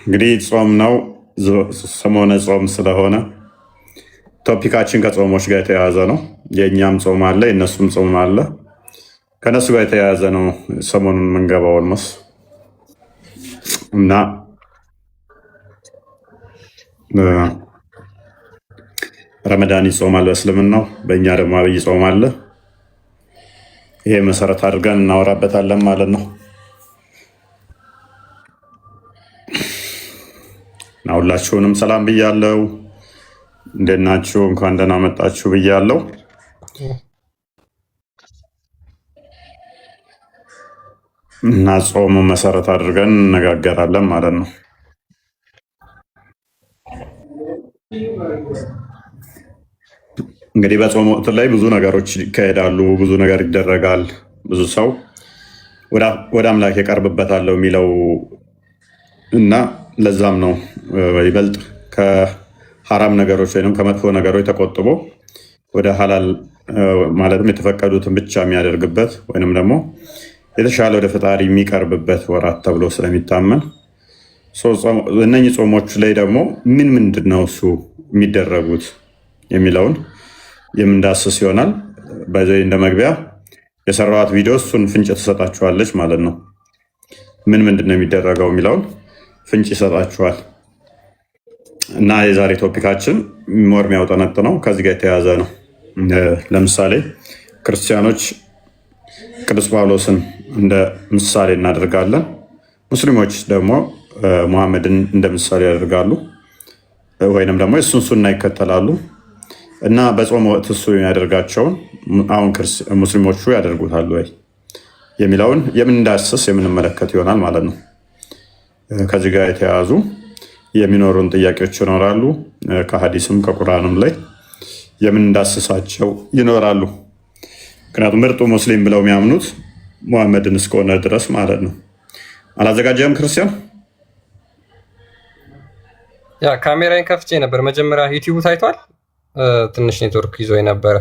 እንግዲህ ጾም ነው፣ ሰሞነ ጾም ስለሆነ ቶፒካችን ከጾሞች ጋር የተያያዘ ነው። የእኛም ጾም አለ፣ የእነሱም ጾም አለ። ከነሱ ጋር የተያያዘ ነው ሰሞኑን የምንገባው ኦልሞስ እና ረመዳን ይጾማል በእስልምናው፣ በእኛ ደግሞ አብይ ጾም አለ። ይሄ መሰረት አድርገን እናወራበታለን ማለት ነው። እና ሁላችሁንም ሰላም ብያለው። እንዴት ናችሁ? እንኳን ደህና መጣችሁ ብያለው። እና ጾሙ መሰረት አድርገን እንነጋገራለን ማለት ነው። እንግዲህ በጾም ወቅት ላይ ብዙ ነገሮች ይካሄዳሉ፣ ብዙ ነገር ይደረጋል። ብዙ ሰው ወደ አምላክ የቀርብበታለሁ የሚለው እና ለዛም ነው ይበልጥ ከሐራም ነገሮች ወይም ከመጥፎ ነገሮች ተቆጥቦ ወደ ሀላል ማለትም የተፈቀዱትን ብቻ የሚያደርግበት ወይንም ደግሞ የተሻለ ወደ ፈጣሪ የሚቀርብበት ወራት ተብሎ ስለሚታመን እነኚህ ጾሞች ላይ ደግሞ ምን ምንድን ነው እሱ የሚደረጉት የሚለውን የምንዳስስ ይሆናል። በዚህ እንደ መግቢያ የሰራኋት ቪዲዮ እሱን ፍንጭ ትሰጣችኋለች ማለት ነው። ምን ምንድን ነው የሚደረገው የሚለውን ፍንጭ ይሰጣችኋል። እና የዛሬ ቶፒካችን ሞር የሚያውጠነጥነው ከዚህ ጋር የተያያዘ ነው። ለምሳሌ ክርስቲያኖች ቅዱስ ጳውሎስን እንደ ምሳሌ እናደርጋለን። ሙስሊሞች ደግሞ ሙሐመድን እንደ ምሳሌ ያደርጋሉ፣ ወይንም ደግሞ የእሱን ሱና ይከተላሉ። እና በጾም ወቅት እሱ የሚያደርጋቸውን አሁን ሙስሊሞቹ ያደርጉታሉ ወይ የሚለውን የምንዳስስ የምንመለከት ይሆናል ማለት ነው። ከዚህ ጋር የተያያዙ የሚኖሩን ጥያቄዎች ይኖራሉ። ከሀዲስም ከቁርአንም ላይ የምንዳስሳቸው ይኖራሉ። ምክንያቱም ምርጡ ሙስሊም ብለው የሚያምኑት ሙሐመድን እስከሆነ ድረስ ማለት ነው። አላዘጋጀም ክርስቲያን? ያ ካሜራዬን ከፍቼ ነበር መጀመሪያ። ዩቲዩብ ታይቷል። ትንሽ ኔትወርክ ይዞ የነበረ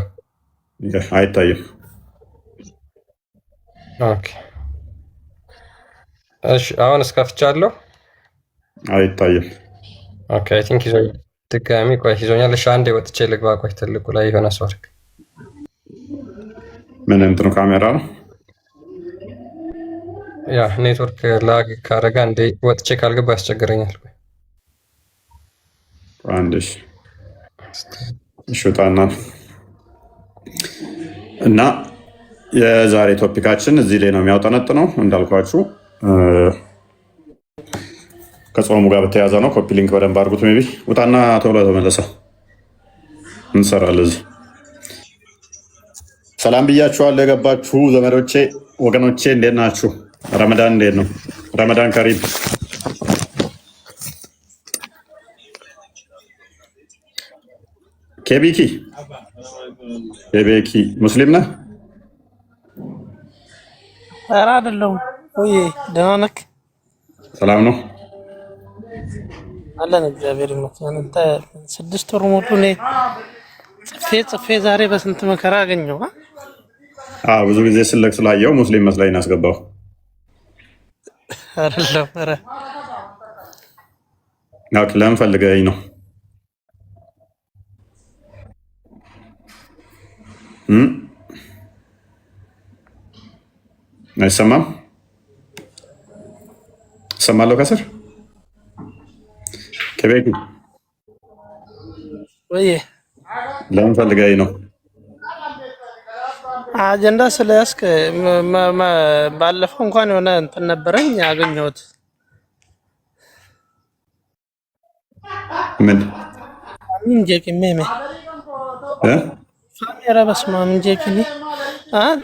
አይታይም። ኦኬ እሺ፣ አሁን እስከፍቻለሁ። አይታይም። ኦኬ አይ ቲንክ ይዞ ድጋሚ ቆይ ይዞኛል። እሺ አንዴ ወጥቼ ልግባ። ቆይ ትልቁ ላይ የሆነ ሰው አድርግ። ምን እንትኑ ካሜራ ነው? ያ ኔትወርክ ላግ ካረጋ እንዴ ወጥቼ ካልገባ ያስቸግረኛል። አንዴሽ እሽጣና እና የዛሬ ቶፒካችን እዚህ ላይ ነው የሚያውጠነጥነው። እንዳልኳችሁ ከጾሙ ጋር በተያያዘ ነው። ኮፒ ሊንክ በደንብ አድርጉት። ሜይ ቢ ውጣና ቶሎ ተመለሰ እንሰራለን እዚህ። ሰላም ብያችኋለሁ የገባችሁ ዘመዶቼ፣ ወገኖቼ እንዴት ናችሁ? ረመዳን እንዴት ነው? ረመዳን ከሪም። ኬቤኪ ሙስሊም ነህ? ኧረ አይደለሁም። ወይ ደህና ነህ? ሰላም ነው አለን እግዚአብሔር ይመስገን። አንተ 6 ወር ሙሉ እኔ ጽፌ ዛሬ በስንት መከራ አገኘው። ብዙ ጊዜ ስለክ ስላየው ሙስሊም መስላኝ አስገባው። አይደለም። ኧረ ለምን ፈልገኝ ነው? አይሰማም? እሰማለሁ ከስር ከቤቱ። ወይ ለምን ፈልገኝ ነው? አጀንዳ ስለያዝክ ባለፈው እንኳን የሆነ እንትን ነበረኝ ያገኘሁት። ምን እንጀኪ ሜሜ ካሜራ በስመ አብ እንጀኪ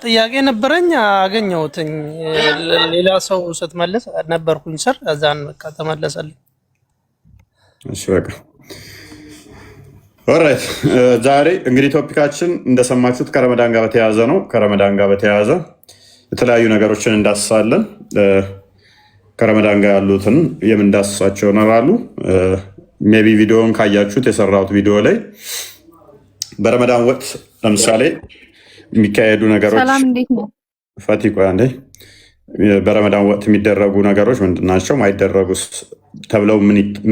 ጥያቄ ነበረኝ አገኘሁትኝ። ሌላ ሰው ስትመልስ ነበርኩኝ ስር እዛን በቃ ተመለሰልኝ። እሺ በቃ ኦልራይት። ዛሬ እንግዲህ ቶፒካችን እንደሰማችሁት ከረመዳን ጋር በተያያዘ ነው። ከረመዳን ጋር በተያያዘ የተለያዩ ነገሮችን እንዳስሳለን። ከረመዳን ጋር ያሉትን የምንዳስሳቸው ይኖራሉ። ሜይ ቢ ቪዲዮውን ካያችሁት የሰራሁት ቪዲዮ ላይ በረመዳን ወቅት ለምሳሌ የሚካሄዱ ነገሮች ፈቲ ቆይ አንዴ። በረመዳን ወቅት የሚደረጉ ነገሮች ምንድን ናቸው? ማይደረጉስ ተብለው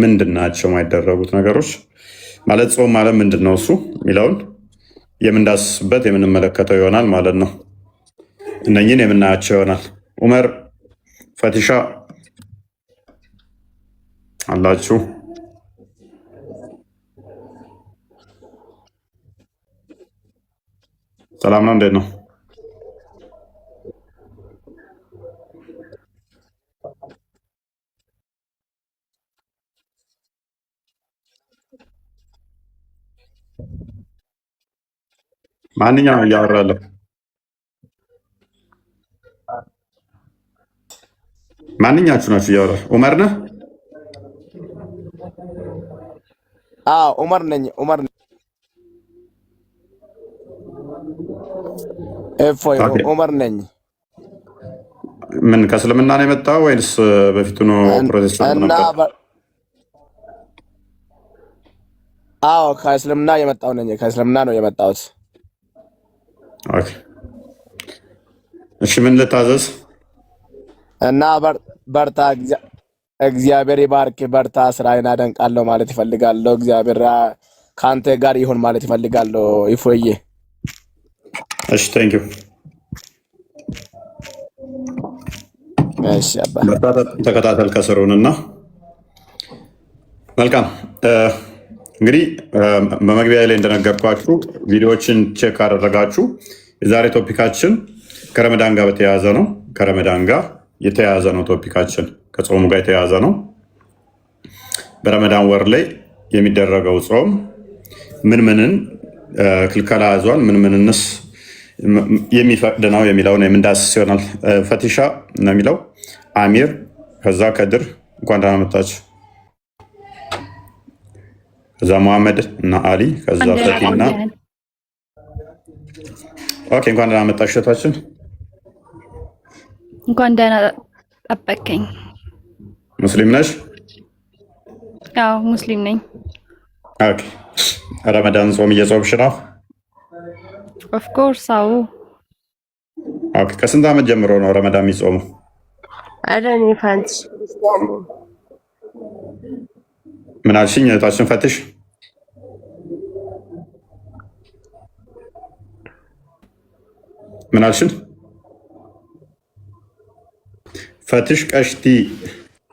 ምንድን ናቸው የማይደረጉት ነገሮች? ማለት ጾም ማለት ምንድን ነው እሱ የሚለውን የምንዳስስበት የምንመለከተው ይሆናል ማለት ነው። እነኝን የምናያቸው ይሆናል። ኡመር ፈቲሻ አላችሁ? ሰላም ነው? እንዴት ነው? ማንኛው እያወራለሁ? ማንኛችሁ ናችሁ እያወራ? ኡመር ነህ? ኡመር ነኝ። እፎይ ኡመር ነኝ። ምን ከእስልምና ነው የመጣው ወይስ በፊቱ ነው ፕሮቴስታንት ነበር? ከእስልምና የመጣው ነኝ። ከእስልምና ነው የመጣሁት። እሺ ምን ልታዘዝ? እና በርታ፣ እግዚአብሔር ይባርክ፣ በርታ፣ ስራዬን አደንቃለሁ ማለት ይፈልጋለሁ። እግዚአብሔር ከአንተ ጋር ይሁን ማለት ይፈልጋለሁ። ይፎዬ እሺ ቴንኪው። እሺ አባ ተከታተል ከስሩንና መልካም። እንግዲህ በመግቢያ ላይ እንደነገርኳችሁ ቪዲዮዎችን ቼክ ካደረጋችሁ የዛሬ ቶፒካችን ከረመዳን ጋር በተያያዘ ነው። ከረመዳን ጋር የተያያዘ ነው ቶፒካችን፣ ከጾሙ ጋር የተያያዘ ነው። በረመዳን ወር ላይ የሚደረገው ጾም ምን ምንን ክልከላ ያዟል፣ ምን ምንንስ የሚፈቅድ ነው የሚለውን የምንዳስስ ይሆናል። ፈቲሻ ነው የሚለው አሚር፣ ከዛ ከድር እንኳን ደህና መጣችሁ፣ ከዛ መሐመድ እና አሊ፣ ከዛ ፈቲና ኦኬ፣ እንኳን ደህና መጣችሁ እህታችን። እንኳን ደህና ጠበቀኝ። ሙስሊም ነሽ? አዎ ሙስሊም ነኝ። ኦኬ። ረመዳን ጾም እየጾምሽ ነው? ኦፍ ኮርስ አዎ። ኦኬ። ከስንት ዓመት ጀምሮ ነው ረመዳን የሚጾመው? አረኔ ፋንት ምን አልሽኝ እህታችን ፈትሽ? ምን አልሽን? ፈትሽ ቀሽቲ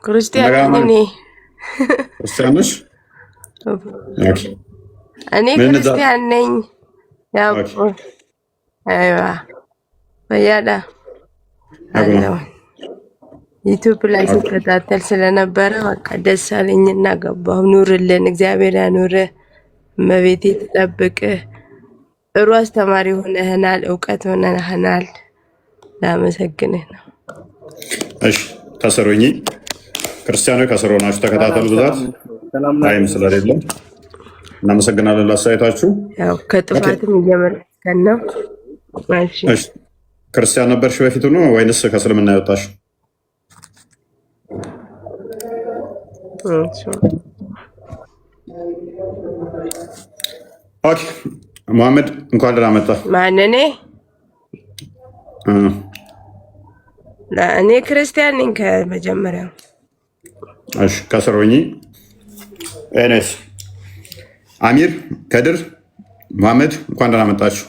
ክርስቲያን ነኝ። ክርስቲያን ነሽ? ኦኬ። እኔ ክርስቲያን ነኝ። ያው አይዋ በያዳ አለው ዩቲዩብ ላይ ስከታተል ስለነበረ በቃ ደስ አለኝና ገባሁ። ኑርልን፣ እግዚአብሔር ያኑርህ፣ እመቤቴ ትጠብቅህ። ጥሩ አስተማሪ ሆነህናል፣ እውቀት ሆነህናል። ላመሰግንህ ነው። እሺ ከስሩኝ ክርስቲያኖች ከስሩ ናችሁ፣ ተከታተሉ። ብዛት ታይም ስለሌለ እናመሰግናለን ላስተያየታችሁ። ያው ከጥፋትም እየመለስከን ነው። እሺ ክርስቲያን ነበርሽ በፊቱ ነው ወይንስ ከእስልምና ያወጣሽ? ኦኬ መሐመድ እንኳን ደህና መጣ። ማን እኔ? እኔ ክርስቲያን ነኝ ከመጀመሪያው። እሺ ከስሮኝ ኤኔስ አሚር፣ ከድር፣ መሐመድ እንኳን ደህና መጣችሁ።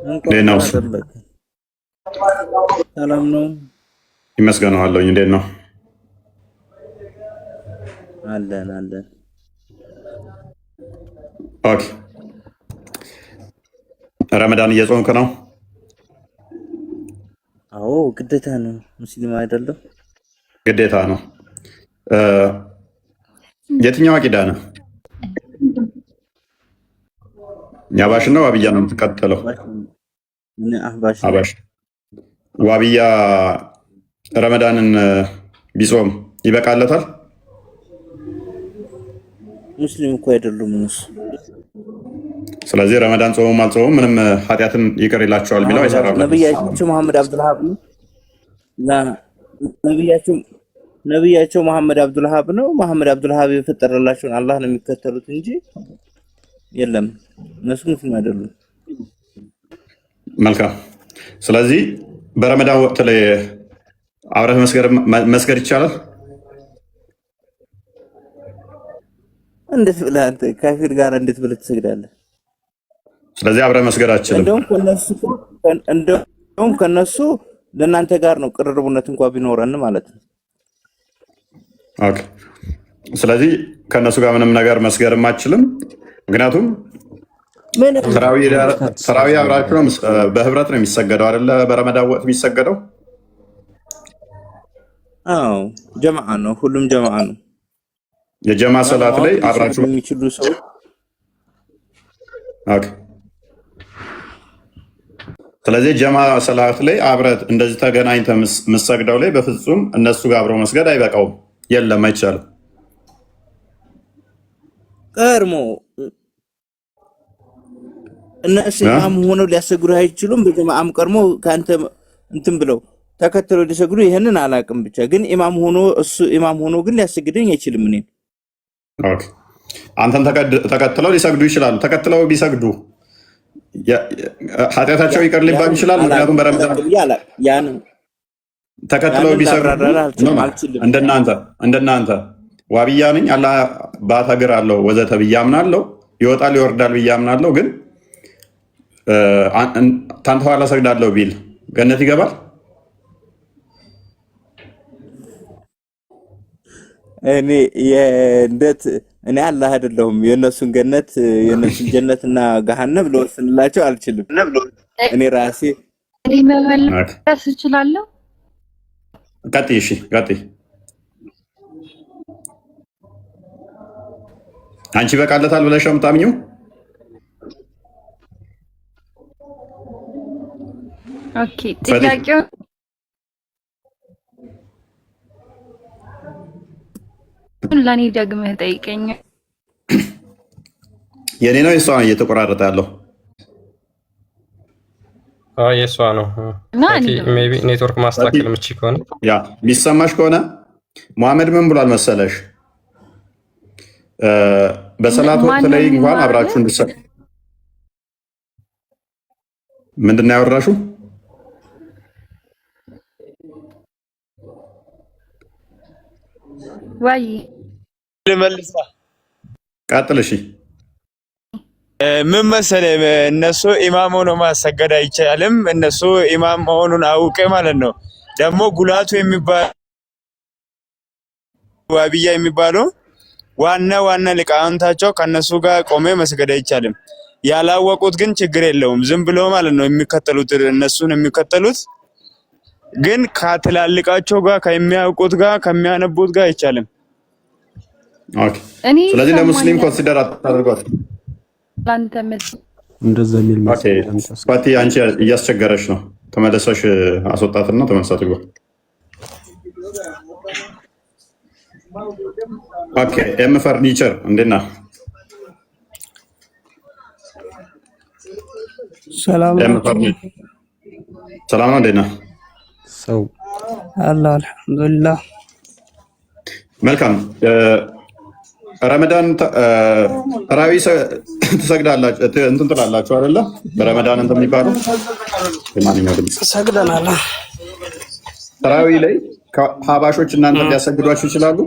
እንዴት ነው? ሰላም ነው ይመስገነው አለሁኝ። እንዴት ነው? አለን አለን። ኦኬ ረመዳን እየጾምክ ነው? አዎ ግዴታ ነው። ሙስሊም አይደለም? ግዴታ ነው። የትኛው አቂዳ ነው? የአባሽ ነው ዋብያ ነው የምትቀጥለው? አባሽ። ዋብያ ረመዳንን ቢጾም ይበቃለታል? ሙስሊም እኮ አይደሉም እነሱ። ስለዚህ ረመዳን ጾሙም አልጾሙም ምንም ኃጢአትን ይቅር ይላቸዋል የሚለው አይሰራም። ነብያቸው መሐመድ አብዱልሃብ ነው። ነብያቸው መሐመድ አብዱልሃብ ነው። መሐመድ አብዱልሃብ የፈጠረላቸውን አላህ ነው የሚከተሉት እንጂ የለም እነሱ ሙስሊም አይደሉም። መልካም። ስለዚህ በረመዳን ወቅት ላይ አብረህ መስገድ ይቻላል? እንዴት ብለህ አንተ ካፊር ጋር እንዴት ብለህ ትሰግዳለህ? ስለዚህ አብረህ መስገድ አትችልም። እንደውም ከነሱ ለእናንተ ጋር ነው ቅርርቡነት እንኳን ቢኖረን ማለት ነው። ኦኬ። ስለዚህ ከነሱ ጋር ምንም ነገር መስገድም አትችልም። ምክንያቱም ተራዊ አብራችሁ ነው በህብረት ነው የሚሰገደው አይደለ? በረመዳን ወቅት የሚሰገደው ጀማዓ ነው። ሁሉም ጀማዓ ነው። የጀማ ሰላት ላይ አብራችሁ የሚችሉ ሰዎች ኦኬ። ስለዚህ ጀማ ሰላት ላይ አብረት እንደዚህ ተገናኝተ መስገደው ላይ በፍጹም እነሱ ጋር አብረው መስገድ አይበቃውም። የለም አይቻልም። ቀርሞ እነሱ ኢማም ሆነው ሊያሰግዱ አይችሉም። በጀማዓም ቀርሞ ካንተ እንትን ብለው ተከትለው ሊሰግዱ ይሄንን አላቅም። ብቻ ግን ኢማም ሆኖ ግን ሊያሰግደኝ አይችልም። እኔ ኦኬ አንተን ተከትለው ሊሰግዱ ይችላሉ። ተከትለው ቢሰግዱ ኃጢአታቸው ይቀር ሊባል ይችላል። ምክንያቱም በረመዳን ያን ተከትለው ቢሰግዱ እንደናንተ ዋብያ ነኝ አላህ ባታገር አለው ወዘተ ብዬ አምናለሁ። ይወጣል ይወርዳል ብዬ አምናለሁ። ግን ታንተ ኋላ ሰግዳለሁ ቢል ገነት ይገባል? እኔ አላህ አይደለሁም የነሱን ገነት የነሱን ጀነትና ገሃነም ልወስንላቸው አልችልም። እኔ ራሴ መመለስ እችላለሁ። ቀጥይ። እሺ ቀጥይ። አንቺ በቃለታል ብለሽ ነው የምታምኚው? ኦኬ ጥያቄው ለኔ ደግመህ ጠይቀኝ። የኔ ነው የሷ ነው እየተቆራረጠ ያለው? የሷ ነው። ሜይ ቢ ኔትወርክ ማስተካከል የምችል ከሆነ ያ የሚሰማሽ ከሆነ መሐመድ ምን ብሏል መሰለሽ? በሰላት ወቅት ላይ እንኳን አብራችሁ እንድትሰግዱ ምንድን ነው ያወራሽው? ወይ ልመልሳ ቀጥል። እሺ ምን መሰለህ እነሱ ኢማም ሆኖ ማሰገድ አይቻልም። እነሱ ኢማም መሆኑን አውቄ ማለት ነው። ደግሞ ጉላቱ የሚባል ዋብያ የሚባለው ዋና ሊቃውንታቸው ከነሱ ጋር ቆሜ መስገድ አይቻልም። ያላወቁት ግን ችግር የለውም ዝም ብሎ ማለት ነው የሚከተሉት እነሱን የሚከተሉት ግን ከትላልቃቸው ጋር ከሚያውቁት ጋር ከሚያነቡት ጋር አይቻልም። ኦኬ ስለዚህ ለሙስሊም ኮንሲደር አታደርጓት ላንተ እንደዛ የሚል ፋቲ አንቺ እያስቸገረሽ ነው። ተመለሰሽ አስወጣትና ተመለሳት ግባ። ኦኬ ኤም ፈርኒቸር እንዴት ነህ? ሰላም ነው። እንዴት ነህ? ሰው አላህ አልሐምዱሊላህ። መልካም ረመዳን ተራዊ ትሰግዳላችሁ እንትን ትላላችሁ አይደለ? በረመዳን እንትን የሚባለው የማንኛው ድምፅ ሰግደናል። ተራዊ ላይ ሀባሾች እናንተ ሊያሰግዷችሁ ይችላሉ?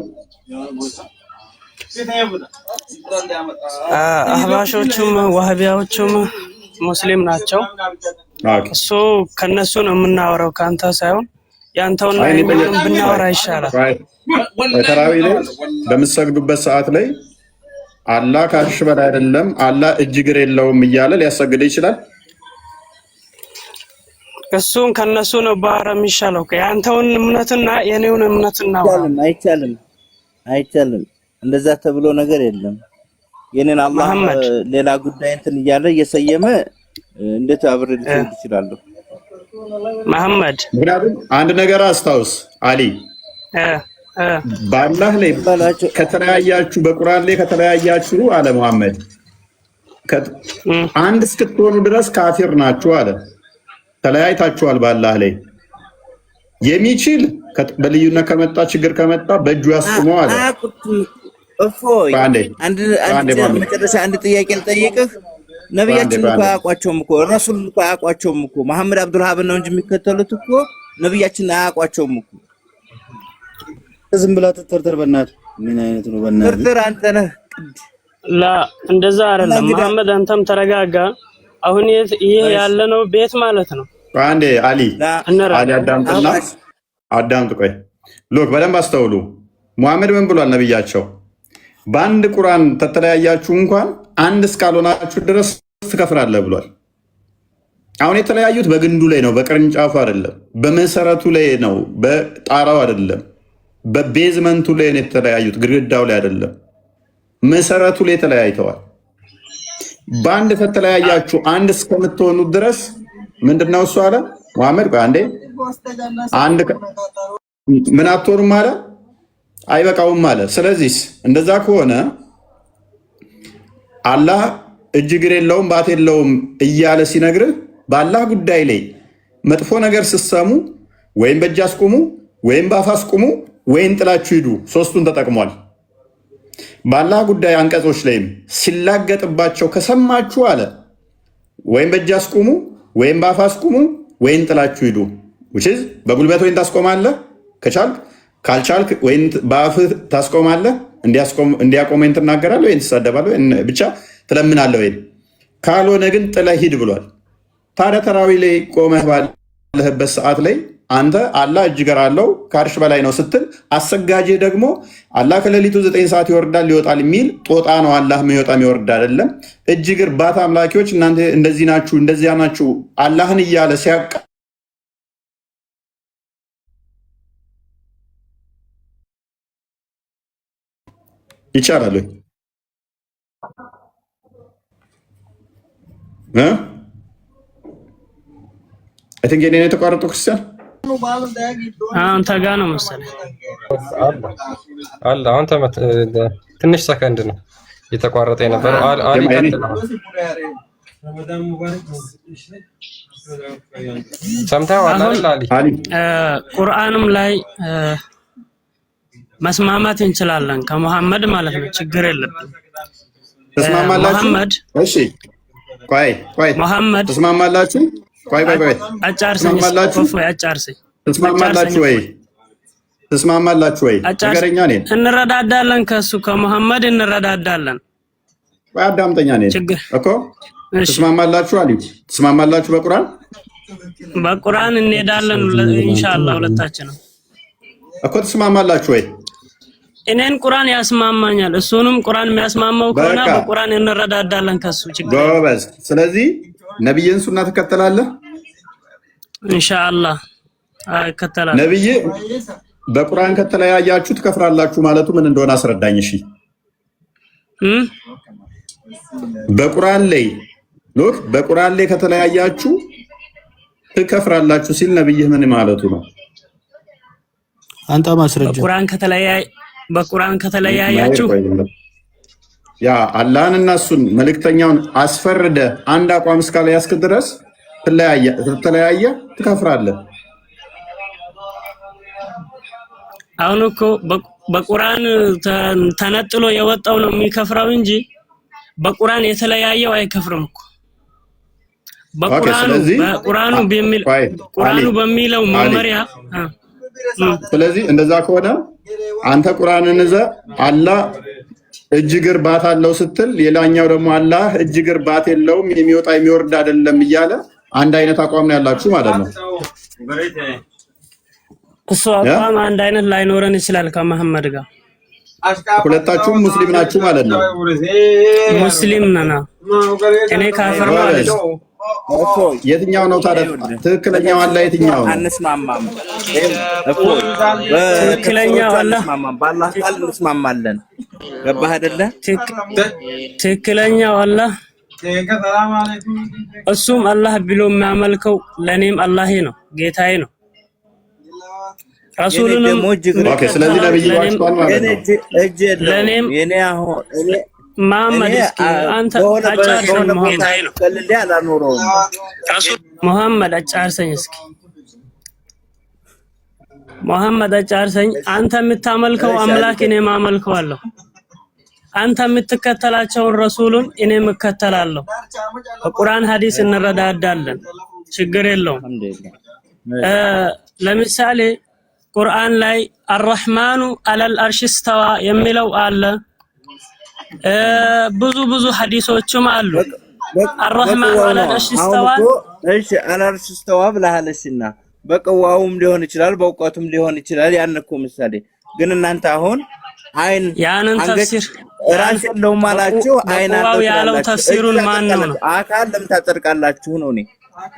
አህባሾቹም ዋህቢያዎቹም ሙስሊም ናቸው። እሱ ከነሱ ነው የምናወራው ከአንተ ሳይሆን ያንተውና የኔንም ብናወራ ይሻላል። ተራዊ ላይ በምትሰግዱበት ሰዓት ላይ አላህ ከአርሽ በላይ አይደለም አላህ እጅ እግር የለውም እያለ ሊያሰግድ ይችላል? እሱን ከነሱ ነው ባራ የሚሻለው። ያንተውን እምነትና የኔውን እምነትና አይቻልም። እንደዛ ተብሎ ነገር የለም። የኔን አላህ ሌላ ጉዳይ እንትን እያለ እየሰየመ እንዴት አብሬ ልትሄድ ይችላል? መሐመድ ምክንያቱም አንድ ነገር አስታውስ አሊ በአላህ ላይ ከተለያያችሁ በቁርአን ላይ ከተለያያችሁ አለ መሐመድ አንድ እስክትሆኑ ድረስ ካፊር ናችሁ አለ። ተለያይታችኋል በአላህ ላይ የሚችል በልዩነት ከመጣ ችግር ከመጣ በእጁ ያስቁመው አለ። እፎይ መጨረሻ አንድ ጥያቄ ልጠይቅህ። ነብያችን እኮ አያውቋቸውም እኮ ረሱል እኮ አያውቋቸውም እኮ መሐመድ አብዱልሃብ ነው እንጂ የሚከተሉት እኮ ነብያችን አያውቋቸውም እኮ ዝም ብላ ትተርተር በእናትህ ምን አይነት ነው በእናትህ ትርትር አንተ ነህ ላ እንደዛ አይደለም መሐመድ አንተም ተረጋጋ አሁን ይሄ ያለነው ቤት ማለት ነው አንዴ አሊ አዳምጥ ቆይ ሎክ በደንብ አስተውሉ ሙሐመድ ምን ብሏል ነብያቸው በአንድ ቁርአን ተተለያያችሁ እንኳን አንድ እስካልሆናችሁ ድረስ ትከፍራለህ ብሏል አሁን የተለያዩት በግንዱ ላይ ነው በቅርንጫፉ አይደለም በመሰረቱ ላይ ነው በጣራው አይደለም በቤዝመንቱ ላይ ነው የተለያዩት ግድግዳው ላይ አይደለም መሰረቱ ላይ ተለያይተዋል በአንድ ተተለያያችሁ አንድ እስከምትሆኑ ድረስ ምንድነው እሱ አለ ሙሐመድ አንዴ አንድ ምን አትሆኑም አለ አይበቃውም አለ ስለዚህ እንደዛ ከሆነ አላህ እጅግር የለውም ባት የለውም እያለ ሲነግርህ በአላህ ጉዳይ ላይ መጥፎ ነገር ስትሰሙ ወይም በእጅ አስቁሙ ወይም በአፍ አስቁሙ ወይም ጥላችሁ ሂዱ ሶስቱን ተጠቅሟል በአላህ ጉዳይ አንቀጾች ላይም ሲላገጥባቸው ከሰማችሁ አለ ወይም በእጅ አስቁሙ ወይም በአፍ አስቁሙ ወይም ጥላችሁ ሂዱ በጉልበት ወይም ታስቆማለህ ከቻልክ ካልቻልክ ወይም በአፍህ ታስቆማለህ እንዲያቆም ወይም ትናገራለህ ወይም ትሳደባለህ ብቻ ትለምናለህ ወይም ካልሆነ ግን ጥለህ ሂድ ብሏል ታዲያ ተራዊ ላይ ቆመህ ባለህበት ሰዓት ላይ አንተ አላህ እጅገር አለው ከአርሽ በላይ ነው ስትል አሰጋጄ ደግሞ አላህ ከሌሊቱ 9 ሰዓት ይወርዳል ሊወጣል የሚል ጦጣ ነው አላህ የሚወጣ የሚወርድ አይደለም እጅግር ባት አምላኪዎች እናንተ እንደዚህ ናችሁ እንደዚያ ናችሁ አላህን እያለ ሲያቃ ይቻላል I think የኔ የተቋረጠው ክርስቲያን አንተ ጋር ነው መሰለኝ አለ አሁን ትንሽ ሰከንድ ነው የተቋረጠ የነበረው አሊ ሰምተኸዋል አሊ ቁርአንም ላይ መስማማት እንችላለን ከመሐመድ ማለት ነው ችግር የለብንም ተስማማላችሁ እሺ ቆይ መሐመድ ተስማማላችሁ ቆይ አጫርሰኝ ተስማማላችሁ ወይ ነገረኛ ነኝ እንረዳዳለን ከሱ ከመሐመድ እንረዳዳለን ቆይ አዳምጠኛ ነኝ እኮ ተስማማላችሁ አሊ ተስማማላችሁ በቁርአን እንሄዳለን ኢንሻአላህ ሁለታችንም እኮ ተስማማላችሁ ወይ እኔን ቁርአን ያስማማኛል እሱንም ቁርአን የሚያስማማው ከሆነ በቁርአን እንረዳዳለን ከሱ ችግር ጎበዝ ስለዚህ ነብይን ሱና ተከተላለህ ኢንሻአላህ አይከተላል ነብይ በቁርአን ከተለያያችሁ ትከፍራላችሁ ማለቱ ምን እንደሆነ አስረዳኝ እሺ በቁርአን ላይ ከተለያያችሁ ትከፍራላችሁ ሲል ነብይህ ምን ማለቱ ነው አንተ ማስረጃ በቁርአን ከተለያያችሁ ያ አላህን እና እሱን መልእክተኛውን አስፈርደ አንድ አቋም እስካለ ያስክ ድረስ ትለያየ ትከፍራለህ አሁን እኮ በቁርአን ተነጥሎ የወጣው ነው የሚከፍረው እንጂ በቁርአን የተለያየው አይከፍርም እኮ በቁርአኑ በሚለው መመሪያ ስለዚህ እንደዛ ከሆነ አንተ ቁርአንን ይዘህ አላህ እጅግር ባት አለው ስትል ሌላኛው ደግሞ አላህ እጅግር ባት የለውም የሚወጣ የሚወርድ አይደለም እያለ አንድ አይነት አቋም ነው ያላችሁ ማለት ነው እሱ አቋም አንድ አይነት ላይኖረን ይችላል ከመሐመድ ጋር ሁለታችሁም ሙስሊም ናችሁ ማለት ነው ሙስሊም ነና እኔ ካፍር ነው አይደል የትኛው ነው ታዲያ ትክክለኛው አላህ የትኛው ነው አንስማማም ትክክለኛው አላህ በአላህ ቃል እንስማማለን ገባህ አይደለ ትክክለኛው አላህ እሱም አላህ ብሎ የሚያመልከው ለኔም አላህ ነው ጌታዬ ነው ረሱሉንም ኦኬ ስለዚህ ነብዩ ዋሽቷል ማለት ነው ለኔም የኔ አሁን መሐመድ አንተ አጫርሰኝ መሐመድ አጫርሰኝ እስኪ መሐመድ አጫርሰኝ አንተ የምታመልከው አምላክ እኔ ማመልከዋለሁ አንተ የምትከተላቸውን ረሱሉን እኔ እከተላለሁ በቁርአን ሐዲስ እንረዳዳለን ችግር የለውም ለምሳሌ ቁርአን ላይ አርረህማኑ አለል አርሽ እስተዋ የሚለው አለ። ብዙ ሐዲሶችም አሉ። አርረህማኑ አለል አርሽ እስተዋ። እሺ አልአርሽ እስተዋ ብለሃለሽና በቅዋውም ሊሆን ይችላል በእውቀቱም ሊሆን ይችላል። ያን እኮ ምሳሌ ግን እናንተ አሁን አይን ያንን ተፍሲር ራስ የለውም አላችሁ። አይን ያለው ተፍሲሩን ማን ነው? አካል ለምን ታጸድቃላችሁ ነው? እኔ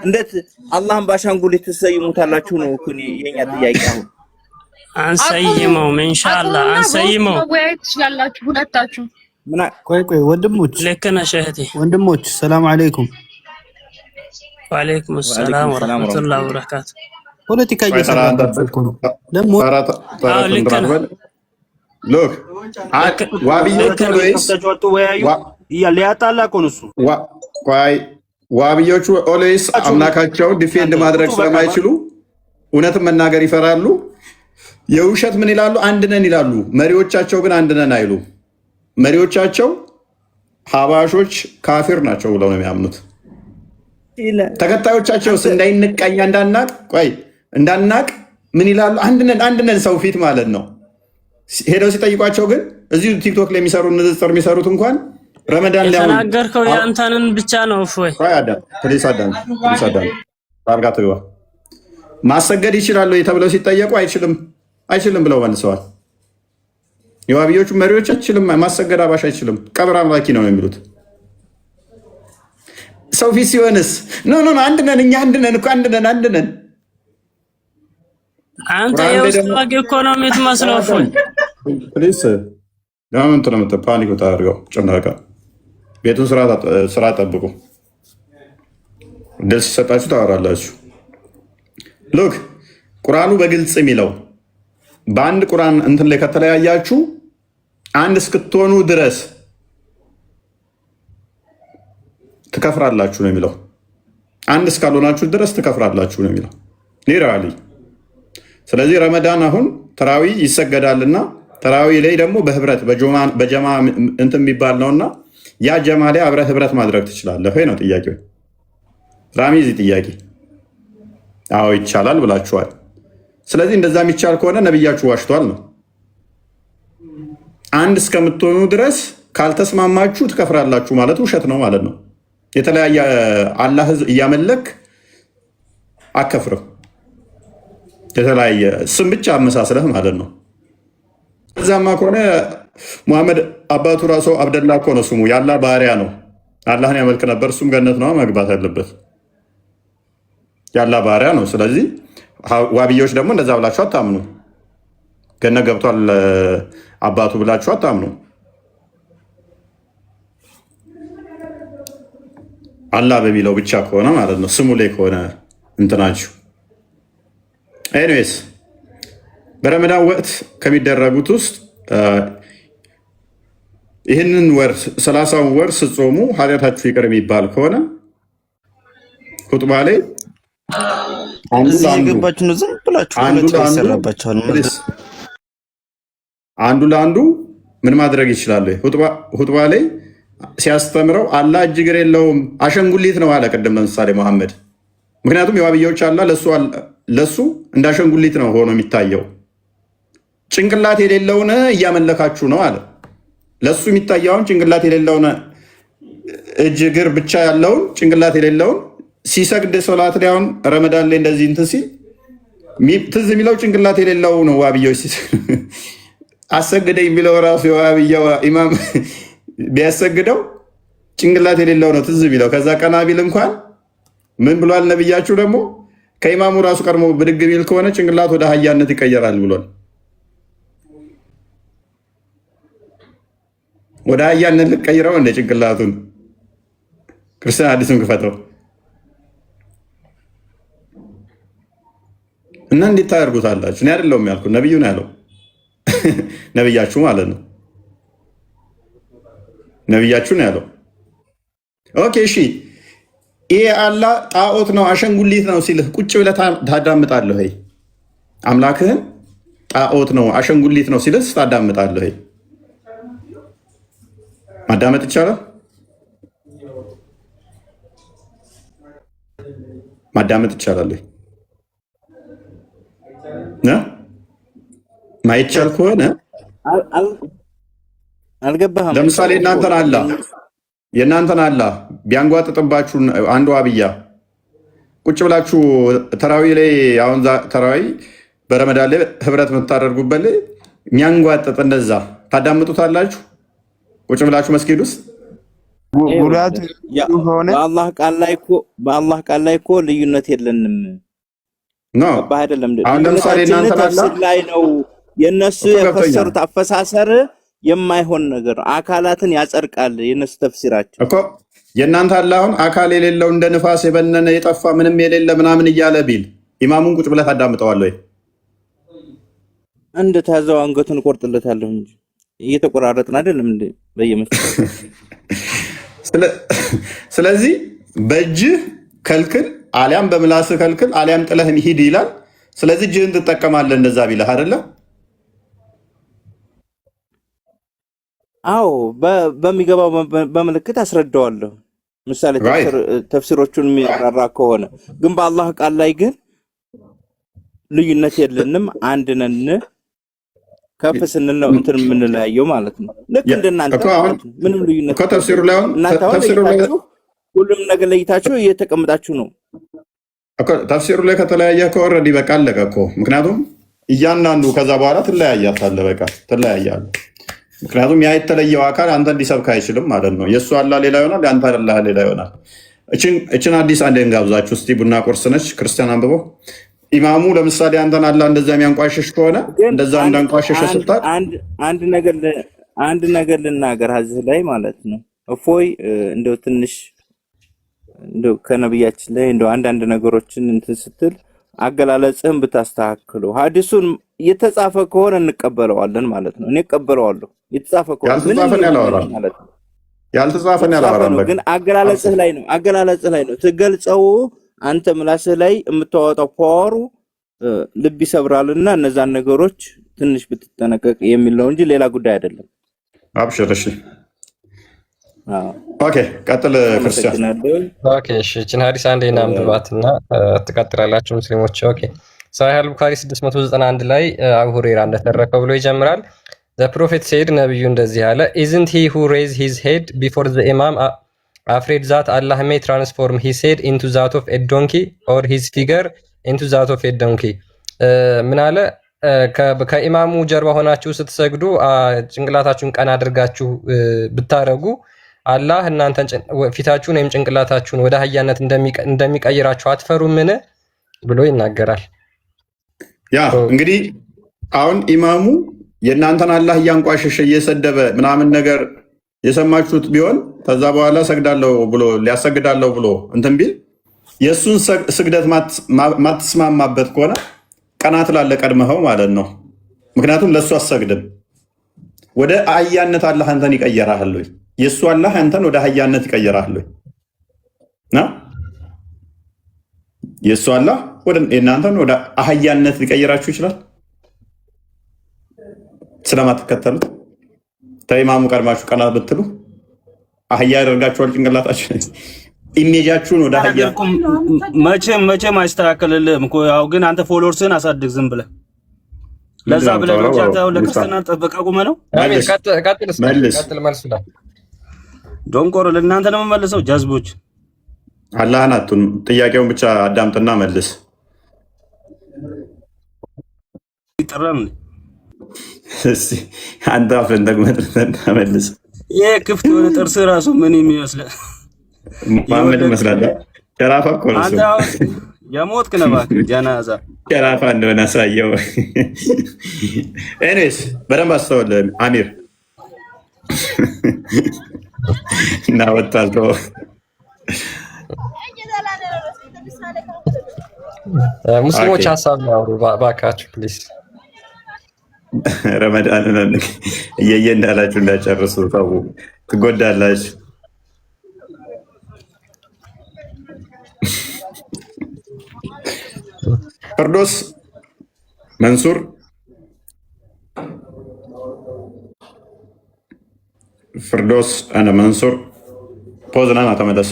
እንዴት አላህን ባሻንጉሊት ትሰይሙታላችሁ ነው እኮ የኛ ጥያቄ። አሁን አንሰይመው ኢንሻአላህ አንሰይመው። ወይ ትችላላችሁ ሁለታችሁ። ቆይ ወንድሞች፣ ልክ ነሽ እህቴ። ወንድሞች ሰላም አለይኩም። ወአለይኩም ሰላም ወራህመቱላሂ ወበረካቱ። ፖለቲካ እየሰራችሁ ነው። ለምን ሎክ ዋብዮቹ ሊያጣላ እኮ ነው እሱ። ዋብዮቹ ኦሌስ አምላካቸውን ዲፌንድ ማድረግ ስለማይችሉ እውነትን መናገር ይፈራሉ። የውሸት ምን ይላሉ? አንድ ነን ይላሉ። መሪዎቻቸው ግን አንድ ነን አይሉ። መሪዎቻቸው ሀባሾች ካፊር ናቸው ብለው ነው የሚያምኑት። ተከታዮቻቸውስ እንዳይንቀኛ እንዳናቅ ምን ይላሉ? አንድ ነን ሰው ፊት ማለት ነው። ሄደው ሲጠይቋቸው ግን እዚሁ ቲክቶክ ላይ የሚሰሩ ንጽጽር የሚሰሩት እንኳን ረመዳን ላይ የተናገርከው ያንተንን ብቻ ነው። እፎይ ፕሊስ አዳም ታርጋ ትግባ ማሰገድ ይችላሉ ተብለው ሲጠየቁ አይችልም ብለው መልሰዋል። የዋብዮቹ መሪዎች አይችልም ማሰገድ፣ አባሽ አይችልም፣ ቀብር አምላኪ ነው የሚሉት። ሰው ፊት ሲሆንስ ኖ አንድ ነን እኛ አንድ ነን። አንተ የውስጥ ዋቂ እኮ ነው የምትመስለው። እፎይ ፕሊስ ለምን ተነምተ ፓኒክ ታደርገው ጨናቃ ቤቱን ስራ ጠብቁ። ደስ ሲሰጣችሁ ታወራላችሁ። ሎክ ቁርአኑ በግልጽ የሚለው በአንድ ቁርአን እንትን ላይ ከተለያያችሁ አንድ እስክትሆኑ ድረስ ትከፍራላችሁ ነው የሚለው። አንድ እስካልሆናችሁ ድረስ ትከፍራላችሁ ነው የሚለው ሊራሊ። ስለዚህ ረመዳን አሁን ተራዊ ይሰገዳልና ተራዊ ላይ ደግሞ በህብረት በጀማ እንትን የሚባል ነውና ያ ጀማ ላይ አብረህ ህብረት ማድረግ ትችላለህ ወይ ነው ጥያቄው። ራሚ እዚህ ጥያቄ አዎ ይቻላል ብላችኋል። ስለዚህ እንደዛ የሚቻል ከሆነ ነብያችሁ ዋሽቷል ነው። አንድ እስከምትሆኑ ድረስ ካልተስማማችሁ ትከፍራላችሁ ማለት ውሸት ነው ማለት ነው። የተለያየ አላህ እያመለክ አከፍርም። የተለያየ ስም ብቻ አመሳስለህ ማለት ነው። እዛማ ከሆነ ሙሐመድ አባቱ ራሱ አብደላ እኮ ነው ስሙ። የአላህ ባሪያ ነው። አላህን ያመልክ ነበር። እሱም ገነት ነው መግባት ያለበት። የአላህ ባሪያ ነው። ስለዚህ ዋብዮች ደግሞ እንደዛ ብላችሁ አታምኑ። ገነት ገብቷል አባቱ ብላችሁ አታምኑ። አላህ በሚለው ብቻ ከሆነ ማለት ነው፣ ስሙ ላይ ከሆነ እንትናችሁ። ኤኒዌይስ በረመዳን ወቅት ከሚደረጉት ውስጥ ይህንን ወር 30ውን ወር ስትጾሙ ኃጢአታችሁ ይቅር የሚባል ከሆነ ሁጥባ ላይ አንዱ ለአንዱ ምን ማድረግ ይችላል? ሁጥባ ላይ ሲያስተምረው አላህ እጅ እግር የለውም አሸንጉሊት ነው አለ። ቅድም ለምሳሌ መሐመድ፣ ምክንያቱም የዋብያዎች አላህ ለሱ እንደ አሸንጉሊት ነው ሆኖ የሚታየው። ጭንቅላት የሌለውን እያመለካችሁ ነው አለ። ለሱ የሚታየውን ጭንቅላት የሌለውን እጅ እግር ብቻ ያለውን ጭንቅላት የሌለውን ሲሰግድ ሶላት ላይ አሁን ረመዳን ላይ እንደዚህ እንትን ሲል ትዝ የሚለው ጭንቅላት የሌለው ነው። ዋብያዎች አሰግደኝ የሚለው ራሱ የዋብያው ኢማም ቢያሰግደው ጭንቅላት የሌለው ነው ትዝ የሚለው። ከዛ ቀና ቢል እንኳን ምን ብሏል ነብያችሁ? ደግሞ ከኢማሙ ራሱ ቀድሞ ብድግ ቢል ከሆነ ጭንቅላት ወደ አህያነት ይቀየራል ብሏል። ወደ አህያነት ልቀይረው እንደ ጭንቅላቱን ክርስቲያን አዲሱን ክፈተው እና እንዴት ታደርጉታላችሁ? እኔ አይደለሁም ያልኩት ነብዩ ነው ያለው። ነብያችሁ ማለት ነው። ነብያችሁ ነው ያለው። ኦኬ እሺ፣ ይሄ አላህ ጣዖት ነው አሸንጉሊት ነው ሲልህ ቁጭ ብለህ ታዳምጣለህ ወይ? አምላክህን ጣዖት ነው አሸንጉሊት ነው ሲልህ ታዳምጣለህ ወይ? ማዳመጥ ይቻላል? ማዳመጥ ይቻላል? ማይቻል ከሆነ አልገባህም? ለምሳሌ የእናንተን አላህ ቢያንጓጥጥባችሁ አንዱ አብያ ቁጭ ብላችሁ ተራዊ ላይ አሁን ተራዊ በረመዳን ላይ ህብረት የምታደርጉበት ላይ የሚያንጓጥጥ እንደዛ ታዳምጡታላችሁ? ቁጭ ብላችሁ መስጊድ ውስጥ ጉዳት ሆነ በአላህ ቃል ላይ እኮ ልዩነት የለንም ነው። አይደለም አሁን ለምሳሌ እናንተ ላይ ነው የነሱ የፈሰሩት አፈሳሰር የማይሆን ነገር አካላትን ያጸድቃል። የነሱ ተፍሲራቸው እኮ የእናንተ አላህ አሁን አካል የሌለው እንደ ንፋስ የበነነ የጠፋ ምንም የሌለ ምናምን እያለ ቢል ኢማሙን ቁጭ ብለህ ታዳምጠዋለህ ወይ? እንደ ታዘው አንገቱን ቆርጥለታለሁ እንጂ እየተቆራረጥን አይደለም እንዴ በየመስጠት። ስለዚህ በእጅህ ከልክል አሊያም በምላስህ ከልክል አሊያም ጥለህ ሂድ ይላል። ስለዚህ እጅህን ትጠቀማለህ እንደዛ ቢልህ አይደለ? አዎ በሚገባው በምልክት አስረዳዋለሁ። ምሳሌ ተፍሲሮቹን የሚያራራ ከሆነ ግን በአላህ ቃል ላይ ግን ልዩነት የለንም፣ አንድ ነን። ከፍ ስንል ነው እንትን የምንለያየው ማለት ነው። ልክ እንደናንተ ምንም ልዩነት ከተፍሲሩ ላይ ሁሉም ነገር ለይታችሁ እየተቀመጣችሁ ነው። ተፍሲሩ ላይ ከተለያየ ከወረድ በቃ አለቀ እኮ። ምክንያቱም እያንዳንዱ ከዛ በኋላ ትለያያታለህ፣ በቃ ትለያያለህ። ምክንያቱም ያ የተለየው አካል አንተ እንዲሰብክ አይችልም ማለት ነው። የእሱ አላህ ሌላ ይሆናል፣ የአንተ አላህ ሌላ ይሆናል። እችን አዲስ አንድ እንጋብዛችሁ እስቲ። ቡና ቁርስ ነች። ክርስቲያን አንብቦ ኢማሙ ለምሳሌ አንተን አላህ እንደዛ የሚያንቋሸሽ ከሆነ እንደዛ እንዳንቋሸሽ ስታል አንድ ነገር ልናገር እዚህ ላይ ማለት ነው። እፎይ እንደው ትንሽ እንደው ከነብያችን ላይ እንደው አንዳንድ ነገሮችን እንትን ስትል አገላለጽህን ብታስተካክሉ ሐዲሱን የተጻፈ ከሆነ እንቀበለዋለን ማለት ነው። እኔ እቀበለዋለሁ የተጻፈ ከሆነ ያልተጻፈን ያላወራም። ግን አገላለጽህ ላይ ነው ትገልጸው። አንተ ምላስህ ላይ የምታወጣው ፓወሩ ልብ ይሰብራልና እነዛን ነገሮች ትንሽ ብትጠነቀቅ የሚል ነው እንጂ ሌላ ጉዳይ አይደለም። አብሽር። እሺ ኦኬ፣ ቀጥል ክርስቲያን። ኦኬ እሺ፣ እቺን ሐዲስ አንዴ እናንብባትና ትቀጥላላችሁ ሙስሊሞች። ኦኬ ሰሒህ አል-ቡኻሪ 691 ላይ አቡ ሁረይራ እንደተረከው ብሎ ይጀምራል። The prophet said ነብዩ እንደዚህ አለ isn't he who raised his head before the imam afraid that Allah may transform his head into that of a donkey or his figure into that of a donkey ምን አለ ከኢማሙ ጀርባ ሆናችሁ ስትሰግዱ ጭንቅላታችሁን ቀና አድርጋችሁ ብታረጉ አላህ እናንተን ፊታችሁን ወይም ጭንቅላታችሁን ወደ አህያነት እንደሚቀይራችሁ አትፈሩምን ብሎ ይናገራል። ያ እንግዲህ አሁን ኢማሙ የእናንተን አላህ እያንቋሸሸ እየሰደበ ምናምን ነገር የሰማችሁት ቢሆን ከዛ በኋላ ሰግዳለሁ ብሎ ሊያሰግዳለሁ ብሎ እንትን ቢል የእሱን ስግደት ማትስማማበት ከሆነ ቀና ትላለህ ቀድመኸው ማለት ነው። ምክንያቱም ለእሱ አሰግድም። ወደ አህያነት አላህ አንተን ይቀይራል ወይ? የእሱ አላህ አንተን ወደ አህያነት ይቀይራል ወይ? የእሱ አላህ እናንተን ወደ አህያነት ሊቀይራችሁ ይችላል ስለማትከተሉት። ተኢማሙ ቀድማችሁ ቀናት ብትሉ አህያ ያደርጋችኋል ጭንቅላታችሁ። ኢሜጃችሁን ወደ አህያ መቼም አይስተካከልልህም እኮ። ያው ግን አንተ ፎሎወርስን አሳድግ ዝም ብለህ ለዛ ብለህ ነው አንተ ለክርስትና ጠበቃ ቁመህ ነው። ቀጥል መልሱ ላይ ዶንቆሮ ለእናንተ ነው የምመልሰው። ጃዝቦች አላህን አቱን ጥያቄውን ብቻ አዳምጥና መልስ። ይጠራም እሺ አንተ አፍን ደግመህና መልስ። ይሄ ክፍት የሆነ ጥርስ ራሱ ምን የሚመስለው መሐመድ መስላል። ሸራፋ እኮ ነው አንተ የሞትክ ነህ እባክህ። ጀናዛ ሸራፋ እንደሆነ አሳየው። እኔስ በደንብ አስተውል አሚር እና ወጣቶ ሙስሊሞች ሀሳብ ያወሩ ባካችሁ ፕሊዝ። ረመዳንን እየየ እንዳላችሁ እንዳጨርሱ ተው፣ ትጎዳላችሁ። ፍርዶስ መንሱር ፍርዶስ አነ መንሱር ፖዝናና ተመለስ።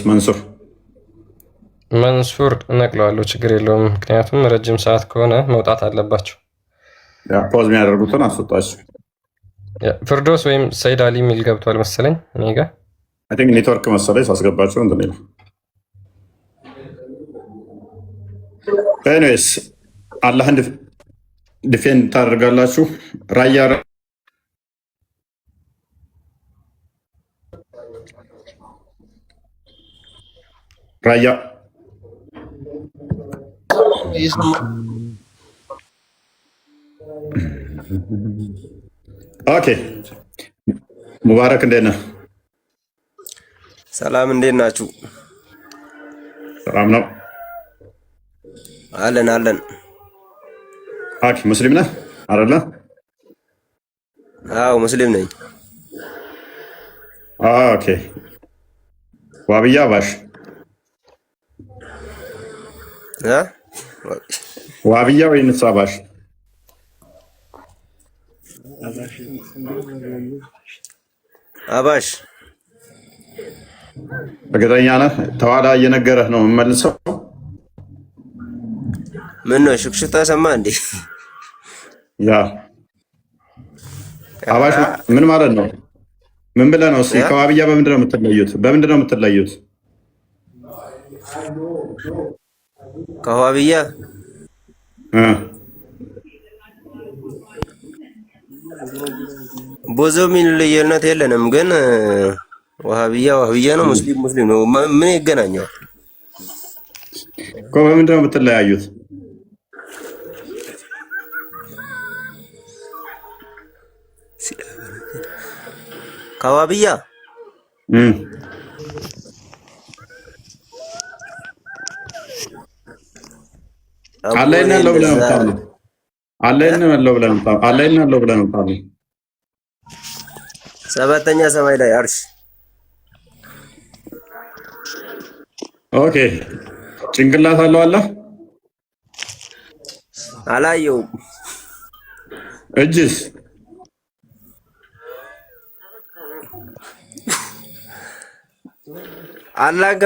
መንሱር እነቅለዋለሁ፣ ችግር የለውም። ምክንያቱም ረጅም ሰዓት ከሆነ መውጣት አለባቸው። ፖዝ የሚያደርጉትን አስወጣቸው። ፍርዶስ ወይም ሰይድ አሊ የሚል ገብቷል መሰለኝ እኔ ጋር አይ ቲንክ ኔትወርክ መሰለኝ ሳስገባቸው እንትን ነው። ኤኒዌይስ አላህን ዲፌንድ ታደርጋላችሁ። ራያ ኦኬ። ሙባረክ እንዴት ነህ? ሰላም እንዴት ናችሁ? ሰላም ነው አለን አለን። ኦኬ ሙስሊም ነህ አይደለ? አዎ ሙስሊም ነኝ። ኦኬ ዋብያ ባሽ ዋብያ ወይ ንሳባሽ? አባሽ እርግጠኛ ነህ? ተዋላ እየነገረህ ነው የምመልሰው። ምን ነው ሽክሽክታ ሰማ እንዴ? ያ አባሽ ምን ማለት ነው? ምን ብለህ ነው? እስኪ ከዋብያ በምንድን ነው የምትለዩት? በምንድን ነው የምትለዩት? ከዋብያ ብዙ ምን ልዩነት የለንም፣ ግን ዋህብያ ነው፣ ሙስሊም ነው። ምን ይገናኛል እኮ? በምንድን ነው የምትለያዩት? ከዋህብያ አለይና ያለው ብለህ ነው የምታምነው? አለይና ያለው ብለህ ነው የምታምነው? አለይና ያለው ብለህ ነው የምታምነው? ሰባተኛ ሰማይ ላይ አርሽ። ኦኬ ጭንቅላት አለው አላህ? አላየውም። እጅስ? አላህን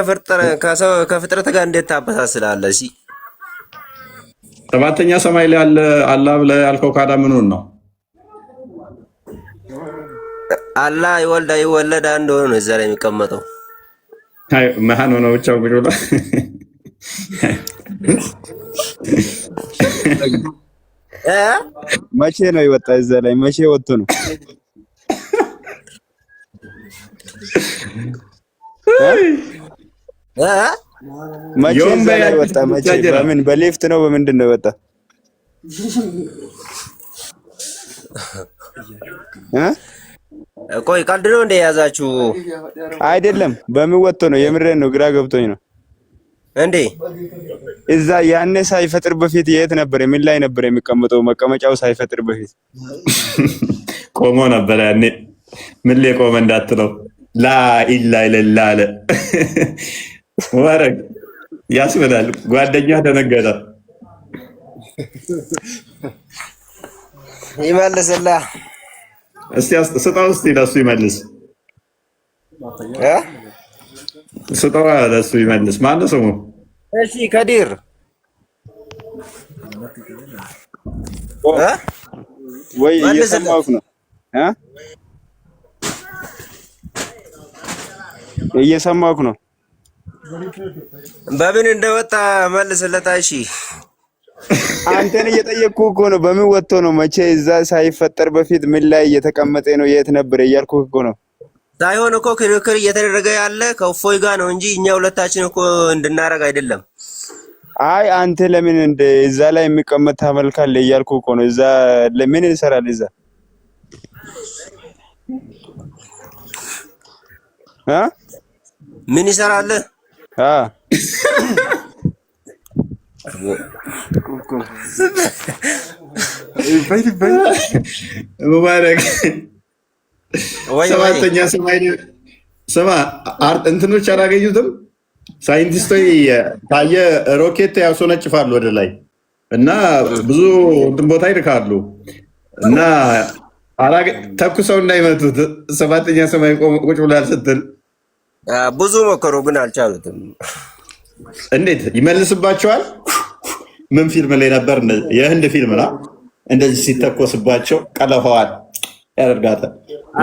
ከፍጥረት ጋር እንዴት ታበሳስላለህ? እሺ ሰባተኛ ሰማይ ላይ አለ አላህ ብለህ ያልከው ካዳ ምኑን ነው? አላህ ይወለድ አንድ ሆኖ ነው እዛ ላይ የሚቀመጠው። አይ መሃን ሆኖ ብቻው ብሎ መቼ ነው ይወጣ? እዛ ላይ መቼ ወጥቶ ነው? መቼ እዛ ላይ ወጣ? መቼ? በምን በሌፍት ነው በምንድን ነው የወጣ? ቆይ ቀልድ ነው እንደ የያዛችሁ? አይደለም በምን ወጥቶ ነው? የምሬን ነው፣ ግራ ገብቶኝ ነው። እንዴ እዛ ያኔ ሳይፈጥር በፊት የት ነበር? ምን ላይ ነበር የሚቀመጠው? መቀመጫው ሳይፈጥር በፊት ቆሞ ነበር ያኔ። ምን ላይ ቆመ እንዳትለው፣ ላ ኢላ ኢላላ አለ። ወረግ ያስብላል። ጓደኛ ደነገጠ። ይመልስላ እስቲ ስጠው፣ እስቲ ለሱ ይመልስ። ስጠው ለሱ ይመልስ። ማነው ስሙ? እሺ ከዲር ወይ እየሰማሁህ ነው እየሰማሁህ ነው። በምን እንደወጣ መልስለታ። እሺ አንተን እየጠየቅኩህ እኮ ነው። በምን ወጥቶ ነው? መቼ? እዛ ሳይፈጠር በፊት ምን ላይ እየተቀመጠ ነው? የት ነበር እያልኩህ እኮ ነው። ሳይሆን እኮ ክርክር እየተደረገ ያለ ከእፎይ ጋር ነው እንጂ እኛ ሁለታችን እኮ እንድናረግ አይደለም። አይ አንተ ለምን እንደ እዛ ላይ የሚቀመጥ ታመልካለህ እያልኩህ እኮ ነው። እዛ ለምን ይሰራል? እዛ ምን ይሰራል? ሙባረክ ሰባተኛ ሰማይ ስማ፣ እንትኖች አላገኙትም። ሳይንቲስቶች ታየ ሮኬት ያስወነጭፋሉ ወደ ላይ እና ብዙ እንትን ቦታ ይልካሉ እና ተኩሰው እንዳይመቱት ሰባተኛ ሰማይ ቁጭ ብሏል ስትል ብዙ ሞከሩ፣ ግን አልቻሉትም። እንዴት ይመልስባቸዋል? ምን ፊልም ላይ ነበር? የህንድ ፊልም ና እንደዚህ ሲተኮስባቸው ቀለኋዋን ያደርጋታል።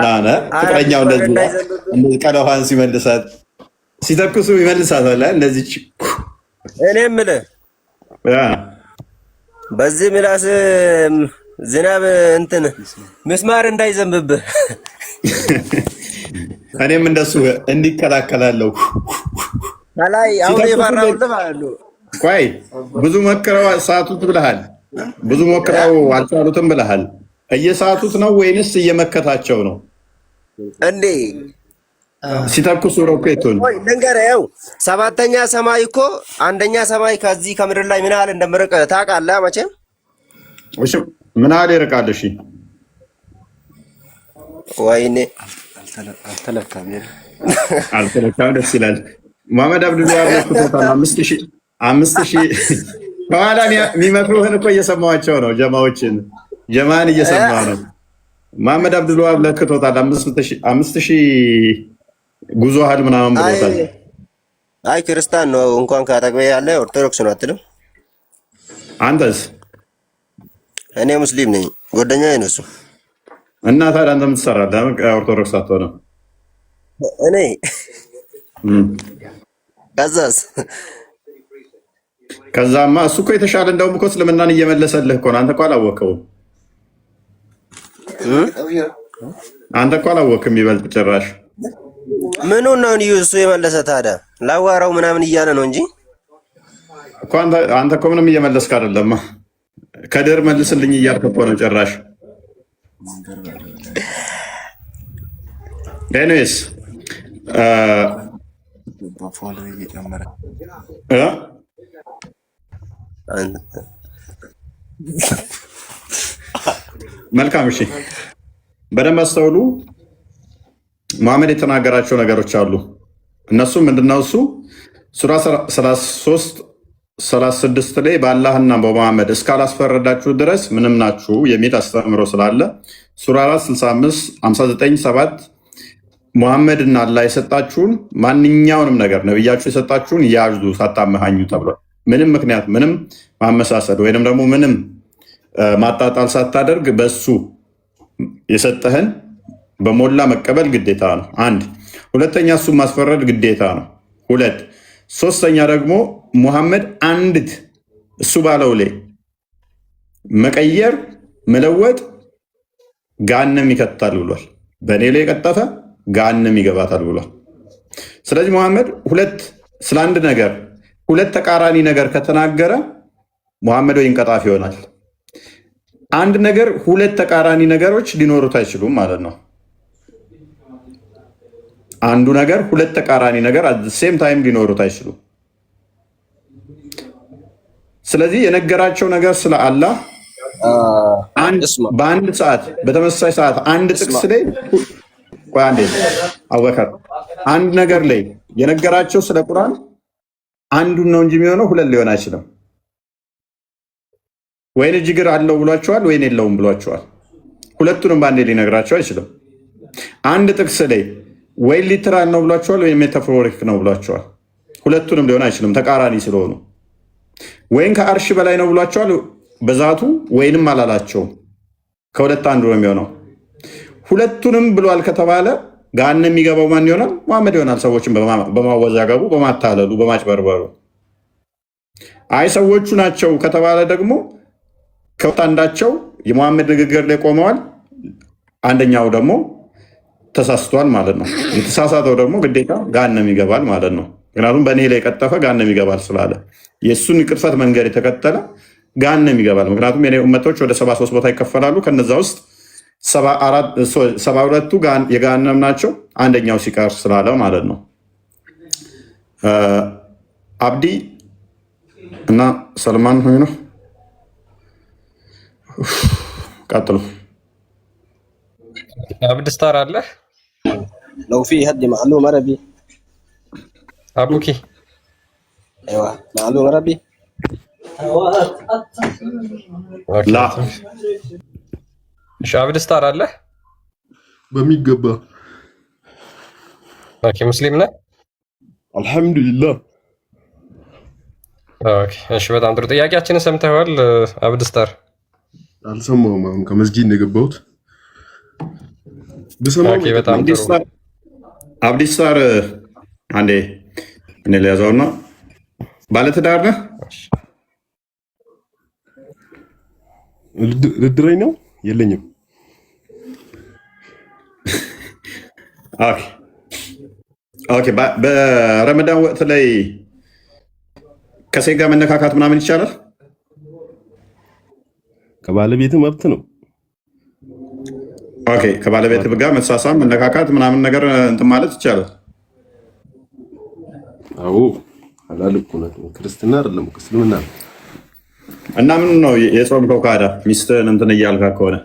ናነ ፍቅረኛው እንደዚህ ቀለኋን ሲመልሳት ሲተኩሱ ይመልሳታል። እንደዚህ እኔ የምልህ በዚህ ምላስ ዝናብ እንትን ምስማር እንዳይዘንብብህ እኔም እንደሱ እንዲከላከላለሁ ከላይ አሁን የፈራሁት ማለት ነው። ቆይ ብዙ ሞክረው ሳቱት ብለሃል። ብዙ ሞክረው አልቻሉትም ብለሃል። እየሳቱት ነው ወይንስ እየመከታቸው ነው እንዴ? ሲተኩሱ ሮኬቱን ወይ ልንገርህ፣ ሰባተኛ ሰማይ እኮ አንደኛ ሰማይ ከዚህ ከምድር ላይ ምን ያህል እንደምርቅ ታውቃለህ መቼም። እሺ ምን ያህል ይርቃል? እሺ ወይኔ አልተለካም። ደስ ይላል። መሐመድ አብዱል ወሃብ ለክቶታል። 5000 ከኋላ የሚመክሩህን እኮ እየሰማኋቸው ነው። ጀማን እየሰማ ነው። መሐመድ አብዱል ወሃብ ለክቶታል። 5000 ጉዞ ሀል ምናምን ብሎታል። አይ ክርስቲያን ነው እንኳን ካጠገቤ ያለ ኦርቶዶክስ ነው አትልም? አንተስ? እኔ ሙስሊም ነኝ። ጓደኛዬ ነው እሱ። እና ታዲያ አንተ ምን ትሰራለህ? ኦርቶዶክስ አትሆንም? እኔ ከዛማ እሱ እኮ የተሻለ እንደውም እኮ እስልምናን እየመለሰልህ እኮ ነው። አንተ እኮ አላወቅኸውም። አንተ እኮ አላወቅህም። ይበልጥ ጭራሽ ምኑን ነው እሱ የመለሰ ታዲያ? ላዋራው ምናምን እያለ ነው እንጂ እኮ አንተ እኮ ምንም እየመለስክ አይደለም። ከድር መልስልኝ እያልክ እኮ ነው ጭራሽ። ኤኒዌይስ መልካም እሺ፣ በደንብ አስተውሉ። መሐመድ የተናገራቸው ነገሮች አሉ። እነሱ ምንድነው? እሱ ሱራ 33:36 ላይ በአላህና በመሐመድ እስካላስፈረዳችሁ ድረስ ምንም ናችሁ የሚል አስተምሮ ስላለ ሱራ 4:65-59-7 መሐመድና አላህ የሰጣችሁን ማንኛውንም ነገር ነብያችሁ የሰጣችሁን ያዙ ሳታመሃኙ ተብሏል። ምንም ምክንያት ምንም ማመሳሰል ወይንም ደግሞ ምንም ማጣጣል ሳታደርግ በሱ የሰጠህን በሞላ መቀበል ግዴታ ነው። አንድ ሁለተኛ እሱ ማስፈረድ ግዴታ ነው። ሁለት ሶስተኛ ደግሞ ሙሐመድ አንዲት እሱ ባለው ላይ መቀየር መለወጥ ጋንም ይከታል ብሏል። በእኔ ላይ የቀጠፈ ጋንም ይገባታል ብሏል። ስለዚህ ሙሐመድ ስለ አንድ ነገር ሁለት ተቃራኒ ነገር ከተናገረ ሙሐመድ ወይን ቀጣፊ ይሆናል። አንድ ነገር ሁለት ተቃራኒ ነገሮች ሊኖሩት አይችሉም ማለት ነው። አንዱ ነገር ሁለት ተቃራኒ ነገር አት ሴም ታይም ሊኖሩት አይችሉም። ስለዚህ የነገራቸው ነገር ስለ አላህ በአንድ ሰዓት በተመሳሳይ ሰዓት አንድ ጥቅስ ላይ አቡበከር አንድ ነገር ላይ የነገራቸው ስለ ቁርአን አንዱን ነው እንጂ የሚሆነው ሁለት ሊሆን አይችልም። ወይን እጅግር አለው ብሏቸዋል፣ ወይን የለውም ብሏቸዋል። ሁለቱንም በአንዴ ሊነግራቸው አይችልም። አንድ ጥቅስ ላይ ወይ ሊትራል ነው ብሏቸዋል፣ ወይ ሜታፎሪክ ነው ብሏቸዋል። ሁለቱንም ሊሆን አይችልም ተቃራኒ ስለሆኑ። ወይን ከአርሽ በላይ ነው ብሏቸዋል በዛቱ፣ ወይንም አላላቸውም። ከሁለት አንዱ ነው የሚሆነው። ሁለቱንም ብሏል ከተባለ ገሃነም የሚገባው ማን ይሆናል? መሐመድ ይሆናል። ሰዎችን በማወዛገቡ በማታለሉ በማጭበርበሩ። አይ ሰዎቹ ናቸው ከተባለ ደግሞ ከሁለት አንዳቸው የመሐመድ ንግግር ላይ ቆመዋል፣ አንደኛው ደግሞ ተሳስቷል ማለት ነው። የተሳሳተው ደግሞ ግዴታ ገሃነም ይገባል ማለት ነው። ምክንያቱም በእኔ ላይ የቀጠፈ ገሃነም ይገባል ስላለ የእሱን ቅጥፈት መንገድ የተከተለ ገሃነም ይገባል። ምክንያቱም የኔ ኡመቶች ወደ 73 ቦታ ይከፈላሉ። ከነዛ ውስጥ 72ቱ የገሃነም ናቸው፣ አንደኛው ሲቀር ስላለ ማለት ነው። አብዲ እና ሰልማን ሆይ ነው። ቀጥሉ። አብድ ስታር አለ لو في هدي معلومة ربي አቡኪ ايوه معلومة ربي ላ እሺ አብድ ስታር አለ በሚገባ ኦኬ። ሙስሊም ነህ? አልሐምዱሊላህ። ኦኬ እሺ፣ በጣም ጥሩ ጥያቄያችንን ሰምተዋል አብድ ስታር? አልሰማሁም። አሁን ከመስጂድ ነው የገባሁት። በሰማው በጣም ጥሩ አብዲሳር አንዴ እኔ ሊያዘውና ባለትዳር ነህ? ልድረኝ ነው የለኝም። ኦኬ በረመዳን ወቅት ላይ ከሴት ጋር መነካካት ምናምን ይቻላል? ከባለቤት መብት ነው። ኦኬ ከባለቤት ጋር መሳሳም መነካካት ምናምን ነገር እንትን ማለት ይቻላል? አዎ ሐላል እኮ ነው። ክርስትና አይደለም እስልምና ነው። እና ምን ነው የጾምከው ካዳ ሚስትህን እንትን እያልካ ከሆነ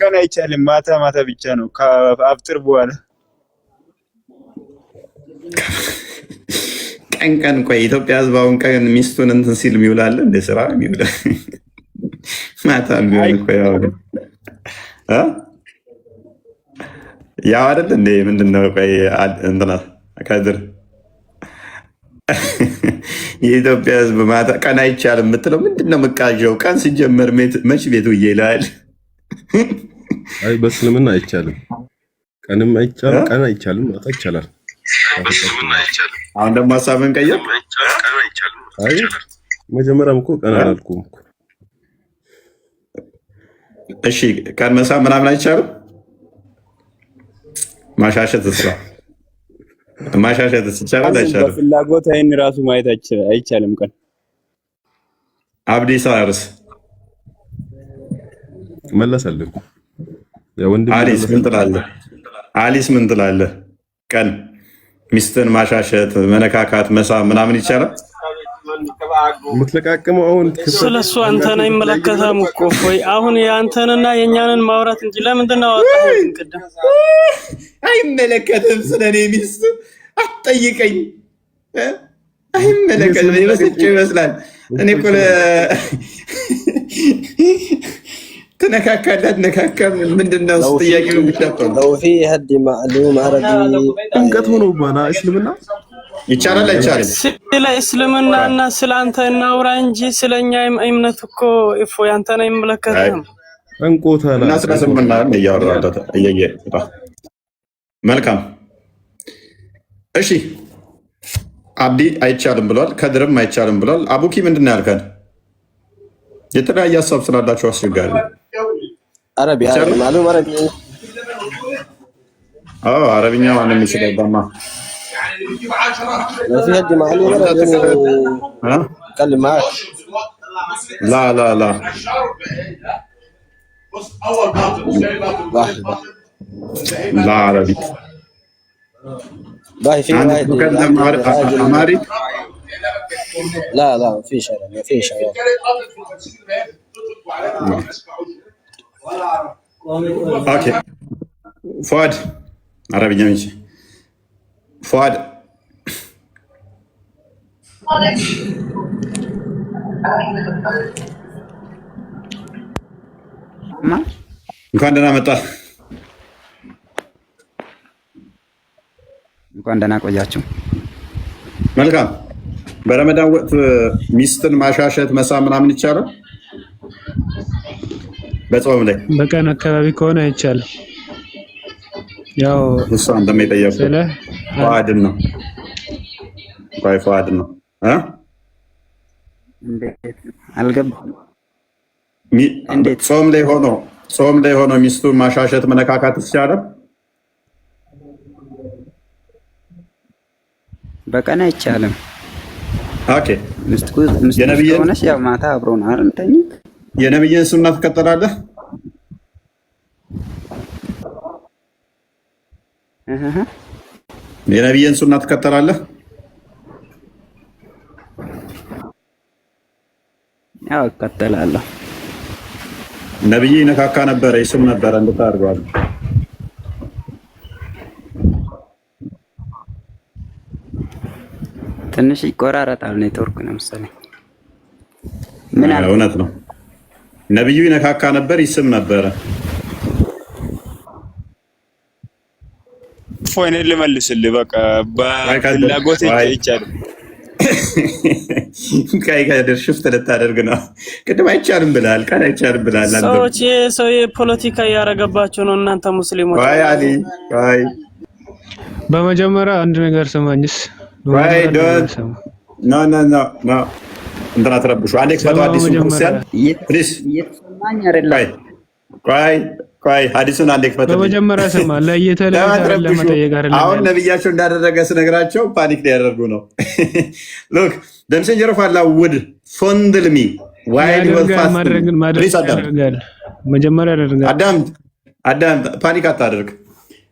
ቀን አይቻልም። ማታ ማታ ብቻ ነው ከአፍጥር በኋላ ቀን ቆይ ኢትዮጵያ ህዝብ አሁን ቀን ሚስቱን እንትን ሲል የሚውላል እንደ ስራ የሚውላ ማታ የሚሆን እኮ ያው አይደል እንደ ምንድነው ቆይ እንትና ከድር የኢትዮጵያ ህዝብ ማታ ቀን አይቻልም የምትለው ምንድነው? መቃዣው ቀን ሲጀመር መች ቤቱ ይላል። አይ በእስልምና አይቻልም፣ ቀንም አይቻልም፣ ቀን አይቻልም፣ ማታ ይቻላል። አሁን ደግሞ ሀሳብን ቀየር። አይ መጀመሪያም እኮ ቀን አላልኩም እኮ። እሺ ቀን መሳም ምናምን አይቻልም። ማሻሸት ስራ ማሻሻት ይቻላል አይቻልም? በፍላጎት አይን ራሱ ማየት አይቻልም። ቀን አብዲሳ አርስ መለሰልኩ። የወንድም አሊስ ምን ትላለህ? አሊስ ምን ትላለህ? ቀን ሚስትን ማሻሸት፣ መነካካት፣ መሳም ምናምን ይቻላል? የምትለቃቅመው አሁን ስለሱ አንተን አይመለከተም እኮ ወይ አሁን የአንተንና የኛንን ማውራት እንጂ ለምንድን ነው አወጣኸው? ቅድም አይመለከትም። ስለኔ ሚስት አትጠይቀኝ። አይመለከትም። የመስጭ ይመስላል። እኔ እኮ ትነካካለህ ነካከም ምንድነው ጥያቄው? لو في هدي معلوم عربي እንቀት ሆኖ ባና እስልምና ይቻላል አይቻልም? ስለ እስልምናና ስለ አንተ እናውራ እንጂ ስለኛ እምነት እኮ እፎ ያንተን አይመለከትም። እንቆታላ እና ስለ እስልምና እያወራሁት መልካም። እሺ አብዲ አይቻልም ብሏል፣ ከድርም አይቻልም ብሏል። አቡኪ ምንድነው ያልከን? የተለያየ ሀሳብ ስላላቸው አስቸጋሪ عربي معلوم عربي عربي وانا مش لما لو في هدي معلوم عربي اتكلم معك. لا لا لا لا عربي باهي في واحد عماري لا ما فيش عربي ما فيش عربي. اوكي فؤاد عربي جميل. فؤاد እንኳን ደህና መጣ። እንኳን ደህና ቆያችሁ። መልካም። በረመዳን ወቅት ሚስትን ማሻሸት መሳም ምናምን ይቻላል? በጾም ላይ በቀን አካባቢ ከሆነ አይቻልም። ያው እሷ እንደሚጠየቁ ፏድን ነው ፏድን ነው አልገባም። እንዴት ጾም ላይ ሆኖ ሚስቱን ማሻሸት መነካካት ይቻላል? በቀን አይቻልም። ኦኬ ሚስቱ ሆነች ያው ማታ አብሮ ነው አይደል? የነብይን ሱና ትከተላለህ? የነብይን ሱና ትከተላለህ? ያው እከተላለሁ። ነብይ ነካካ ነበረ፣ ይስም ነበረ እንድታርጓል። ትንሽ ይቆራረጣል ኔትወርክ ነው መሰለኝ። ምን አለ? እውነት ነው። ነብዩ ይነካካ ነበር፣ ይስም ነበረ። ፎይኔ ልመልስልህ። በቃ በፍላጎት ይቻላል። ቀይ ከድር ሽፍት ልታደርግ ነው። ቅድም አይቻልም ብላል፣ ቀን አይቻልም ብላል። ሰዎች ሰው ፖለቲካ እያደረገባቸው ነው። እናንተ ሙስሊሞች ቆይ አሊ ቆይ በመጀመሪያ አንድ ነገር ስማኝስ። ቆይ ዶንት ኖ ኖ ኖ ኖ እንትና ትረብሹ። አንዴ ክፈቱ አዲሱን ክርስቲያን ፕሊዝ። ቆይ ሐዲሱን አንዴ ክፈቱ። በመጀመሪያ ስማ። ለየተለየ ለመጠየቅ አይደለም። አሁን ነብያቸው እንዳደረገ ስነግራቸው ፓኒክ ሊያደርጉ ነው። ሎክ the messenger of Allah would fondle me while he was fasting. መጀመሪያ ያደርጋል። አዳም ፓኒክ አታደርግ።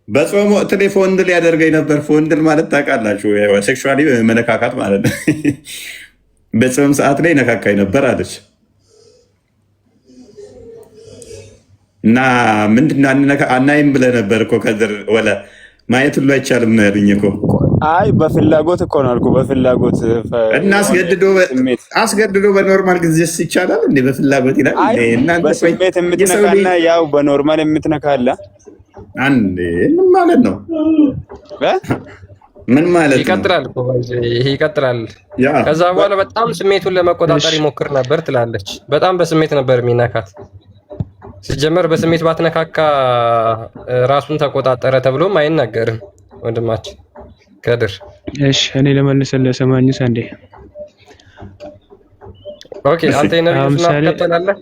በጾም ወቅት ላይ ፎንድል ያደርገኝ ነበር። ፎንድል ማለት ታውቃላችሁ፣ ሴክሹዋሊ መነካካት ማለት ነው። በጾም ሰዓት ላይ ነካካኝ ነበር አለች። እና ምንድነው አናይም ብለህ ነበር እኮ ከድር ወለ ማየት ሁሉ አይቻልም ነው ያሉኝ እኮ። አይ በፍላጎት እኮ ነው አልኩ። በፍላጎት እና አስገድዶ በኖርማል ጊዜስ ይቻላል እንዴ? በፍላጎት ይላል እና በስሜት የምትነካና ያው በኖርማል የምትነካላ አንዴ ምን ማለት ነው? ምን ማለት ነው? ይቀጥላል እኮ ይሄ ይቀጥላል። ከዛ በኋላ በጣም ስሜቱን ለመቆጣጠር ይሞክር ነበር ትላለች። በጣም በስሜት ነበር የሚነካት። ሲጀመር በስሜት ባትነካካ ራሱን ተቆጣጠረ ተብሎም አይናገርም ወንድማችን ከድር። እሺ እኔ ለመልሰልህ ሰማኝስ አንዴ። ኦኬ አንተ ነብዩን ተከተላለህ?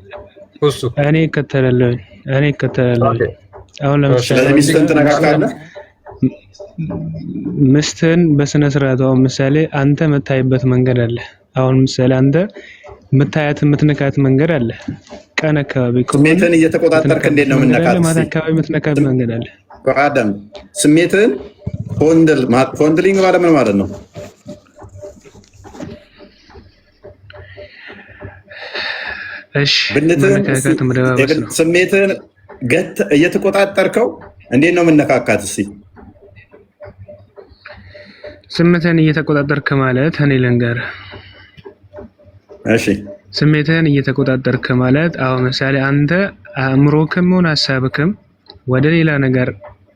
እሱ እኔ እከተላለሁ። አሁን ለምሳሌ ሚስትህን በስነ ስርዓት አሁን ምሳሌ አንተ የምታይበት መንገድ አለ። አሁን ምሳሌ አንተ የምትነካት መንገድ አለ። ቀን አካባቢ ስሜትን እየተቆጣጠርክ እንዴት ነው የምነካት? ማታ አካባቢ የምትነካት መንገድ አለ። አዳም ስሜትን ፎንድሊንግ ማለት ምን ማለት ነው? እሺ መነካካት መደባበስ ነው። ስሜትን እየተቆጣጠርከው እንዴት ነው የምነካካት? እስኪ ስሜትን እየተቆጣጠርክ ማለት እኔ ልንገርህ። እሺ ስሜትን እየተቆጣጠርክ ማለት አሁን ምሳሌ አንተ አእምሮክም ሆነ ሀሳብክም ወደ ሌላ ነገር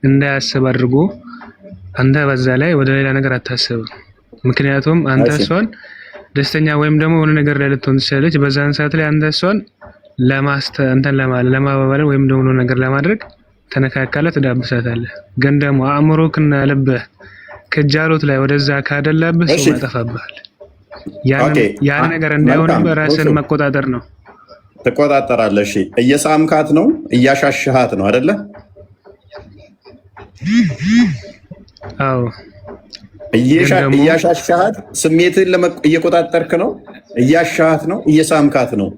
እንዳያስብ አድርጎ አንተ በዛ ላይ ወደ ሌላ ነገር አታስብም። ምክንያቱም አንተ እሷን ደስተኛ ወይም ደግሞ የሆነ ነገር ላይ ልትሆን ትችላለች። በዛን ሰዓት ላይ አንተ እሷን ለማባበል ወይም ደግሞ ነገር ለማድረግ ተነካካለህ፣ ትዳብሳታለህ። ግን ደግሞ አእምሮክና ልብህ ከጃሎት ላይ ወደዛ ካደላብህ ሰው ያጠፋብሃል። ያን ነገር እንዳይሆን በራስን መቆጣጠር ነው። ትቆጣጠራለህ። እሺ እየሳምካት ነው እያሻሽሃት ነው አይደለ? አዎ እያሻሻሃት ስሜትን እየቆጣጠርክ ነው፣ እያሻሃት ነው፣ እየሳምካት ነው።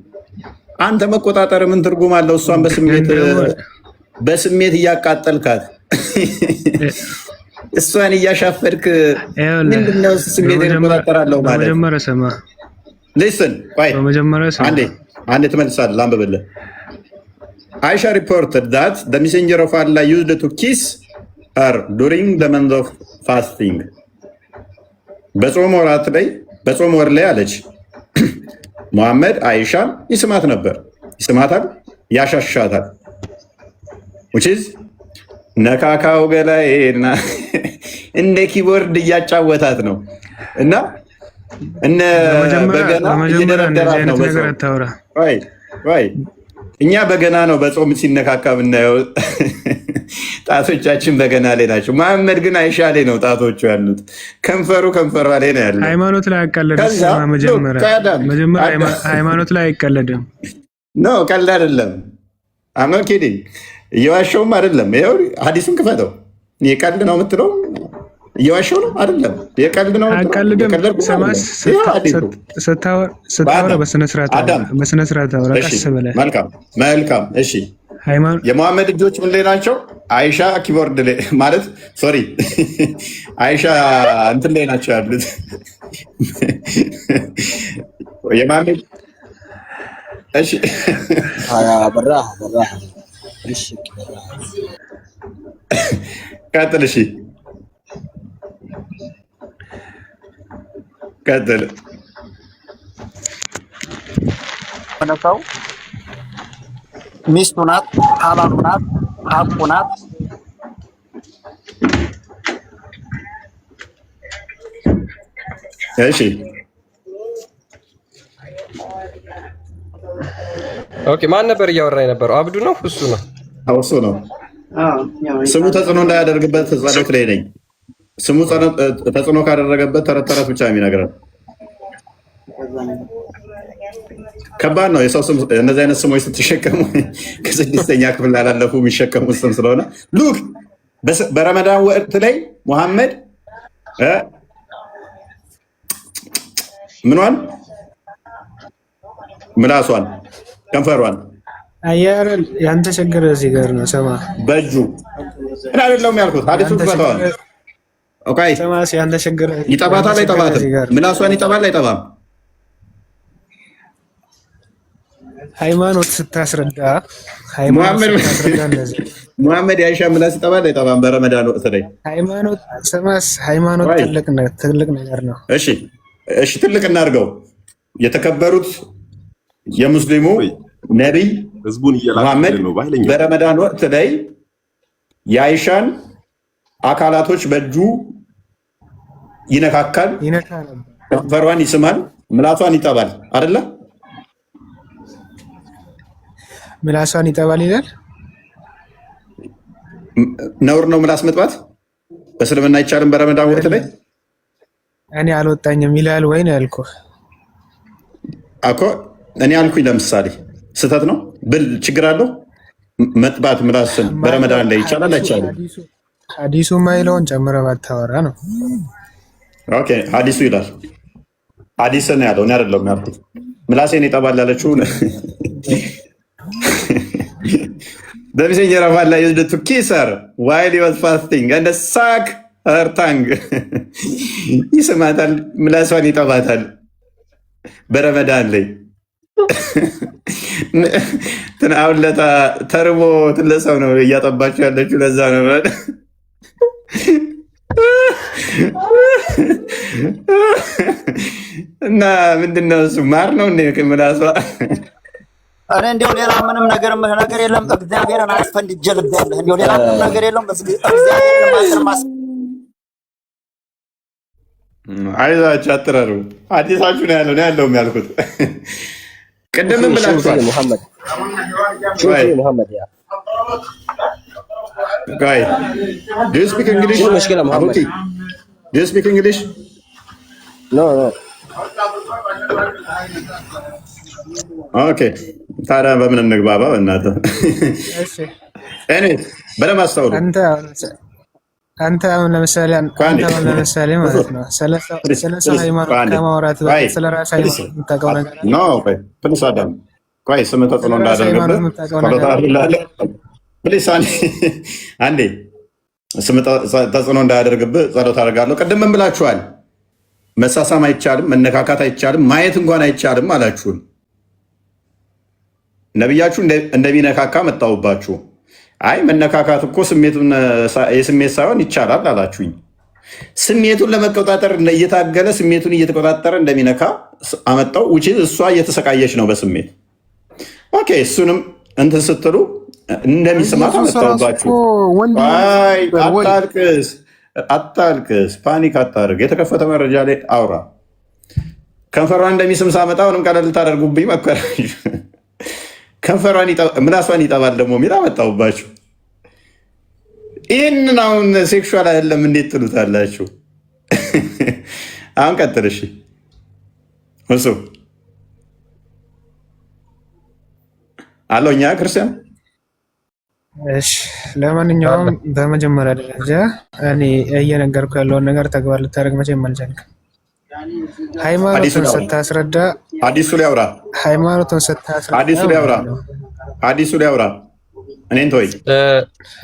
አንተ መቆጣጠር ምን ትርጉም አለው? እሷን በስሜት እያቃጠልካት እሷን እያሻፈድክ ምንድነው ስሜት እቆጣጠራለሁ ማለት? በመጀመሪያ ሰማ ሊስን ቆይ አንዴ ትመልሳለህ። ላንብብልህ። አይሻ reported that the messenger of Allah used to kiss her during the month of fasting. በጾም ወር ላይ አለች ሙሐመድ አይሻን ይስማት ነበር። ይስማታል፣ ያሻሻታል። which is ነካካው ገላዬና እንደ ኪቦርድ እያጫወታት ነው እና በገና እየደረደራት ነው። እኛ በገና ነው በጾም ሲነካካ ብናየው፣ ጣቶቻችን በገና ላይ ናቸው። መሐመድ ግን አይሻ ላይ ነው ጣቶቹ ያሉት። ከንፈሯ ላይ ነው ያሉት። ሃይማኖት ላይ አይቀለድም። መጀመሪያ ሃይማኖት ላይ አይቀለድም። ኖ ቀልድ አይደለም። አም ኖት ኪዲንግ። እየዋሸውም አይደለም። ይኸው ሐዲሱን ክፈተው። የቀልድ ነው የምትለው እየዋሸው ነው አይደለም። የቀልድ ነው ስታወራ በስነ ስርዓት አውራ። ቀስ ብለህ መልካም። እሺ የመሐመድ እጆች ምን ላይ ናቸው? አይሻ ኪቦርድ ላይ ማለት ሶሪ፣ አይሻ እንትን ላይ ናቸው ያሉት። የመሐመድ እሺ ቀጥል። እሺ ቀጥል። ሰው ሚስቱ ናት፣ ሐላሉ ናት፣ ሐቁ ናት። እሺ ኦኬ ማን ነበር እያወራ የነበረው? አብዱ ነው እሱ ነው? እሱ ነው። ስሙ ተጽዕኖ እንዳያደርግበት ጸሎት ላይ ነኝ። ስሙ ተጽዕኖ ካደረገበት ተረት ተረት ብቻ የሚነግረን ከባድ ነው። የሰው ስም እነዚህ አይነት ስሞች ስትሸከሙ ከስድስተኛ ክፍል ላላለፉ የሚሸከሙ ስም ስለሆነ ሉክ በረመዳን ወቅት ላይ ሙሐመድ ምኗን ምላሷን ከንፈሯን አያረል ያንተ ችግር እዚህ ጋር ነው። ሰማ በእጁ እና አይደለም ያልኩት ሐዲሱ ፈታዋል። ኦኬ ሰማ ያንተ ችግር ይጠባታል አይጠባትም? ምላሷን ይጠባል አይጠባም? ሃይማኖት ስታስረዳ ሙሐመድ የአይሻ ምላስ ይጠባል አይጠባም? በረመዳን ወቅት ላይ ሃይማኖት ሰማስ ሃይማኖት ትልቅ ነገር ነው። እሺ እሺ ትልቅ እናድርገው። የተከበሩት የሙስሊሙ ነቢይ ሙሐመድ በረመዳን ወቅት ላይ የአይሻን አካላቶች በእጁ ይነካካል፣ ከንፈሯን ይስማል፣ ምላሷን ይጠባል። አይደለ? ምላሷን ይጠባል ይላል። ነውር ነው ምላስ መጥባት? በእስልምና አይቻልም በረመዳን ወቅት ላይ? እኔ አልወጣኝም ይላል ወይ ነው ያልኩህ እኮ። እኔ አልኩኝ ለምሳሌ ስህተት ነው ብል ችግር አለው? መጥባት ምላስን በረመዳን ላይ ይቻላል አይቻልም? ሐዲሱ ማይለውን ጨምረህ ባታወራ ነው። ኦኬ ሐዲሱ ይላል። ሐዲስ ነው ያለው፣ እኔ አይደለሁም ያልኩት። ምላሴን ይጠባል ያለችው The messenger of Allah used to kiss her while he was fasting and suck her tongue. ይስማታል፣ ምላሷን ይጠባታል በረመዳን ላይ። አሁን ለታ ተርቦ ትለሰው ነው እያጠባችሁ ያለችው። ለዛ ነው እና ምንድነው እሱ ማር ነው ምላሷ። እኔ እንዲያው ሌላ ምንም ነገር የለም። እግዚአብሔርን አስፈንድጄ ልቤያለሁ። እንዲያው ሌላ ምንም ነገር የለም። እግዚአብሔርን ማስር አይዛችሁ አትረሩ። አዲሳችሁ ነው ያለው ያለውም ያልኩት ቅድምም ብላችኋል። ሙሐመድ ያ ጋይ do you speak English? مشكلة محمد. Do you speak English? No. ኦኬ ታዲያ በምን እንግባባ? በእናትህ እሺ እኔ በደምብ አስተውሉ። አንተ አሁን ለምሳሌ ማለት ነው ስለ ሃይማኖት ከማውራት ስለ ራስ ሃይማኖት የምታውቀው ነገር ነው። ፕሊስ አዳም ቆይ ስም ተጽዕኖ እንዳደረገብህ ፕሊስ አንዴ ስም ተጽዕኖ እንዳያደርግብህ ጸሎት አደርጋለሁ። ቅድም ምን ብላችኋል? መሳሳም አይቻልም፣ መነካካት አይቻልም፣ ማየት እንኳን አይቻልም አላችሁን። ነቢያችሁ እንደሚነካካ መጣሁባችሁ። አይ መነካካት እኮ የስሜት ሳይሆን ይቻላል አላችሁኝ። ስሜቱን ለመቆጣጠር እየታገለ ስሜቱን እየተቆጣጠረ እንደሚነካ አመጣው። ውጪ እሷ እየተሰቃየች ነው በስሜት ኦኬ። እሱንም እንትን ስትሉ እንደሚስማት አመጣሁባችሁ። አታልቅስ፣ ፓኒክ አታርግ። የተከፈተ መረጃ ላይ አውራ። ከንፈሯን እንደሚስም ሳመጣ አሁንም ቀለል ልታደርጉብኝ መከራችሁ። ምላሷን ይጠባል ደግሞ የሚል አመጣሁባችሁ። ይህንን አሁን ሴክሹዋል አይደለም እንዴት ትሉታላችሁ? አሁን ቀጥል እሺ። እሱ አለው እኛ ክርስቲያን። እሺ ለማንኛውም በመጀመሪያ ደረጃ እኔ እየነገርኩ ያለውን ነገር ተግባር ልታደርግ መቼም አልቻልክም። ሃይማኖትን ስታስረዳ አዲሱ ላይ አውራ። ሃይማኖትን ስታስረዳ አዲሱ ላይ አውራ። እኔን ተወኝ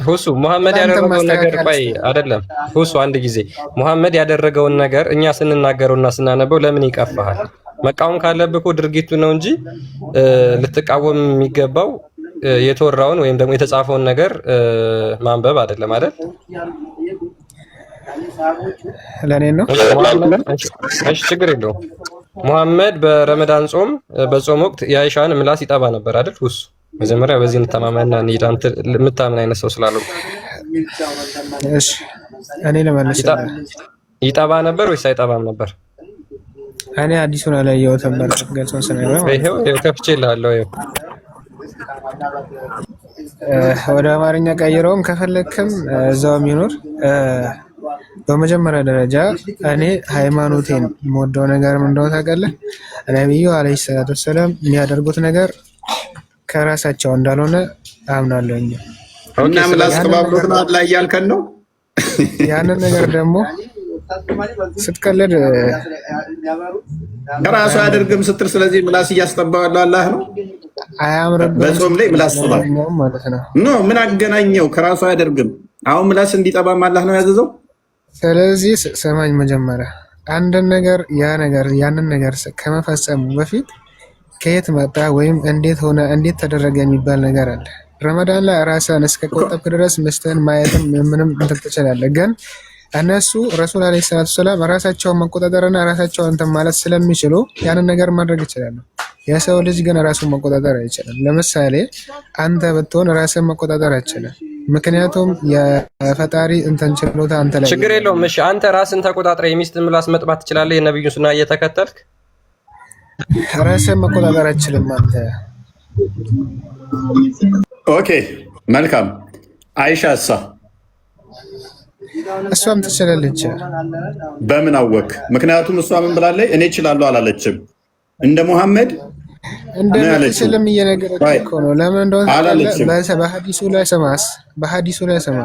ሁሱ። ሙሐመድ ያደረገውን ነገር ቆይ አይደለም ሁሱ፣ አንድ ጊዜ ሙሐመድ ያደረገውን ነገር እኛ ስንናገረውና ስናነበው ለምን ይቀፋሃል? መቃወም ካለብህ እኮ ድርጊቱ ነው እንጂ ልትቃወም የሚገባው የተወራውን ወይም ደግሞ የተጻፈውን ነገር ማንበብ አይደለም አይደል? ለኔ ነው። እሺ ችግር የለውም። ሙሐመድ በረመዳን ጾም በጾም ወቅት የአይሻን ምላስ ይጠባ ነበር አይደል? ሁሱ መጀመሪያ በዚህ እንተማመንና እንሂዳን የምታምን አይነት ሰው ስላለው እሺ እኔ ለማለት ይጠባ ነበር ወይስ አይጠባም ነበር? እኔ አዲሱን አላየሁትም ነበር። ገልጾን ስናየው ይሄው ከፍቼልሃለሁ። ይሄው ወደ አማርኛ ቀይረውም ከፈለክም እዛው የሚኖር በመጀመሪያ ደረጃ እኔ ሃይማኖቴን የምወደው ነገር ምን እንደሆነ ታውቃለህ? ነብዩ አለይሂ ሰላቱ ወሰላም የሚያደርጉት ነገር ከራሳቸው እንዳልሆነ አምናለሁኝ። እና ምላስ ከባብሎት ነው አላህ እያልከን ነው። ያንን ነገር ደግሞ ስትቀልድ ከራሱ አያደርግም ስትል፣ ስለዚህ ምላስ እያስጠባዋለሁ አላህ ነው። አያምርብህም በጾም ላይ ምላስ ጠባ ማለት ነው። ኖ ምን አገናኘው? ከራሱ አያደርግም። አሁን ምላስ እንዲጠባም አላህ ነው ያዘዘው። ስለዚህ ሰማኝ፣ መጀመሪያ አንድን ነገር ያንን ነገር ከመፈጸሙ በፊት ከየት መጣ ወይም እንዴት ሆነ እንዴት ተደረገ የሚባል ነገር አለ። ረመዳን ላይ ራስህን እስከቆጠብክ ድረስ ሚስትህን ማየትም ምንም እንትን ትችላለህ። ግን እነሱ ረሱል አለይሂ ሰላቱ ሰላም ራሳቸውን መቆጣጠርና ራሳቸውን እንትን ማለት ስለሚችሉ ያንን ነገር ማድረግ ይችላሉ። የሰው ልጅ ግን ራሱን መቆጣጠር አይችልም። ለምሳሌ አንተ ብትሆን ራስህን መቆጣጠር አይችልም። ምክንያቱም የፈጣሪ እንትን ችሎታ አንተ ላይ ችግር የለውም። እሺ አንተ ራስን ተቆጣጥረህ የሚስትን ምላስ መጥባት ትችላለህ? የነብዩን ሱና እየተከተልክ ራስህን መቆጣጠር አይችልም አንተ። ኦኬ መልካም። አይሻ እሷም ትችላለች። በምን አወቅ? ምክንያቱም እሷ ምን ብላለች? እኔ እችላለሁ አላለችም። እንደ ሙሐመድ እንደምትችልም እየነገረች እኮ ነው። ለምን እንደሆነ በሐዲሱ ላይ ስማ፣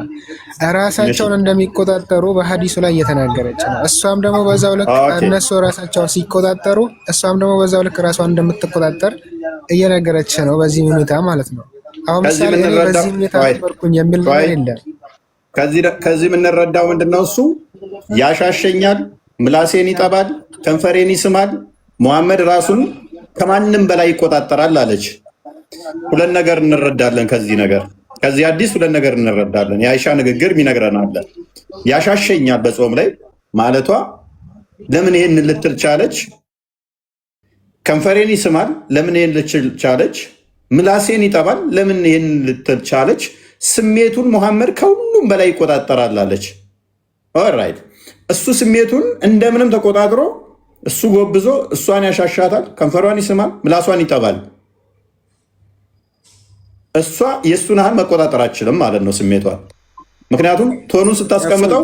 ራሳቸውን እንደሚቆጣጠሩ በሐዲሱ ላይ እየተናገረች ነው። እሷም ደግሞ በዛው ልክ እነሱ ራሳቸውን ሲቆጣጠሩ እሷም ደግሞ በዛው ልክ ራሷን እንደምትቆጣጠር እየነገረች ነው። በዚህ ሁኔታ ማለት ነው። አሁን ምሳሌ እኔ በዚህ ሁኔታ ነበርኩኝ የሚል ነገር የለም። ከዚህ የምንረዳው ምንድነው? እሱ ያሻሸኛል፣ ምላሴን ይጠባል፣ ከንፈሬን ይስማል፣ ሙሐመድ ራሱን ከማንም በላይ ይቆጣጠራል አለች። ሁለት ነገር እንረዳለን ከዚህ አዲስ ሁለት ነገር እንረዳለን። የአይሻ ንግግር ይነግረናል። ያሻሸኛል በጾም ላይ ማለቷ ለምን ይሄን ልትል ቻለች? ከንፈሬን ይስማል ለምን ይሄን ልትል ቻለች? ምላሴን ይጠባል ለምን ይሄን ልትል ቻለች? ስሜቱን ሙሐመድ ከሁሉም በላይ ይቆጣጠራል አለች። ኦልራይት እሱ ስሜቱን እንደምንም ተቆጣጥሮ እሱ ጎብዞ እሷን ያሻሻታል፣ ከንፈሯን ይስማል፣ ምላሷን ይጠባል። እሷ የእሱን ያህል መቆጣጠር አችልም ማለት ነው ስሜቷን። ምክንያቱም ቶኑን ስታስቀምጠው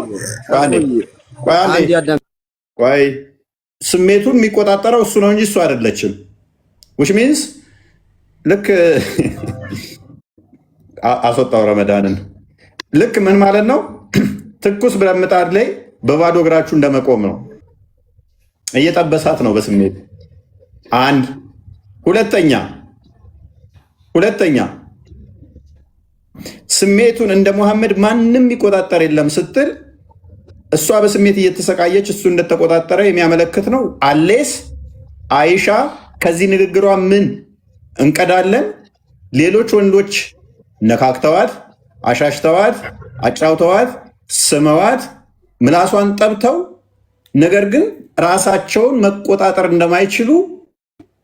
ቆይ ስሜቱን የሚቆጣጠረው እሱ ነው እንጂ እሱ አይደለችም። which means ልክ አስወጣው ረመዳንን ልክ ምን ማለት ነው? ትኩስ ብረት ምጣድ ላይ በባዶ እግራችሁ እንደመቆም ነው። እየጠበሳት ነው በስሜት አንድ። ሁለተኛ ስሜቱን እንደ ሙሐመድ ማንም ይቆጣጠር የለም ስትል እሷ በስሜት እየተሰቃየች እሱ እንደተቆጣጠረ የሚያመለክት ነው። አሌስ አይሻ ከዚህ ንግግሯ ምን እንቀዳለን? ሌሎች ወንዶች ነካክተዋት፣ አሻሽተዋት፣ አጫውተዋት፣ ስመዋት፣ ምላሷን ጠብተው ነገር ግን ራሳቸውን መቆጣጠር እንደማይችሉ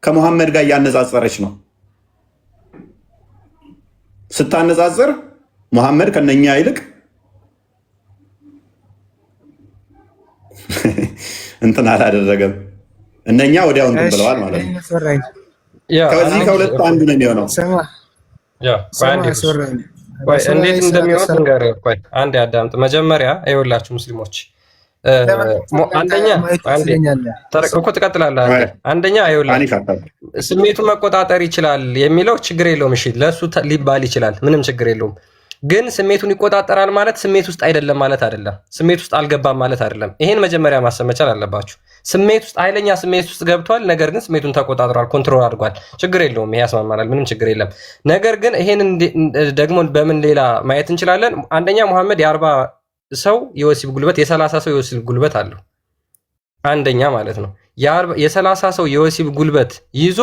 ከሙሐመድ ጋር እያነጻጸረች ነው። ስታነጻጽር ሙሐመድ ከነኛ ይልቅ እንትን አላደረገም። እነኛ ወዲያው እንትን ብለዋል ማለት ነው። ከዚህ ከሁለት አንዱ ነው የሚሆነው። እንዴት እንደሚሆን ልንገርህ። ቆይ አንዴ አዳምጥ። መጀመሪያ ይኸውላችሁ ሙስሊሞች አንደኛ እኮ ትቀጥላለህ። አንደኛ ይኸውልህ ስሜቱን መቆጣጠር ይችላል የሚለው ችግር የለውም። እሺ ለእሱ ሊባል ይችላል፣ ምንም ችግር የለውም። ግን ስሜቱን ይቆጣጠራል ማለት ስሜት ውስጥ አይደለም ማለት አይደለም። ስሜት ውስጥ አልገባም ማለት አይደለም። ይሄን መጀመሪያ ማሰብ መቻል አለባችሁ። ስሜት ውስጥ ኃይለኛ ስሜት ውስጥ ገብቷል፣ ነገር ግን ስሜቱን ተቆጣጥሯል፣ ኮንትሮል አድርጓል። ችግር የለውም። ይሄ ያስማማናል፣ ምንም ችግር የለም። ነገር ግን ይሄን ደግሞ በምን ሌላ ማየት እንችላለን? አንደኛ ሙሐመድ የ40 ሰው የወሲብ ጉልበት የ30 ሰው የወሲብ ጉልበት አለው። አንደኛ ማለት ነው የ30 ሰው የወሲብ ጉልበት ይዞ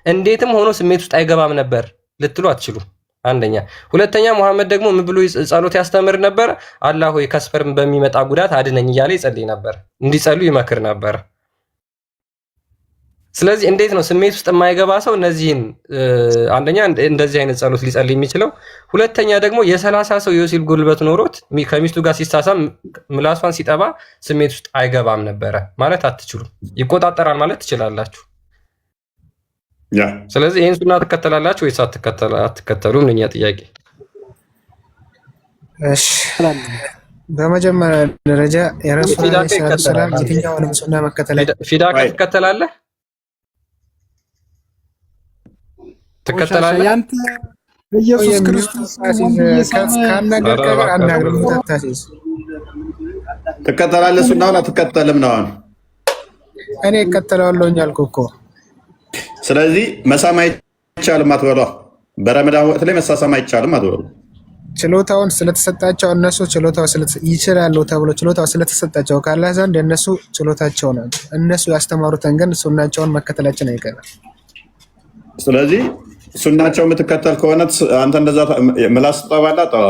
እንዴትም ሆኖ ስሜት ውስጥ አይገባም ነበር ልትሉ አትችሉም። አንደኛ። ሁለተኛ ሙሐመድ ደግሞ ምን ብሎ ጸሎት ያስተምር ነበር? አላህ ሆይ ከስፐርም በሚመጣ ጉዳት አድነኝ እያለ ይጸልይ ነበር፣ እንዲጸልዩ ይመክር ነበር። ስለዚህ እንዴት ነው ስሜት ውስጥ የማይገባ ሰው እነዚህን አንደኛ እንደዚህ አይነት ጸሎት ሊጸልይ የሚችለው? ሁለተኛ ደግሞ የ30 ሰው የወሲብ ጉልበት ኖሮት ከሚስቱ ጋር ሲሳሳም ምላሷን ሲጠባ ስሜት ውስጥ አይገባም ነበረ ማለት አትችሉም። ይቆጣጠራል ማለት ትችላላችሁ። ስለዚህ ይህን ሱና ትከተላላችሁ ወይስ አትከተሉም? እኛ ጥያቄ። እሺ በመጀመሪያ ደረጃ የረሱል ሰላም የትኛውንም ሱና መከተል ፊዳካ ትከተላለህ? ትከተላለህ? ኢየሱስ ክርስቶስ ካናገር ጋር አናግረው ታታሲስ ትከተላለህ? ሱናውን አትከተልም ነው? እኔ እከተላለሁኝ አልኩህ እኮ። ስለዚህ መሳም አይቻልም አትበሏ። በረመዳን ወቅት ላይ መሳሳም አይቻልም አትበሉ። ችሎታውን ስለተሰጣቸው እነሱ ችሎታው ይችላሉ ተብሎ ችሎታው ስለተሰጣቸው ካላህ ዘንድ እነሱ ችሎታቸው ነው። እነሱ ያስተማሩትን ግን ሱናቸውን መከተላችን አይቀርም። ስለዚህ ሱናቸው የምትከተል ከሆነ አንተ እንደዛ ምላስ ትጠባለህ ጠባ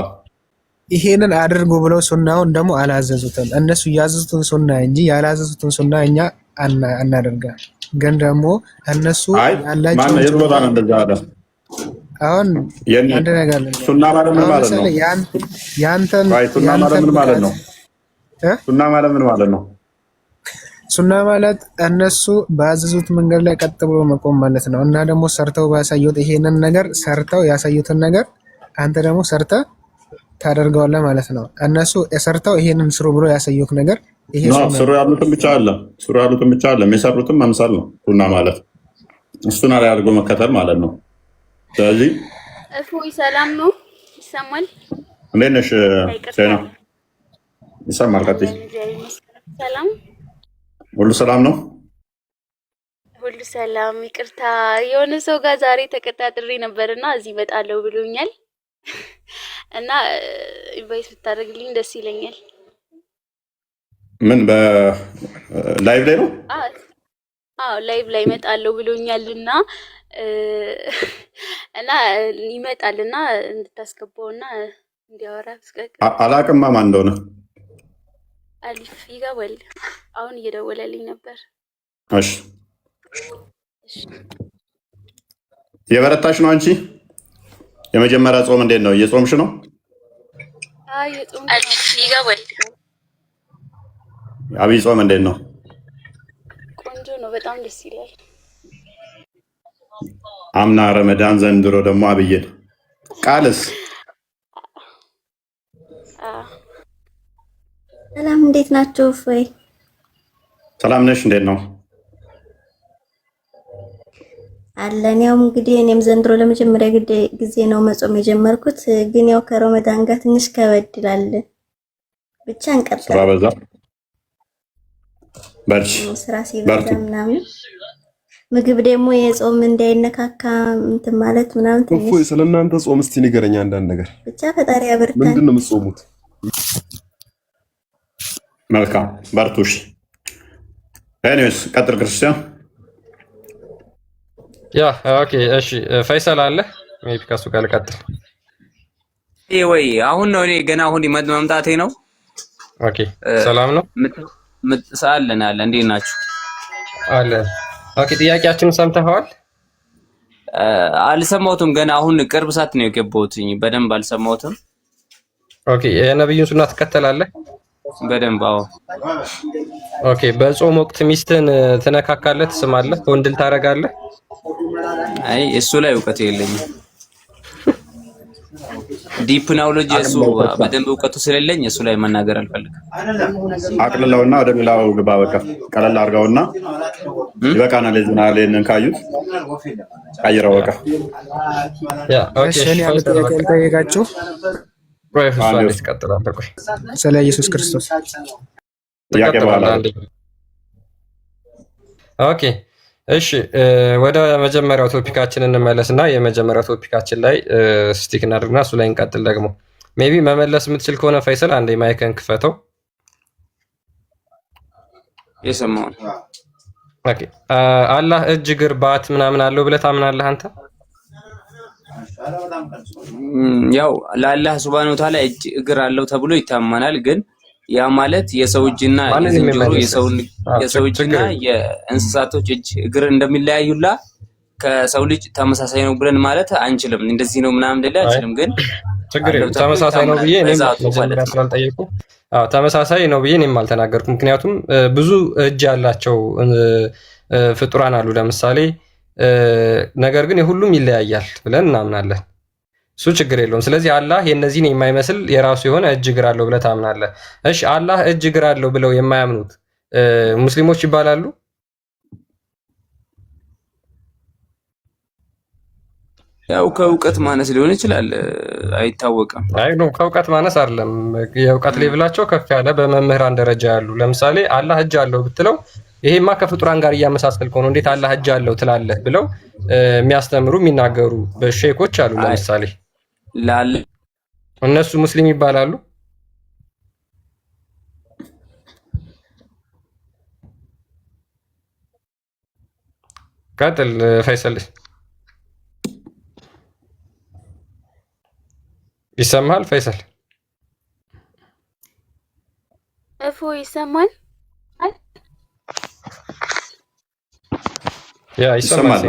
ይሄንን አድርጉ ብለው ሱናውን ደግሞ አላዘዙትም። እነሱ ያዘዙትን ሱና እንጂ ያላዘዙትን ሱና እኛ አናደርጋም። ግን ደግሞ እነሱ ያላቸው የቦታ ነው እንደዛ አለ። አሁን አንድ ነገር አለ። ሱና ማለት ምን ማለት ነው? ያንተን ሱና ማለት ምን ማለት ነው? ሱና ማለት ምን ማለት ነው? ሱና ማለት እነሱ ባዘዙት መንገድ ላይ ቀጥ ብሎ መቆም ማለት ነው። እና ደግሞ ሰርተው ባሳዩት ይሄንን ነገር ሰርተው ያሳዩትን ነገር አንተ ደግሞ ሰርተህ ታደርገዋለህ ማለት ነው። እነሱ ሰርተው ይሄንን ስሩ ብሎ ያሳዩት ነገር ይሄ ስሩ ያሉትን ብቻ አለ ስሩ ያሉትን ብቻ አለ የሚሰሩትን መምሰል ነው ሱና ማለት። እሱን ላይ አድርጎ መከተል ማለት ነው። ስለዚህ እፎይ ሰላም ነው? ይሰማል? እንዴት ነሽ ሴና? ይሰማል? ቀጥይ። ሰላም ሁሉ ሰላም ነው? ሁሉ ሰላም። ይቅርታ የሆነ ሰው ጋር ዛሬ ተቀጣጥሬ ነበርና እዚህ እመጣለሁ ብሎኛል እና ኢንቫይት ብታደርግልኝ ደስ ይለኛል። ምን በላይቭ ላይ ነው? አዎ ላይቭ ላይ እመጣለሁ ብሎኛልና እና ይመጣልና እንድታስገባውና እንዲያወራ አላቅማ ማን እንደሆነ አሊፍ ይገባል። አሁን እየደወለልኝ ነበር። እሺ የበረታሽ ነው አንቺ? የመጀመሪያ ጾም እንዴት ነው? እየጾምሽ ነው? አይ የጾም አሊፍ ይገባል። አብይ ጾም እንዴት ነው? ቆንጆ ነው፣ በጣም ደስ ይላል። አምና ረመዳን፣ ዘንድሮ ደግሞ አብይ ነው። ቃልስ ሰላም እንዴት ናችሁ? እፎይ ሰላም ነሽ? እንዴት ነው አለን። ያው እንግዲህ እኔም ዘንድሮ ለመጀመሪያ ጊዜ ነው መጾም የጀመርኩት፣ ግን ያው ከረመዳን ጋር ትንሽ ከበድ ይላል። ብቻ እንቀጥል። ስራ በዛ በርቺ፣ ስራ ሲበዛ ምናምን ምግብ ደግሞ የጾም እንዳይነካካ እንትን ማለት ምናምን ትንሽ። እፎይ ስለናንተ ጾም እስቲ ንገረኝ አንዳንድ ነገር። ብቻ ፈጣሪ ያበርታል። ምንድን ነው የምትጾሙት? መልካም በርቱሽ። ኤኒዌይስ ቀጥል ክርስቲያን። ያ ኦኬ እሺ ፈይሰል አለ ሜቢ ከሱ ጋር ልቀጥል። ወይ አሁን ነው እኔ ገና አሁን መምጣቴ ነው። ኦኬ ሰላም ነው? ሰአለን አለ እንዴት ናችሁ? አለ ኦኬ ጥያቄያችንን ሰምተኸዋል? አልሰማሁትም ገና አሁን ቅርብ ሰዓት ነው የገባሁት። በደንብ አልሰማሁትም። ኦኬ የነብዩን ሱና ትከተላለህ? በደንብ አዎ። ኦኬ በጾም ወቅት ሚስትን ትነካካለህ፣ ትስማለህ፣ ወንድል ታረጋለህ? አይ እሱ ላይ እውቀት የለኝም። ዲፕ ናውሎጂ እሱ በደንብ እውቀቱ ስለሌለኝ እሱ ላይ መናገር አልፈልግም። አቅልለውና ወደ ሌላው ግባ። በቃ ቀለል አድርገውና ይበቃናል። የዝናሌንን ካዩት ቀይረው በቃ ያ ኦኬ ጠየቃችሁ ስለ ኢየሱስ ክርስቶስ ጥያቄ በኋላ። ኦኬ እሺ ወደ መጀመሪያው ቶፒካችን እንመለስና የመጀመሪያው ቶፒካችን ላይ ስቲክ እናድርግና እሱ ላይ እንቀጥል። ደግሞ ሜቢ መመለስ የምትችል ከሆነ ፈይሰል አንዴ ማይክን ክፈተው። የሰማውን ኦኬ አላህ እጅ እግር ባት ምናምን አለው ብለህ ታምናለህ አንተ? ያው ለአላህ ሱብሃነሁ ወተዓላ እጅ እግር አለው ተብሎ ይታመናል። ግን ያ ማለት የሰው እጅና የሰው እጅና የእንስሳቶች እጅ እግር እንደሚለያዩላ ከሰው ልጅ ተመሳሳይ ነው ብለን ማለት አንችልም። እንደዚህ ነው ምናምን እንደለ አንችልም። ግን ችግር የለም ተመሳሳይ ነው ብዬ እኔም ስላልጠየቁ ተመሳሳይ ነው ብዬ እኔም አልተናገርኩም። ምክንያቱም ብዙ እጅ ያላቸው ፍጡራን አሉ። ለምሳሌ ነገር ግን የሁሉም ይለያያል ብለን እናምናለን። እሱ ችግር የለውም። ስለዚህ አላህ የነዚህን የማይመስል የራሱ የሆነ እጅ እግር አለው ብለህ ታምናለህ። እሺ አላህ እጅ እግር አለው ብለው የማያምኑት ሙስሊሞች ይባላሉ? ያው ከእውቀት ማነስ ሊሆን ይችላል፣ አይታወቅም። አይ ነው ከእውቀት ማነስ አይደለም። የእውቀት ሌቭላቸው ከፍ ያለ በመምህራን ደረጃ ያሉ ለምሳሌ አላህ እጅ አለው ብትለው ይሄማ ከፍጡራን ጋር እያመሳሰልከው ነው እንዴት አላህ እጅ አለው ትላለህ ብለው የሚያስተምሩ የሚናገሩ ሼኮች አሉ። ለምሳሌ እነሱ ሙስሊም ይባላሉ? ቀጥል ፈይሰል። ይሰማል ፈይሰል? እፎ ይሰማል? ያ ይሰማል።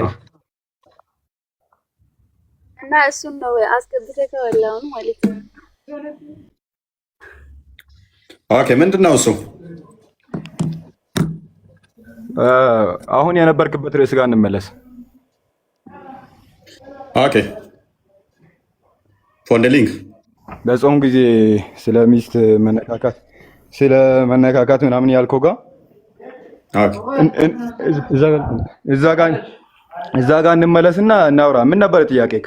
እና እሱን ነው አስገብተህ ከወላው ማለት ነው። ኦኬ ምንድነው እሱ? አሁን የነበርክበት ርዕስ ጋር እንመለስ። ኦኬ ፎንደሊንግ በጾም ጊዜ ስለ ሚስት መነካካት ምናምን ያልከው ጋር እዛ ጋር እንመለስና እናውራ። ምን ነበር ጥያቄክ?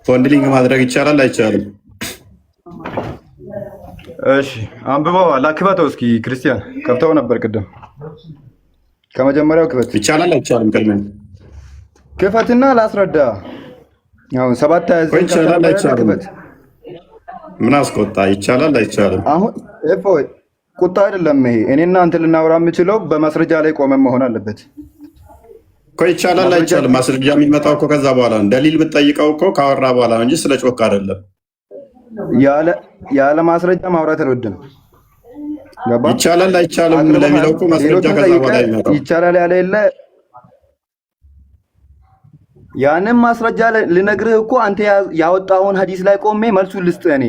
ፎንደሊንግ ማድረግ ይቻላል አይቻልም? እሺ አንብበው ላክፈተው እስኪ። ክርስቲያን ከፍተው ነበር ቅድም። ከመጀመሪያው ክፈት። ይቻላል አይቻልም? ክፈትና ላስረዳ። አሁን 7 ይቻላል አይቻልም? ምን አስቆጣ? ይቻላል አይቻልም? አሁን እፎይ ቁጣ አይደለም ይሄ። እኔና አንተ ልናወራ የምችለው በማስረጃ ላይ ቆመን መሆን አለበት እኮ። ይቻላል አይቻልም? ማስረጃ የሚመጣው እኮ ከዛ በኋላ ነው። ደሊል ብትጠይቀው እኮ ካወራ በኋላ ነው እንጂ ስለ ጮክ አይደለም። ያለ ማስረጃ ማውራት አልወድም። ገባ? ይቻላል አይቻልም ለሚለው እኮ ማስረጃ ከዛ በኋላ ይመጣው። ይቻላል ያለ የለ ያንን ማስረጃ ልነግርህ እኮ አንተ ያወጣውን ሐዲስ ላይ ቆሜ መልሱን ልስጥህ እኔ።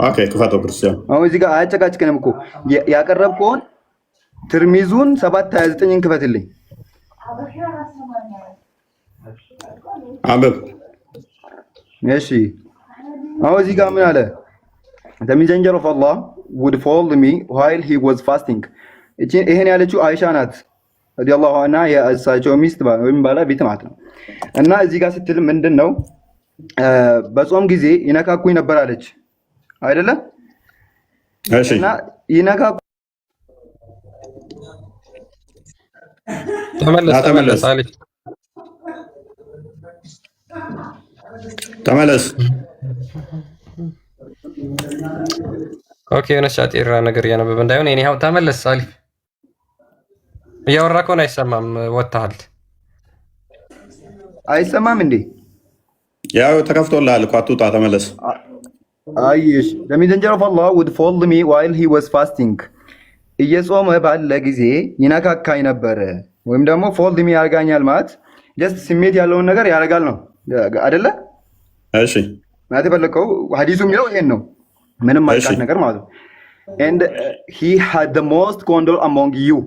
ኦኬ ክፈተው ክርስቲያን። አሁን እዚህ ጋር አያጨቃጭቅንም እኮ ያቀረብከውን ትርሚዙን 7:29 ክፈትልኝ። አንብብ። እሺ አሁን እዚህ ጋር ምን አለ? The messenger of Allah would follow me while he was fasting። ይሄን ያለችው አይሻ ናት ረዲየላሁ ዐንሃ የእሳቸው ሚስት ወይም ባለቤት ማለት ነው። እና እዚህ ጋር ስትል ምንድነው በጾም ጊዜ ይነካኩኝ ነበር አለች አይደለ? እሺ እና ይነካኩ ተመለስ አሊ ተመለስ። ኦኬ የሆነች አጤራ ነገር እያነበበ እንዳይሆን እኔ ያው ተመለስ አሊ። እያወራ ከሆነ አይሰማም፣ ወጥተሃል። አይሰማም እንዴ? ያው ተከፍቶልሃል እኮ አትውጣ፣ ተመለስ። አይሽ the messenger of Allah would follow me while he was fasting። እየጾመ ባለ ጊዜ ይነካካኝ ነበር። ወይም ደግሞ ፎልድ ሚ ያርጋኛል ማለት ጀስት ስሜት ያለውን ነገር ያደርጋል ነው አይደለ? እሺ ማለት የፈለከው ሐዲሱ የሚለው ይሄን ነው። ምንም ማይቃት ነገር ማለት ነው። and he had the most control among you።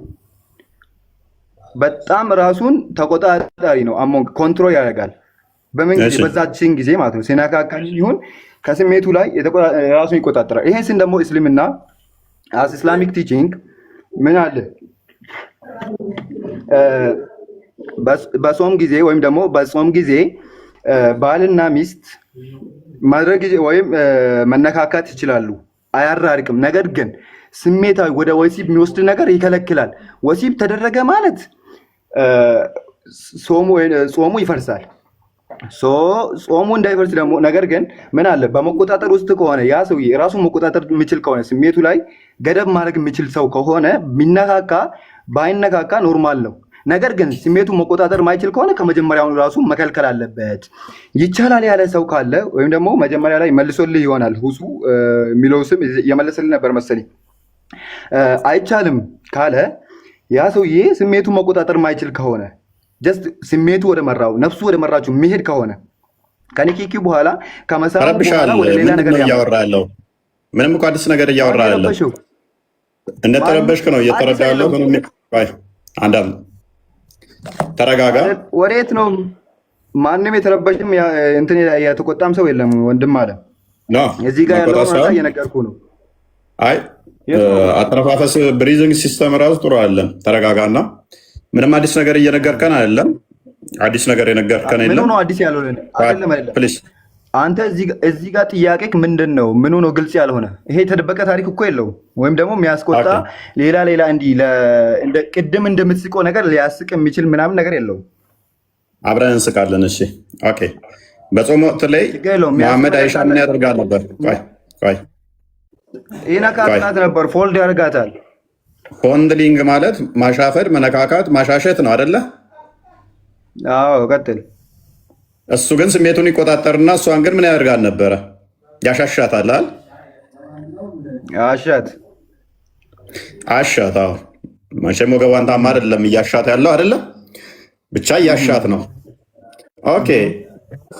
በጣም ራሱን ተቆጣጣሪ ነው። አሞንግ ኮንትሮል ያደርጋል። በምን ጊዜ? በዛችን ጊዜ ማለት ነው። ሲነካካኝ ይሁን ከስሜቱ ላይ ራሱን ይቆጣጠራል። ይሄን ስን ደግሞ እስልምና as Islamic teaching ምን አለ? በጾም ጊዜ ወይም ደግሞ በጾም ጊዜ ባልና ሚስት ማድረግ ወይም መነካካት ይችላሉ፣ አያራርቅም። ነገር ግን ስሜታዊ ወደ ወሲብ የሚወስድ ነገር ይከለክላል። ወሲብ ተደረገ ማለት ጾሙ ይፈርሳል። ጾሙ እንዳይፈርስ ደግሞ ነገር ግን ምን አለ? በመቆጣጠር ውስጥ ከሆነ ያ ሰውዬ ራሱን መቆጣጠር የሚችል ከሆነ ስሜቱ ላይ ገደብ ማድረግ የሚችል ሰው ከሆነ ቢነካካ ባይነካካ ኖርማል ነው። ነገር ግን ስሜቱን መቆጣጠር ማይችል ከሆነ ከመጀመሪያው ራሱ መከልከል አለበት። ይቻላል ያለ ሰው ካለ ወይም ደግሞ መጀመሪያ ላይ መልሶልህ ይሆናል ሁሱ የሚለው ስም የመለሰልህ ነበር መሰለኝ። አይቻልም ካለ ያ ሰውዬ ስሜቱን መቆጣጠር ማይችል ከሆነ ጀስት ስሜቱ ወደ መራው ነፍሱ ወደ መራችሁ የሚሄድ ከሆነ ከኒኪኪ በኋላ ከመሳብ በኋላ ወደ ሌላ ነገር እያወራ ያለው ምንም እኮ አዲስ ነገር እያወራ ያለው እንደተረበሽክ ነው እየተረዳ ያለው። ምንም አንዳም ተረጋጋ። ወዴት ነው? ማንም የተረበሽም እንትን የተቆጣም ሰው የለም ወንድም አለ። እዚህ ጋር ያለው ማታ እየነገርኩ ነው። አይ አተነፋፈስ ብሪዚንግ ሲስተም ራሱ ጥሩ አለ። ተረጋጋና ምንም አዲስ ነገር እየነገርከን አይደለም። አዲስ ነገር የነገርከን የለም። ምኑ ነው አዲስ ያልሆነ? አይደለም አንተ እዚህ ጋር ጥያቄ ምንድን ነው? ምኑ ነው ግልጽ ያልሆነ? ይሄ የተደበቀ ታሪክ እኮ የለውም። ወይም ደግሞ የሚያስቆጣ ሌላ እንዲህ እንደ ቅድም እንደምትስቆ ነገር ሊያስቅ የሚችል ምናምን ነገር የለውም። አብረን እንስቃለን። እሺ ኦኬ። በጾም ወቅት ላይ መሐመድ አይሻ ምን ያደርጋል ነበር? ቆይ ይነካካት ነበር። ፎልድ ያደርጋታል። ፎንድሊንግ ማለት ማሻፈድ፣ መነካካት፣ ማሻሸት ነው አይደለ? አዎ ቀጥል። እሱ ግን ስሜቱን ይቆጣጠርና እሷን ግን ምን ያደርጋል ነበረ? ያሻሻታል አይደል? አሻት። አዎ መቼም ወገቧን ታማ አይደለም እያሻት ያለው አይደለም፣ ብቻ እያሻት ነው። ኦኬ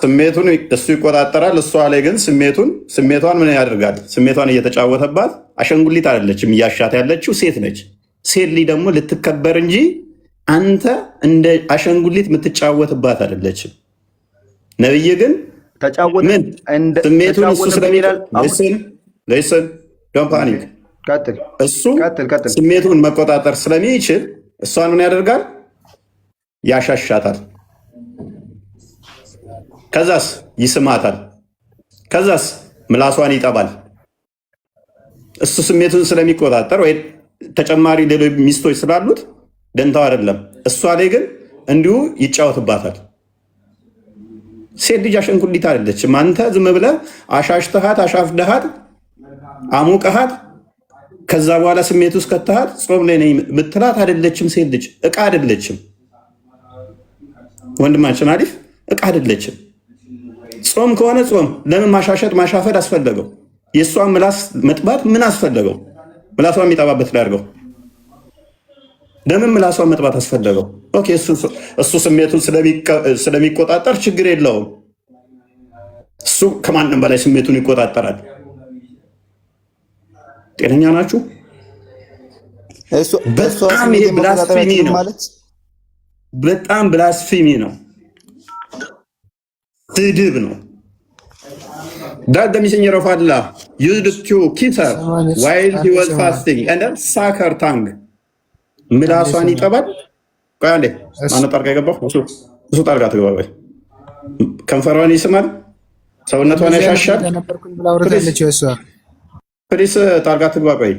ስሜቱን እሱ ይቆጣጠራል። እሷ ላይ ግን ስሜቷን ምን ያደርጋል? ስሜቷን እየተጫወተባት። አሸንጉሊት አይደለችም እያሻት ያለችው፣ ሴት ነች። ሴት ልጅ ደግሞ ልትከበር እንጂ አንተ እንደ አሸንጉሊት የምትጫወትባት አይደለችም። ነብይ ግን ምን ስሜቱን እሱ ፓኒክ እሱ ስሜቱን መቆጣጠር ስለሚችል እሷን ምን ያደርጋል? ያሻሻታል። ከዛስ ይስማታል። ከዛስ ምላሷን ይጠባል። እሱ ስሜቱን ስለሚቆጣጠር ወይ ተጨማሪ ሌሎች ሚስቶች ስላሉት ደንታው አይደለም። እሷ ላይ ግን እንዲሁ ይጫወትባታል። ሴት ልጅ አሸንጉሊት አይደለችም። አንተ ዝም ብለህ አሻሽተሃት፣ አሻፍደሃት፣ አሙቀሃት ከዛ በኋላ ስሜት ውስጥ ከተሃት ጾም ላይ ነኝ ምትላት አይደለችም። ሴት ልጅ እቃ አይደለችም። ወንድማችን አሪፍ እቃ አይደለችም። ጾም ከሆነ ጾም ለምን ማሻሸት ማሻፈድ አስፈለገው? የእሷን ምላስ መጥባት ምን አስፈለገው? ምላሷን የሚጠባበት ላይ አድርገው። ለምን ምላሷን መጥባት አስፈለገው? ኦኬ እሱ ስሜቱን ስለሚቆጣጠር ችግር የለውም። እሱ ከማንም በላይ ስሜቱን ይቆጣጠራል። ጤነኛ ናችሁ? በጣም ይሄ ብላስፌሚ ነው። በጣም ብላስፌሚ ነው። ስድብ ነው። That the messenger of Allah used to kiss her while he was fasting and then suck her tongue. ምላሷን ይጠባል። ቆይ አንዴ ማነው ጣልቃ የገባው? እሱ ጣልቃ ትገባ። ከንፈሯን ይስማል፣ ሰውነቷን ያሻሻል። ፕሊስ ጣልቃ ትግባ። ቆይ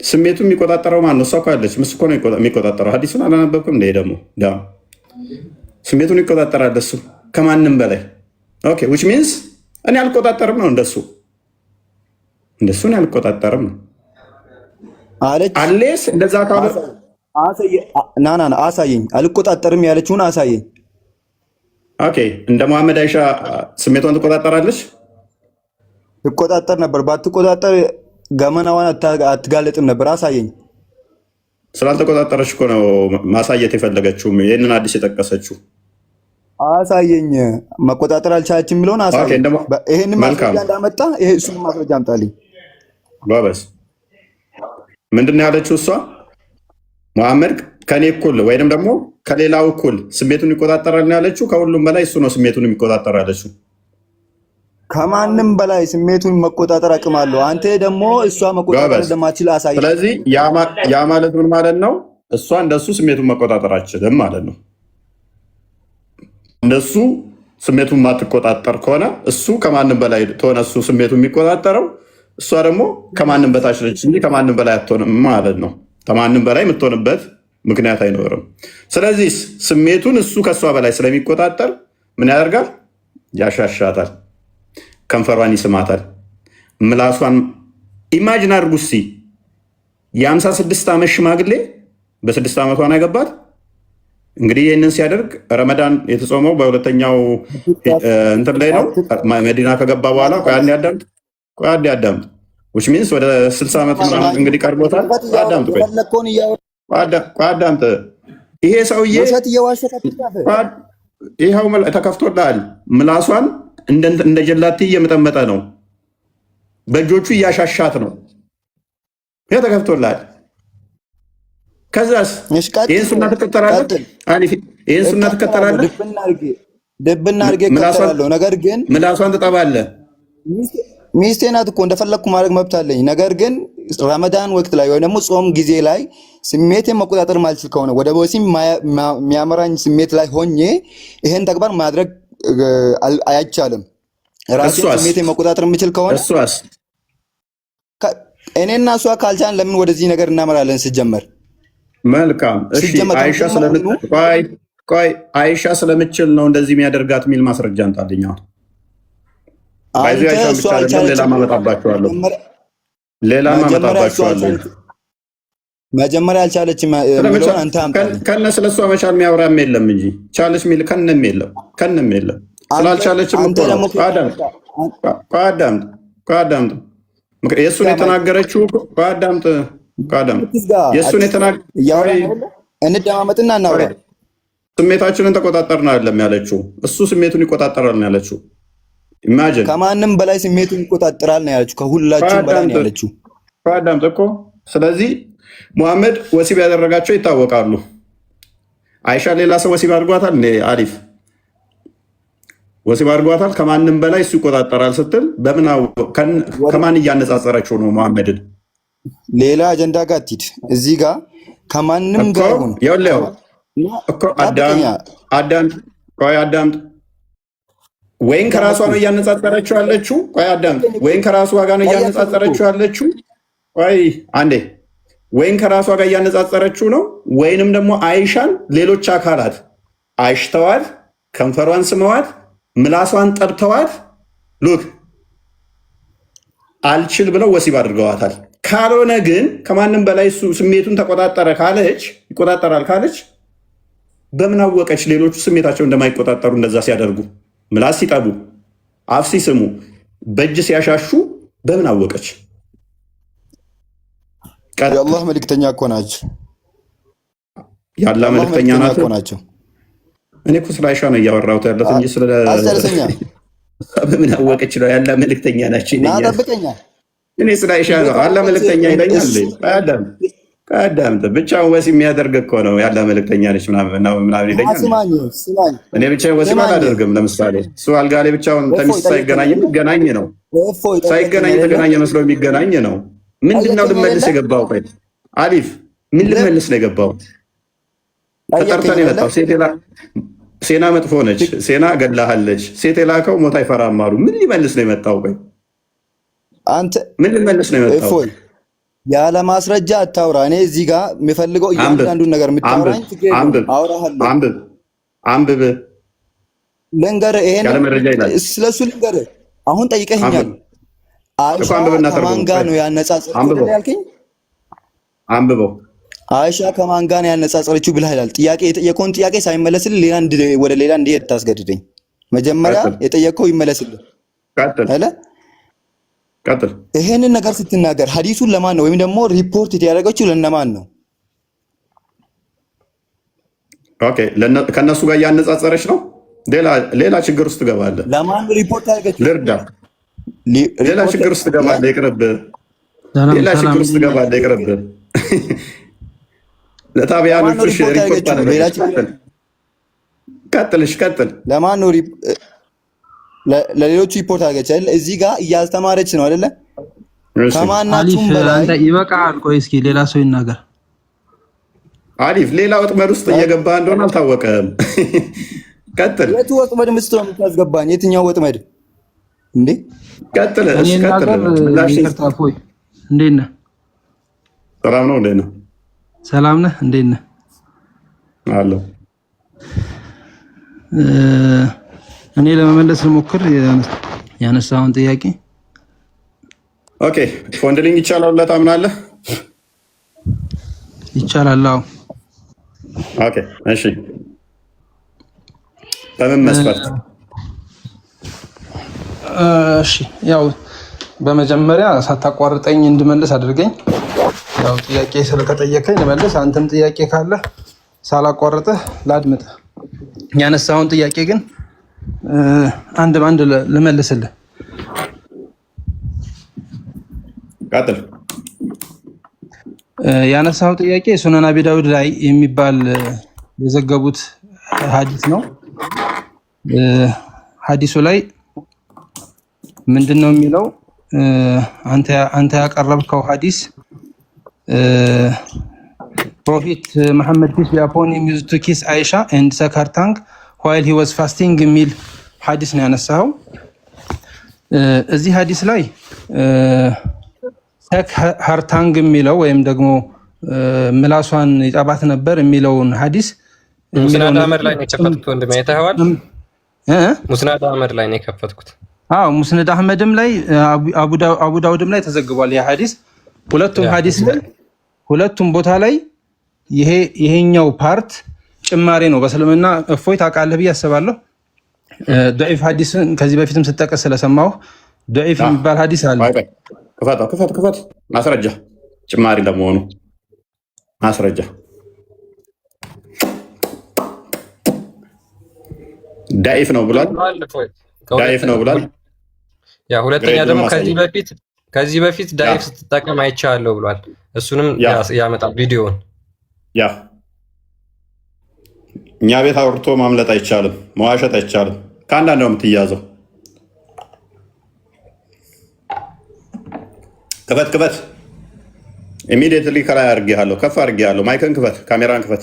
ስሜቱ የሚቆጣጠረው ማን ነው? እሷ እኮ አለች። ምስ እኮ ነው የሚቆጣጠረው። ሀዲሱን አላነበብክም እንደ ደግሞ ስሜቱን ይቆጣጠራል እሱ ከማንም በላይ። ኦኬ ዊች ሚንስ እኔ አልቆጣጠርም ነው እንደሱ እኔ አልቆጣጠርም ነው አሌስ እንደዛ ካለ ና አሳየኝ። አልቆጣጠርም ያለችውን አሳየኝ። ኦኬ እንደ መሐመድ አይሻ ስሜቷን ትቆጣጠራለች? ትቆጣጠር ነበር። ባትቆጣጠር ገመናዋን አትጋለጥም ነበር። አሳየኝ። ስላልተቆጣጠረች እኮ ነው ማሳየት የፈለገችው ይህንን አዲስ የጠቀሰችው። አሳየኝ። መቆጣጠር አልቻለችም የሚለውን አሳየኝ። ይሄንን ማስረጃ እንዳመጣ እሱን ማስረጃ አምጣልኝ። ጎበዝ። ምንድን ነው ያለችው እሷ? መሐመድ ከኔ እኩል ወይም ደግሞ ከሌላው እኩል ስሜቱን ይቆጣጠራል ነው ያለችው። ከሁሉም በላይ እሱ ነው ስሜቱን የሚቆጣጠር ያለችው። ከማንም በላይ ስሜቱን መቆጣጠር አቅም አለው። አንተ ደግሞ እሷ መቆጣጠር እንደማትችል አሳይ። ስለዚህ ያ ማለት ምን ማለት ነው? እሷ እንደሱ ስሜቱን መቆጣጠር አትችልም ማለት ነው። እንደሱ ስሜቱን ማትቆጣጠር ከሆነ እሱ ከማንም በላይ ተሆነ እሱ ስሜቱን የሚቆጣጠረው፣ እሷ ደግሞ ከማንም በታች ነች እንጂ ከማንም በላይ አትሆንም ማለት ነው። ከማንም በላይ የምትሆንበት ምክንያት አይኖርም። ስለዚህ ስሜቱን እሱ ከእሷ በላይ ስለሚቆጣጠር ምን ያደርጋል? ያሻሻታል፣ ከንፈሯን ይስማታል፣ ምላሷን። ኢማጂን አድርጉ እስኪ የ56 ዓመት ሽማግሌ በ6 ዓመቷን ያገባት። እንግዲህ ይህንን ሲያደርግ ረመዳን የተጾመው በሁለተኛው እንትን ላይ ነው። መዲና ከገባ በኋላ ቆይ አንዴ አዳምጥ። which means ወደ 60 ዓመት ምናምን እንግዲህ ቀርቦታል። አዳምጥ፣ ቆይ አዳምጥ። ይሄ ሰውዬ ይኸው ተከፍቶልሃል። ምላሷን እንደ ጀላቲ እየመጠመጠ ነው። በእጆቹ እያሻሻት ነው። ይሄ ተከፍቶልሃል። ከዛስ ይሄን ሱና ትከተላለህ? አሪፍ ይሄን ሱና ትከተላለህ? ድብና አድርጌ እከተላለሁ። ነገር ግን ምላሷን ትጠባለህ። ሚስቴ ናት እኮ እንደፈለግኩ ማድረግ መብት አለኝ። ነገር ግን ረመዳን ወቅት ላይ ወይ ደግሞ ጾም ጊዜ ላይ ስሜቴን መቆጣጠር ማልችል ከሆነ ወደ ወሲብ የሚያመራኝ ስሜት ላይ ሆኜ ይሄን ተግባር ማድረግ አይቻልም። ራሴን ስሜቴን መቆጣጠር የምችል ከሆነ እኔና እሷ ካልቻልን ለምን ወደዚህ ነገር እናመራለን? ሲጀመር መልካም እሺ። አይሻ ስለምችል ነው እንደዚህ የሚያደርጋት የሚል ማስረጃ እንጣልኝ። ሌላ ማመጣባቸዋለሁ። መጀመሪያ አልቻለችም የሚለውን አንተ አምጣልኝ። ከነ ስለሷ መቻል የሚያወራም የለም እንጂ ቻለች የሚል ከነም የለም። ስላልቻለችም አዳምጥ። የእሱን የተናገረችው አዳምጥ። የእሱን እንደማመጥና እናውራ። ስሜታችንን ተቆጣጠርን አይደለም ያለችው፣ እሱ ስሜቱን ይቆጣጠራል ነው ያለችው። ኢማጂን ከማንም በላይ ስሜቱን ይቆጣጠራል ነው ያለችው። ከሁላችንም በላይ ነው ያለችው። አዳምጥ እኮ። ስለዚህ ሙሐመድ ወሲብ ያደረጋቸው ይታወቃሉ። አይሻ ሌላ ሰው ወሲብ አድርጓታል? አሪፍ ወሲብ አድርጓታል። ከማንም በላይ እሱ ይቆጣጠራል ስትል በምን ከማን እያነጻጸረችው ነው ሙሐመድን? ሌላ አጀንዳ ጋር አትሂድ። እዚህ ጋር ከማንም ጋር ሆነ አዳምጥ። ወይን ከራሷ ነው እያነጻጸረችው ያለችው። ወይን ከራሷ ጋር ነው እያነጻጸረችው ያለችው። አንዴ ወይን ከራሷ ጋር እያነጻጸረችው ነው፣ ወይንም ደግሞ አይሻን ሌሎች አካላት አይሽተዋት፣ ከንፈሯን ስመዋት፣ ምላሷን ጠብተዋት ሉክ አልችል ብለው ወሲብ አድርገዋታል። ካልሆነ ግን ከማንም በላይ እሱ ስሜቱን ይቆጣጠራል ካለች በምን አወቀች ሌሎቹ ስሜታቸው እንደማይቆጣጠሩ እንደዛ ሲያደርጉ? ምላስ ሲጠቡ፣ አፍ ሲስሙ፣ በእጅ ሲያሻሹ በምን አወቀች? የአላህ መልእክተኛ እኮ ናቸው። የአላህ መልእክተኛ ናቸው። እኔ እኮ ስለ አይሻ ነው እያወራሁት ያለሁት እንጂ ስለ በምን አወቀች ነው። የአላህ መልእክተኛ ናቸው ይለኛል። እኔ ስለ አይሻ ነው። አላህ መልእክተኛ ይለኛል። አዳምጥ። ብቻውን ወሲብ የሚያደርግ እኮ ነው የአላህ መልእክተኛ ነች ምናምን ይለኛል። እኔ ብቻዬን ወሲብ አላደርግም። ለምሳሌ እሱ አልጋ ላይ ብቻውን ተሚስት ሳይገናኝ የሚገናኝ ነው። ሳይገናኝ የተገናኘ መስሎ የሚገናኝ ነው። ምንድነው ልመልስ የገባው? ቆይ አሊፍ ምን ልመልስ ነው የገባው? ተጠርተን የመጣው ሴና መጥፎ ነች፣ ሴና ገላሃለች፣ ሴት የላከው ሞት አይፈራም አሉ። ምን ሊመልስ ነው የመጣው? ቆይ አንተ ምን ልመልስ ነው የመጣው? ያለ ማስረጃ አታውራ። እኔ እዚህ ጋር የምፈልገው እያንዳንዱን ነገር የምታወራኝ አንብብ። ልንገርህ፣ ይሄን ስለሱ ልንገርህ። አሁን ጠይቀኸኛል። አይሻ ከማን ጋር ነው ያነጻጸረችው ያልከኝ? አንብበው። አይሻ ከማን ጋር ነው ያነጻጸረችው ብለህ ይላል። ጥያቄ የጠየቀውን ጥያቄ ሳይመለስልህ ወደ ሌላ እንዲሄድ ታስገድደኝ። መጀመሪያ የጠየቀው ይመለስልህ። ቀጥል። ይሄንን ነገር ስትናገር ሐዲሱን ለማን ነው ወይም ደግሞ ሪፖርት ያደረገችው ለነማን ነው? ኦኬ፣ ከነሱ ጋር እያነጻጸረች ነው። ሌላ ችግር ውስጥ ትገባለህ። ለማን ሪፖርት ያደረገችው? ልርዳ። ሌላ ችግር ውስጥ ትገባለህ። ይቅርብህ። ሌላ ችግር ውስጥ ትገባለህ። ይቅርብህ። ለታቢያኖቹ ሪፖርት አደረገች። ቀጥል። ለማን ነው ለሌሎቹ ሪፖርት አድርገች አይደል? እዚህ ጋር እያስተማረች ነው አይደለ? ከማናችሁም በላይ አንተ ይበቃል። ቆይ እስኪ ሌላ ሰው ይናገር። አሊፍ ሌላ ወጥመድ ውስጥ እየገባ እንደሆነ አልታወቀም። ቀጥል። የቱ ወጥመድ ውስጥ ነው የምታስገባኝ? የትኛው ወጥመድ እንዴ? ቀጥል። እሺ ቀጥል። ላሽታፎይ እንዴት ነህ? ሰላም ነው። እንዴት ነህ? ሰላም ነህ? እንዴት ነህ? አለሁ። እኔ ለመመለስ ልሞክር ያነሳውን ጥያቄ። ኦኬ፣ ፎንድሊንግ ይቻላል ብለህ ታምናለህ? ይቻላል። አዎ። ኦኬ፣ እሺ። በምን መስፈርት? እሺ፣ ያው በመጀመሪያ ሳታቋርጠኝ እንድመልስ አድርገኝ። ያው ጥያቄ ስለተጠየቀኝ ልመልስ። አንተም ጥያቄ ካለ ሳላቋርጥህ ላድምጥ። ያነሳውን ጥያቄ ግን አንድ ባንድ ልመልስልህ። ቀጥል። ያነሳው ጥያቄ ሱነን አቢ ዳውድ ላይ የሚባል የዘገቡት ሐዲስ ነው። ሐዲሱ ላይ ምንድነው የሚለው? አንተ ያቀረብከው ሐዲስ ፕሮፌት መሐመድ ፒስ ቢ አፖን ሂም ዩዝድ ቱ ኪስ አይሻ ኤንድ ሰክ ሄር ታንግ ዋይል ሂ ዋዝ ፋስቲንግ የሚል ሐዲስ ነው ያነሳው። እዚህ ሐዲስ ላይ ሰክ ሄር ታንግ የሚለው ወይም ደግሞ ምላሷን ይጠባት ነበር የሚለውን ሐዲስ ሙስናድ አህመድ ላይ ነው የከፈትኩት። ወንድሜ አይተኸዋል? ሙስናድ አህመድ ላይ ነው የከፈትኩት። አዎ ሙስነድ አህመድም ላይ አቡ ዳውድም ላይ ተዘግቧል ያ ሐዲስ። ሁለቱም ሐዲስ ላይ ሁለቱም ቦታ ላይ ይሄኛው ፓርት ጭማሬ ነው። በእስልምና እፎይ ታውቃለህ ብዬ አስባለሁ። ضعيف ሐዲስን ከዚህ በፊትም ስጠቀስ ስለሰማሁ ضعيف የሚባል ሐዲስ አለ። ክፈት ማስረጃ ጭማሪ ለመሆኑ ማስረጃ ضعيف ነው ብሏል። ضعيف ነው ብሏል። ያ ሁለተኛ ደግሞ ከዚህ በፊት ضعيف ስትጠቀም አይቻለሁ ብሏል። እሱንም ያመጣል ቪዲዮውን። ያ እኛ ቤት አውርቶ ማምለጥ አይቻልም፣ መዋሸት አይቻልም። ከአንዳንድ ነው የምትያዘው። ክፈት ኢሚዲየትሊ ከላይ አድርጌሃለሁ፣ ከፍ አድርጌሃለሁ። ማይክን ክፈት፣ ካሜራን ክፈት።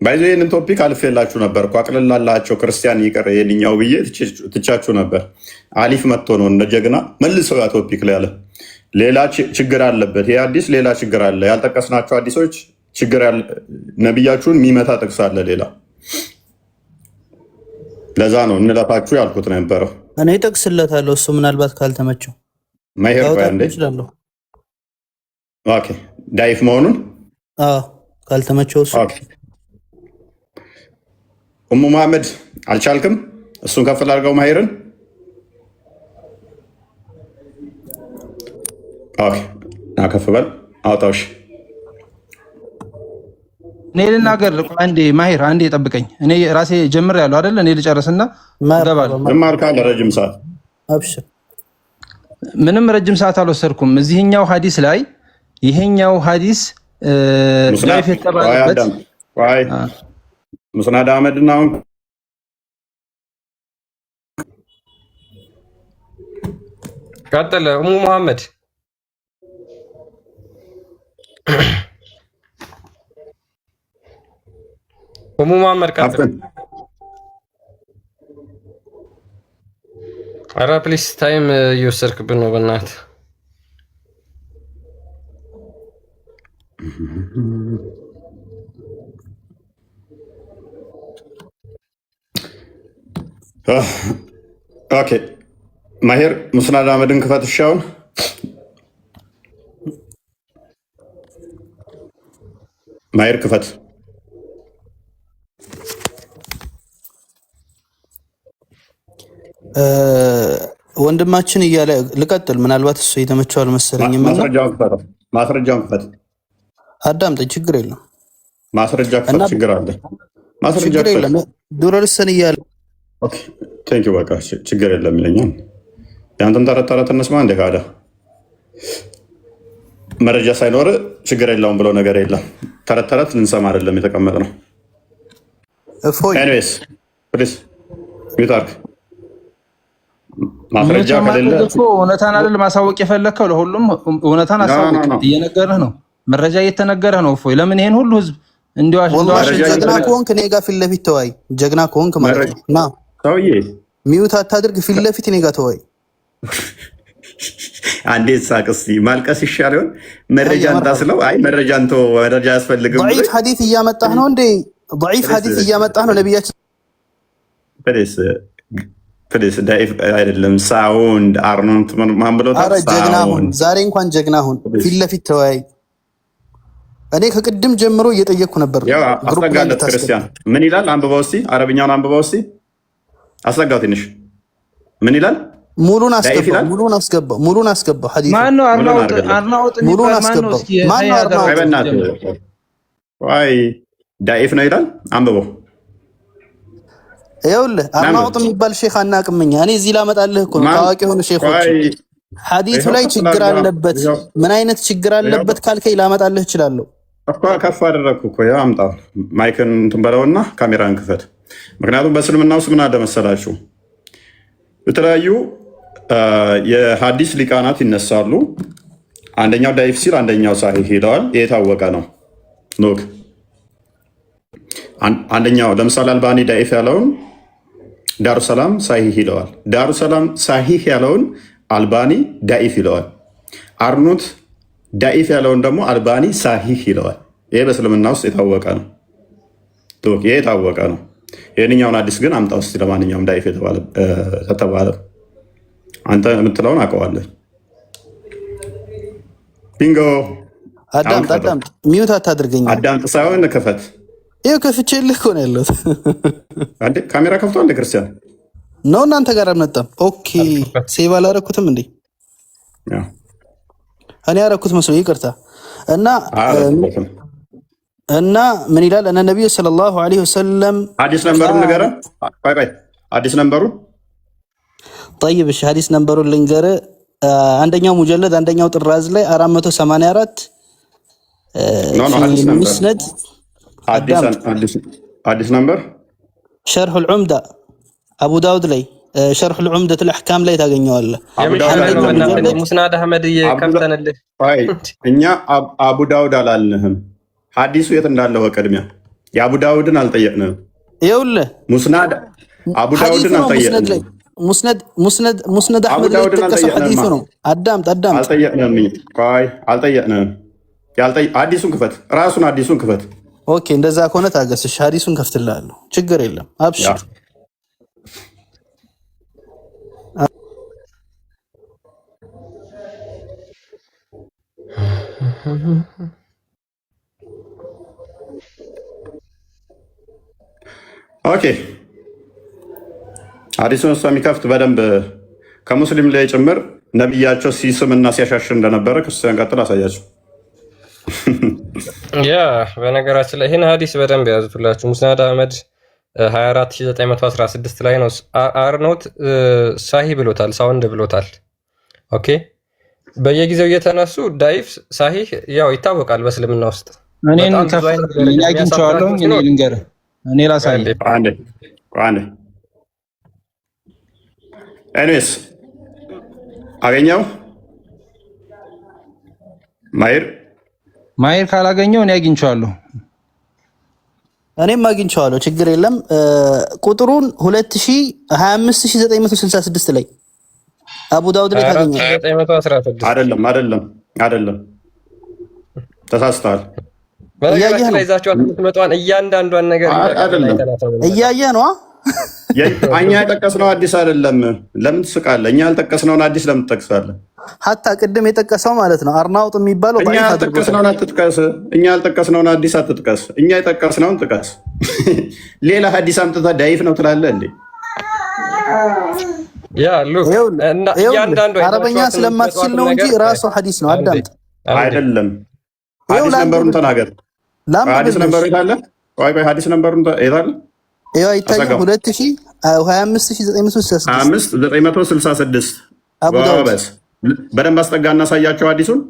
ባይዞ ይህንን ቶፒክ አልፌላችሁ ነበር እኮ አቅልላላቸው ክርስቲያን ይቅር የልኛው ብዬ ትቻችሁ ነበር። አሊፍ መጥቶ ነው እንደ ጀግና መልሰው ያ ቶፒክ ላይ አለ። ሌላ ችግር አለበት ይህ አዲስ፣ ሌላ ችግር አለ። ያልጠቀስናቸው አዲሶች ችግር ነቢያችሁን የሚመታ ጥቅስ አለ ሌላ። ለዛ ነው እንለፋችሁ ያልኩት ነበረው። እኔ ጠቅስለታለሁ፣ እሱ ምናልባት ካልተመቸው ማይሄር ባንዴ ኦኬ ضعيف መሆኑን ካልተመቸው እሱ ኡሙ መሐመድ አልቻልክም? እሱን ከፍ ላድርገው ማሄርን። ኦኬ ከፍ በል አውጣውሽ። እኔ ልናገር አንዴ ማሄር አንዴ ጠብቀኝ። እኔ ራሴ ጀምሬያለሁ አይደል? እኔ ልጨርስና እገባለሁ። ማርካለ ረጅም ሰዓት አብሽር። ምንም ረጅም ሰዓት አልወሰድኩም። እዚህኛው ሐዲስ ላይ ይሄኛው ሐዲስ ضعيف የተባለበት ሙስናድ አህመድ እና አሁን ቀጥል ኡሙ መሐመድ። ኡሙ መሐመድ ቀጥል። ኧረ ፕሊስ ታይም እየወሰድክብን ነው በእናትህ። ኦኬ ማሄር ሙስናድ አህመድን ክፈት። እሻውን ማሄር ክፈት። ወንድማችን እያለ ልቀጥል። ምናልባት እሱ የተመቸው አልመሰለኝም። ማስረጃውን ክፈት። አዳምጠኝ፣ ችግር የለም። ማስረጃ ክፈት። ችግር አለ። ማስረጃ የለም። ዱረርሰን እያለ ቴንኪው በቃ ችግር የለም ይለኛል። የአንተን ተረት እንስማ። እንደ ካዳ መረጃ ሳይኖር ችግር የለውም ብለው ነገር የለም። ተረት ልንሰማ አይደለም የተቀመጥ ነው። ኤኒዌይስ ፕሊዝ ሚውት አድርግ። ማስረጃ ከሌለ እውነታን አይደል ማሳወቅ የፈለከው? ለሁሉም እውነታን አሳውቅ እየነገረህ ነው። መረጃ እየተነገረህ ነው። እፎይ ለምን ይሄን ሁሉ ህዝብ እንዲዋሽ ጀግና ከሆንክ እኔ ጋር ፊት ለፊት ተወያይ። ጀግና ከሆንክ ማለት ነው። ና ሰውዬ ሚውት አታድርግ። ፊት ለፊት እኔ ጋር ተወያይ። አንዴ ሳቅ እስኪ። ማልቀስ ይሻል ይሆን? መረጃ እንታስለው። አይ መረጃ እንቶ መረጃ ያስፈልግም። ضعيف ሐዲስ እያመጣህ ነው እንዴ? ضعيف ሐዲስ እያመጣህ ነው ነብያችን። ፕሊስ ضعيف አይደለም። ሳውንድ አርኖንት ማን ብሎታል? ኧረ ጀግና ሁን። ዛሬ እንኳን ጀግና ሁን። ፊት ለፊት ተወያይ። እኔ ከቅድም ጀምሮ እየጠየቅኩ ነበር። አስጠጋለት ክርስቲያን ምን ይላል? አንብበው እስኪ። አረብኛውን አንብበው እስኪ። አስጠጋው ትንሽ። ምን ይላል? ሙሉን አስገባው። ሙሉን አስገባው። ሐዲስ ማን ነው? አርናውጥ ሙሉን አስገባው። ማን ነው አርናውጥ? ዋይ ضعيف ነው ይላል። አንብበው። ይኸውልህ አርናውጥ የሚባል ሼክ አናውቅም እኛ። እኔ እዚህ ላመጣልህ እኮ ነው። ታዋቂ የሆኑ ሼኮች ሐዲሱ ላይ ችግር አለበት። ምን አይነት ችግር አለበት ካልከኝ ላመጣልህ እችላለሁ። ከፍ አደረግኩ እኮ ያው አምጣው። ማይክን እንትን በለውና ካሜራን ክፈት። ምክንያቱም በእስልምና ውስጥ ምን አለ መሰላችሁ፣ የተለያዩ የሐዲስ ሊቃናት ይነሳሉ። አንደኛው ዳይፍ ሲል አንደኛው ሳሂህ ይለዋል። ይሄ የታወቀ ነው። ኖክ አንደኛው ለምሳሌ አልባኒ ዳይፍ ያለውን ዳሩ ሰላም ሳሂህ ይለዋል። ዳሩ ሰላም ሳሂህ ያለውን አልባኒ ዳኢፍ ይለዋል። አርኖት ዳኢፍ ያለውን ደግሞ አልባኒ ሳሂህ ይለዋል። ይሄ በእስልምና ውስጥ የታወቀ ነው። ይሄ የታወቀ ነው። ይህንኛውን አዲስ ግን አምጣ ውስጥ ለማንኛውም ዳኢፍ ተባለ አንተ የምትለውን አውቀዋለሁ። ቢንጎ አዳምጥ። ሚዩት አታድርገኝ። አዳምጥ ሳይሆን ክፈት። ይኸው ከፍቼልህ እኮ ነው ያለሁት። ካሜራ ከፍቶ እንደ ክርስቲያን ነው እናንተ ጋር አልመጣም። ኦኬ ሴቭ አላረኩትም እንዴ? እኔ ያረኩት መስሎ ይቅርታ። እና ምን ይላል? እነ ነብዩ ሰለላሁ ዐለይሂ ወሰለም ሐዲስ ነምበሩን ንገረን። ሐዲስ ነምበሩን ጠይብ። እሺ ሐዲስ ነምበሩን ልንገርህ። አንደኛው ሙጀለድ አንደኛው ጥራዝ ላይ 484 ሙስነድ ሐዲስ ነምበር ሸርሑል ዑምዳ አቡ ዳውድ ላይ ሸርሑል ዑምደቱል አሕካም ላይ ታገኘዋለህ። ሙስናድ አህመድ ከፍተንልህ። እኛ አቡ ዳውድ አላልንህም። ሐዲሱ የት እንዳለ በቅድሚያ የአቡ ዳውድን አልጠየቅንም። ይኸውልህ ሙስናድ አቡ ዳውድን አልጠየቅንም። ሙስነድ አህመድ ላይ የተጠቀሰው ሐዲሱ ነው። አዳምጥ። አልጠየቅንም። ሐዲሱን ክፈት፣ ራሱን ሐዲሱን ክፈት። ኦኬ እንደዛ ከሆነ ታገስሽ፣ ሐዲሱን ከፍትልሃለሁ። ችግር የለም አብሽር። ኦኬ ሐዲሱን እሷ የሚከፍት በደንብ ከሙስሊም ላይ ጭምር ነቢያቸው ሲስምና ሲያሻሽር እንደነበረ ክርስቲያን ቀጥል አሳያቸው። ያ በነገራችን ላይ ይህን ሐዲስ በደንብ ያዙላችሁ። ሙስናድ አህመድ 24916 ላይ ነው። አርኖት ሳሂ ብሎታል፣ ሳውንድ ብሎታል። ኦኬ በየጊዜው እየተነሱ ዳይፍ ሳሂህ ያው ይታወቃል በእስልምና ውስጥ። እኔን አግኝቼዋለሁ። እኔ ልንገርህ፣ እኔ ላሳይህ። ኤኒዌይስ አገኘው ማይር ካላገኘው እኔ አግኝቼዋለሁ። እኔም አግኝቼዋለሁ። ችግር የለም። ቁጥሩን 225966 ላይ አቡ ዳውድ ላይ ታገኛለህ። አይደለም ተሳስተሃል። በነገራችን ላይ ይዛችኋት የምትመጣዋን እያንዳንዷን ነገር እያየህ ነዋ። እኛ የጠቀስነው አዲስ አይደለም። ለምን ትስቃለህ? እኛ ያልጠቀስነውን አዲስ ለምን ትጠቅሳለህ? ሀታ ቅድም የጠቀሰው ማለት ነው አርናውጥ የሚባለው እኛ ያልጠቀስነውን አትጥቀስ። እኛ ያልጠቀስነውን አዲስ አትጥቀስ። እኛ የጠቀስነውን ጥቀስ። ሌላ ሐዲስ አምጥተህ ዳይፍ ነው ትላለህ እንዴ? አረበኛ ስለማትችል ነው እንጂ ራሱ ሐዲስ ነው። አዳምጥ። አይደለም ሐዲስ ነምበሩን ተናገር። ሐዲስ ነምበሩ የታለ? ቆይ ሐዲስ ነምበሩን የታለ? ይኸው አይታየም። 25966 ጎበዝ። በደንብ አስጠጋ እናሳያቸው ሐዲሱን።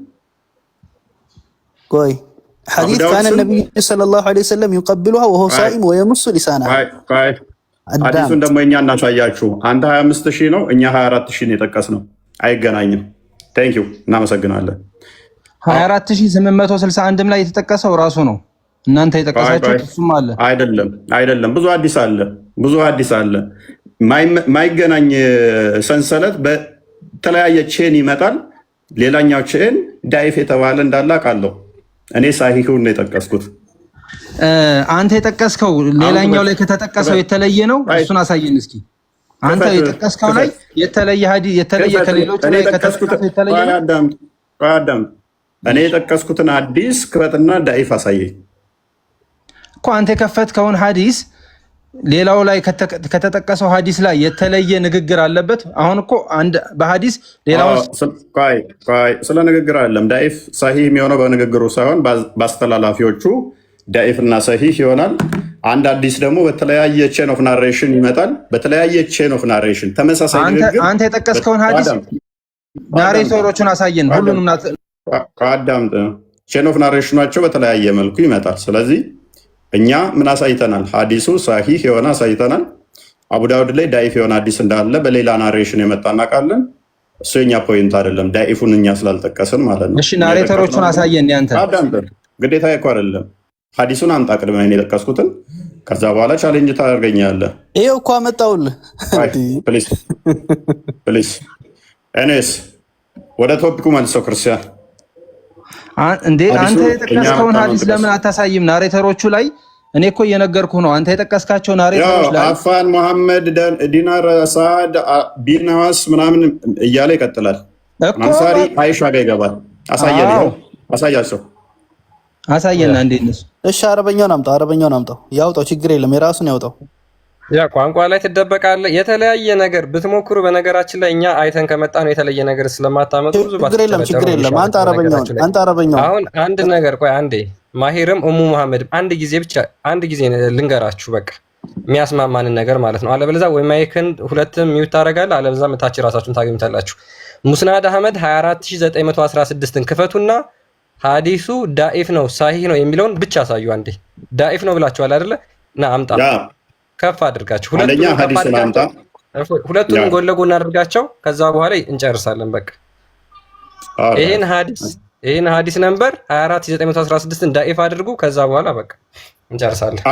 ቆይ ሐዲስ ካነ ነብዩ ሰለላሁ ዐለይሂ ወሰለም ይቀብሉሃ ወሆ ሳኢም ወየሙሱ ሊሳና። ሐዲሱን ደግሞ እኛ እናሳያችሁ። አንተ 25000 ነው፣ እኛ 24000 ነው የጠቀስነው። አይገናኝም። ቴንኪው፣ እናመሰግናለን። 24861 ላይ የተጠቀሰው ራሱ ነው። እናንተ የጠቀሳችሁት እሱም አለ። አይደለም፣ ብዙ ሐዲስ አለ። ማይገናኝ ሰንሰለት በተለያየ ቼን ይመጣል። ሌላኛው ቼን ዳይፍ የተባለ እንዳለ አውቃለሁ። እኔ ሳሂሁን ነው የጠቀስኩት። አንተ የጠቀስከው ሌላኛው ላይ ከተጠቀሰው የተለየ ነው። እሱን አሳየን እስኪ። አንተ የጠቀስከው ላይ የተለየ ከሌሎች ላይ ከተጠቀሰው የተለየ ነው። አዳም እኔ የጠቀስኩትን ሐዲስ ክፈትና ዳይፍ አሳየኝ እኮ። አንተ የከፈትከውን ሐዲስ ሌላው ላይ ከተጠቀሰው ሐዲስ ላይ የተለየ ንግግር አለበት። አሁን እኮ አንድ በሐዲስ ሌላው ስለ ንግግር አይደለም። ዳኢፍ ሰሂህ የሚሆነው በንግግሩ ሳይሆን በአስተላላፊዎቹ ዳኢፍ እና ሰሂህ ይሆናል። አንድ ሐዲስ ደግሞ በተለያየ ቼን ኦፍ ናሬሽን ይመጣል። በተለያየ ቼን ኦፍ ናሬሽን ተመሳሳይ ንግግር አንተ የጠቀስከውን ሐዲስ ናሬተሮቹን አሳየን። ሁሉንም ከአዳምጥ ቼን ኦፍ ናሬሽናቸው በተለያየ መልኩ ይመጣል። ስለዚህ እኛ ምን አሳይተናል? ሀዲሱ ሳሂህ የሆነ አሳይተናል። አቡ ዳውድ ላይ ዳኢፍ የሆነ ሀዲስ እንዳለ በሌላ ናሬሽን የመጣ እናውቃለን። እሱ የኛ ፖይንት አይደለም፣ ዳኢፉን እኛ ስላልጠቀስን ማለት ነው። እሺ ናሬተሮቹን አሳየን። ያንተ አዳምጥ፣ ግዴታ እኮ አይደለም። ሀዲሱን አምጣ ቅድመ እኔ የጠቀስኩትን፣ ከዛ በኋላ ቻሌንጅ ታደርገኛለህ። ይሄው እኮ አመጣውልህ። ፕሊዝ ኤኒዌይስ ወደ ቶፒኩ መልሰው ክርስቲያን እንዴ አንተ የጠቀስከውን ሀዲስ ለምን አታሳይም? ናሬተሮቹ ላይ እኔ እኮ እየነገርኩህ ነው። አንተ የጠቀስካቸው ናሬተሮች ላይ አፋን መሐመድ ዲናር ሳድ ቢናዋስ ምናምን እያለ ይቀጥላል። አንሳሪ አይሻ ጋር ይገባል። አሳያቸው አሳየና እንዴ እነሱ። እሺ አረበኛውን አምጣው፣ አረበኛውን አምጣው። ያውጣው፣ ችግር የለም የራሱን ያውጣው። ያ ቋንቋ ላይ ትደበቃለህ። የተለያየ ነገር ብትሞክሩ፣ በነገራችን ላይ እኛ አይተን ከመጣ ነው የተለየ ነገር ስለማታመጡ ብዙ ችግር የለም። አንተ አረበኛውን አሁን አንድ ነገር ቆይ አንዴ ማሂርም ኡሙ መሐመድ አንድ ጊዜ ልንገራችሁ፣ በቃ የሚያስማማንን ነገር ማለት ነው። አለበለዚያ ወይ ማይክን ሁለትም ሚውት ታደርጋለህ፣ አለበለዚያ መታች ራሳችሁን ታገኙታላችሁ። ሙስናድ አህመድ 24916ን ክፈቱና ሐዲሱ ዳኢፍ ነው ሳሂህ ነው የሚለውን ብቻ አሳዩ። አንዴ ዳኢፍ ነው ብላችኋል አይደለ? ና አምጣ፣ ከፍ አድርጋችሁ ሁለቱንም ጎን ለጎን አድርጋቸው። ከዛ በኋላ እንጨርሳለን። በቃ ይሄን ሐዲስ ነምበር 24916ን ዳኢፍ አድርጉ። ከዛ በኋላ በቃ እንጨርሳለን።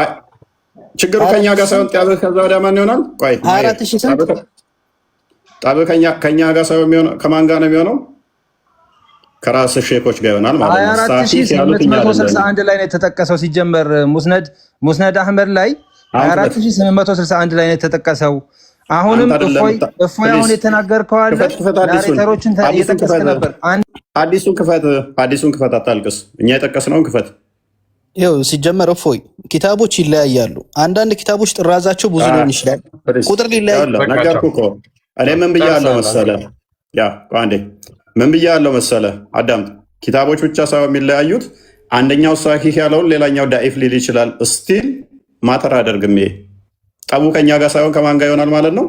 ችግሩ ከኛ ጋር ሳይሆን ጣበ ከዛ ወዲያ ማን ይሆናል? ቆይ 24000 ጣበ ከኛ ጋር ሳይሆን የሚሆነው ከማን ጋር ነው የሚሆነው? ከራስ ሼኮች ጋር ይሆናል ማለት ነው። 24861 ላይ ነው የተጠቀሰው። ሲጀመር ሙስነድ አህመድ ላይ 24861 ላይ ነው የተጠቀሰው። አሁንም እፎይ አሁን የተናገርከው አለ ናሬተሮችን እየጠቀስክ ነበር። አዲሱን ክፈት፣ አታልቅስ። እኛ የጠቀስነውን ክፈት። ይኸው ሲጀመር እፎይ ኪታቦች ይለያያሉ። አንዳንድ ኪታቦች ጥራዛቸው ብዙ ሊሆን ይችላል፣ ቁጥር ሊለያይ። ነገርኩህ እኮ እኔ ምን ብያለሁ መሰለህ? ምን ብያለሁ መሰለህ? አዳምጥ። ኪታቦች ብቻ ሳይሆን የሚለያዩት አንደኛው ሳሂህ ያለውን ሌላኛው ዳኢፍ ሊል ይችላል። ስቲል ማተር አደርግም። ይሄ ጠቡ ከኛ ጋር ሳይሆን ከማን ጋር ይሆናል ማለት ነው?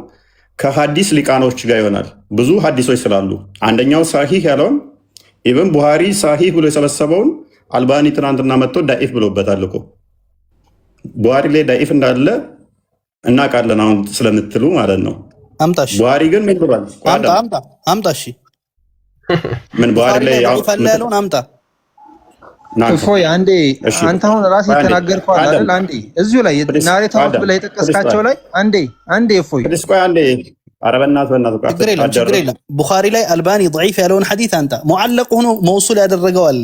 ከሀዲስ ሊቃኖች ጋር ይሆናል። ብዙ ሀዲሶች ስላሉ አንደኛው ሳሂህ ያለውን ኢብን ቡሃሪ ሳሂህ ብሎ የሰበሰበውን አልባኒ ትናንትና መጥቶ ዳኢፍ ብሎበታል እኮ። ቡሃሪ ላይ ዳኢፍ እንዳለ እናውቃለን አሁን ስለምትሉ ማለት ነው። አምጣሽ ቡሃሪ ግን ምን ብሏል? አምጣሽ ምን ቡሃሪ ላይ ያለውን አምጣ። እፎይ አንዴ አንተ አሁን ራስህ የተናገርከው አይደል? አንዴ እዚሁ ላይ ናሬተሮች ብለህ የጠቀስካቸው ላይ አንዴ እፎይ ቆይ አንዴ አረበናት ችግር የለም። ቡኻሪ ላይ አልባኒ ضعيف ያለውን ሐዲስ አንተ ሙዓለቅ ሆኖ መውሱል ያደረገው አለ።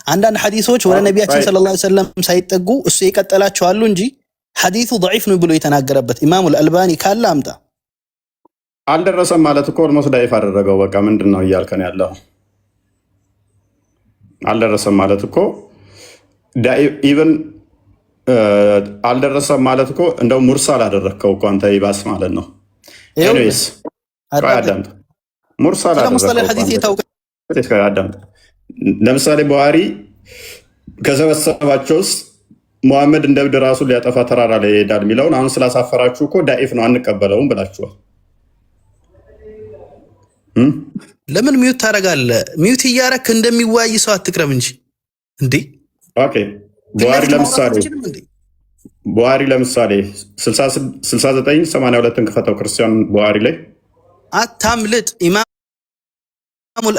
አንዳንድ ሐዲሶች ወደ ነቢያችን ሰለላሁ ዐለይሂ ወሰለም ሳይጠጉ እሱ የቀጠላቸው አሉ እንጂ ሐዲሱ ضعيف ነው ብሎ የተናገረበት ኢማሙ አልባኒ ካለ አምጣ። አልደረሰም ማለት እኮ ኦልሞስት ዳኢፍ አደረገው። በቃ ምንድን ነው እያልከን ያለው? አልደረሰም ማለት እኮ ኢቨን አልደረሰም ማለት እኮ እንደው ሙርሳል አደረግከው እኮ አንተ ይባስ ማለት ነው። ኤኒዌይስ አዳምጥ፣ ሙርሳል አደረግከው። ለምሳሌ ቡሃሪ ከሰበሰባቸው ውስጥ ሙሐመድ እንደ እብድ ራሱን ሊያጠፋ ተራራ ላይ ይሄዳል የሚለውን አሁን ስላሳፈራችሁ እኮ ዳኢፍ ነው አንቀበለውም ብላችኋል። ለምን ሚውት ታደርጋለህ? ሚውት እያደረክ እንደሚወያይ ሰው አትቅረብ እንጂ እንዴ። ኦኬ ቡሃሪ ለምሳሌ 6982ን ክፈተው ክርስቲያን። ቡሃሪ ላይ አታምልጥ። ኢማሙ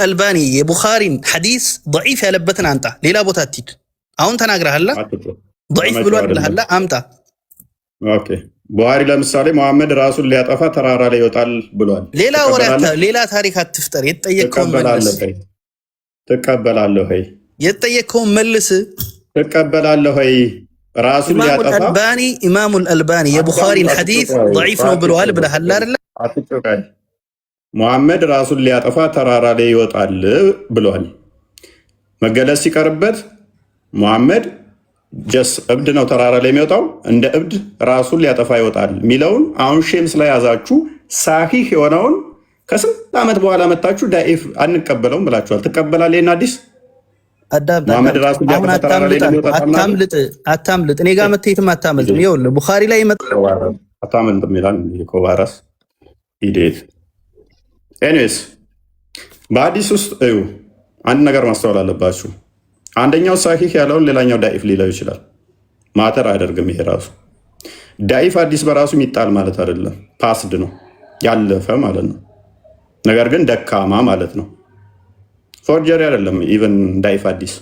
አልባኒ የቡኻሪን ሐዲስ ضعيف ያለበትን አንጣ። ሌላ ቦታ አትሂድ። አሁን ተናግረሃል፣ ضعيف ብሏል ብለሃል፣ አምጣ። ኦኬ ቡሃሪ ለምሳሌ ሙሐመድ ራሱን ሊያጠፋ ተራራ ላይ ይወጣል ብሏል። ሌላ ወሬ ሌላ ታሪክ አትፍጠር። የተጠየቀውን መልስ። ትቀበላለህ ወይ? የተጠየቀውን መልስ። ትቀበላለህ ወይ? ራሱን ሊያጠፋ አልባኒ ኢማሙ አልባኒ የቡኻሪን ሐዲስ ضعيف ነው ብለዋል ብለሃል አይደል? አትጨቃይ። ሙሐመድ ራሱን ሊያጠፋ ተራራ ላይ ይወጣል ብሏል። መገለጽ ሲቀርበት ሙሐመድ ጀስ እብድ ነው ተራራ ላይ የሚወጣው፣ እንደ እብድ ራሱን ሊያጠፋ ይወጣል የሚለውን አሁን ሼም ስለያዛችሁ ሳሂህ የሆነውን ከስንት ዓመት በኋላ መታችሁ ዳኢፍ አንቀበለውም ብላችኋል። ትቀበላለህ? ይሄን አዲስ ሙሐመድ ራሱን ሊያጠፋ ተራራ ላይ አታምልጥ። እኔ ጋር መተየትም አታምልጥም። ይኸውልህ ቡኻሪ ላይ አታምልጥም ይላል ኮባራስ ኢዴት። ኤኒዌይስ በሐዲስ ውስጥ እዩ አንድ ነገር ማስተዋል አለባችሁ። አንደኛው ሳሂህ ያለውን ሌላኛው ዳኢፍ ሊለው ይችላል። ማተር አያደርግም። ይሄ ራሱ ዳኢፍ ሐዲስ በራሱ የሚጣል ማለት አይደለም። ፓስድ ነው ያለፈ ማለት ነው። ነገር ግን ደካማ ማለት ነው። ፎርጀሪ አይደለም ኢቨን ዳኢፍ ሐዲስ።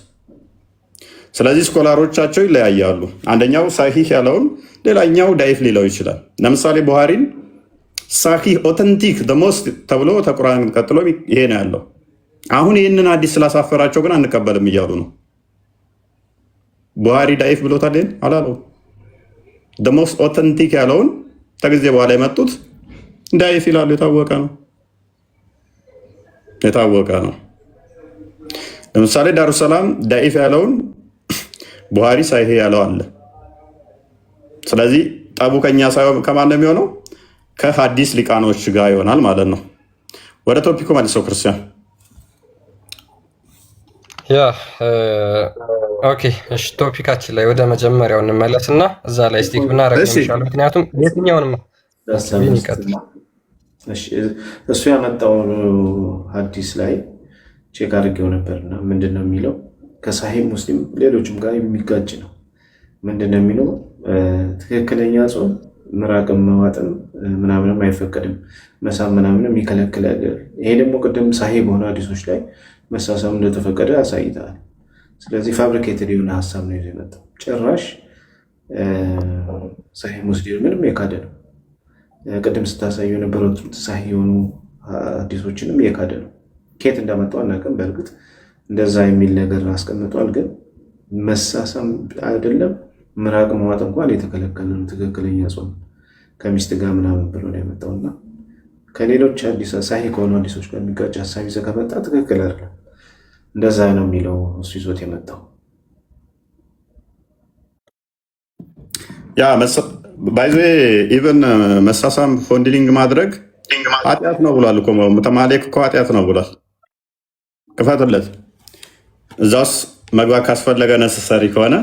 ስለዚህ ስኮላሮቻቸው ይለያያሉ። አንደኛው ሳሂህ ያለውን ሌላኛው ዳኢፍ ሊለው ይችላል። ለምሳሌ ቡሃሪን ሳሂህ ኦተንቲክ ሞስት ተብሎ ተቁርአን ቀጥሎ ይሄ ነው ያለው። አሁን ይህንን ሐዲስ ስላሳፈራቸው ግን አንቀበልም እያሉ ነው። ቡሃሪ ዳኢፍ ብሎታል አላለው። ሞስት ኦተንቲክ ያለውን ከጊዜ በኋላ የመጡት ዳኢፍ ይላሉ። የታወቀ ነው። ለምሳሌ ዳሩሰላም ዳኢፍ ያለውን ቡሃሪ ሳሂህ ያለው አለ። ስለዚህ ጠቡ ከኛ ሳይሆን ከማን ነው የሚሆነው? ከሐዲስ ሊቃኖች ጋር ይሆናል ማለት ነው። ወደ ቶፒኩ መልሰው ክርስቲያን። ኦኬ እሺ፣ ቶፒካችን ላይ ወደ መጀመሪያው እንመለስና እዛ ላይ ስቲክ ብናደርግ ይሻላል። ምክንያቱም የትኛውንም ይቀጥል እሱ ያመጣው ሐዲስ ላይ ቼክ አድርጌው ነበርና ምንድነው የሚለው ከሳሂህ ሙስሊም ሌሎችም ጋር የሚጋጭ ነው። ምንድነው የሚለው ትክክለኛ ጾም ምራቅም መዋጥም ምናምንም አይፈቀድም፣ መሳም ምናምንም ይከለክላል። ይሄ ደግሞ ቅድም ሳሂህ በሆነ ሐዲሶች ላይ መሳሳም እንደተፈቀደ አሳይተዋል። ስለዚህ ፋብሪኬትድ የሆነ ሀሳብ ነው ይዞ የመጣው። ጭራሽ ሳሂህ ሙስሊም ምንም የካደ ነው። ቅድም ስታሳዩ የነበረው ሳሂህ የሆኑ ሐዲሶችንም የካደ ነው። ኬት እንዳመጣው አናውቅም። በእርግጥ እንደዛ የሚል ነገር አስቀምጧል። ግን መሳሳም አይደለም ምራቅ መዋጥ እንኳን የተከለከለ ነው። ትክክለኛ ጾም ከሚስት ጋር ምናምን ብሎ ነው ያመጣውና ከሌሎች ሳሂህ ከሆኑ ሐዲሶች ጋር የሚጋጭ ሀሳብ ይዘህ ከመጣ ትክክል አይደለም። እንደዛ ነው የሚለው እሱ ይዞት የመጣው። ያ ባይዘ ኢቨን መሳሳም ፎንዲሊንግ ማድረግ ኃጢአት ነው ብሏል እኮ ሙተማሌክ እኮ ኃጢአት ነው ብሏል። ክፈትለት። እዛውስ መግባት ካስፈለገ ነሰሰሪ ከሆነ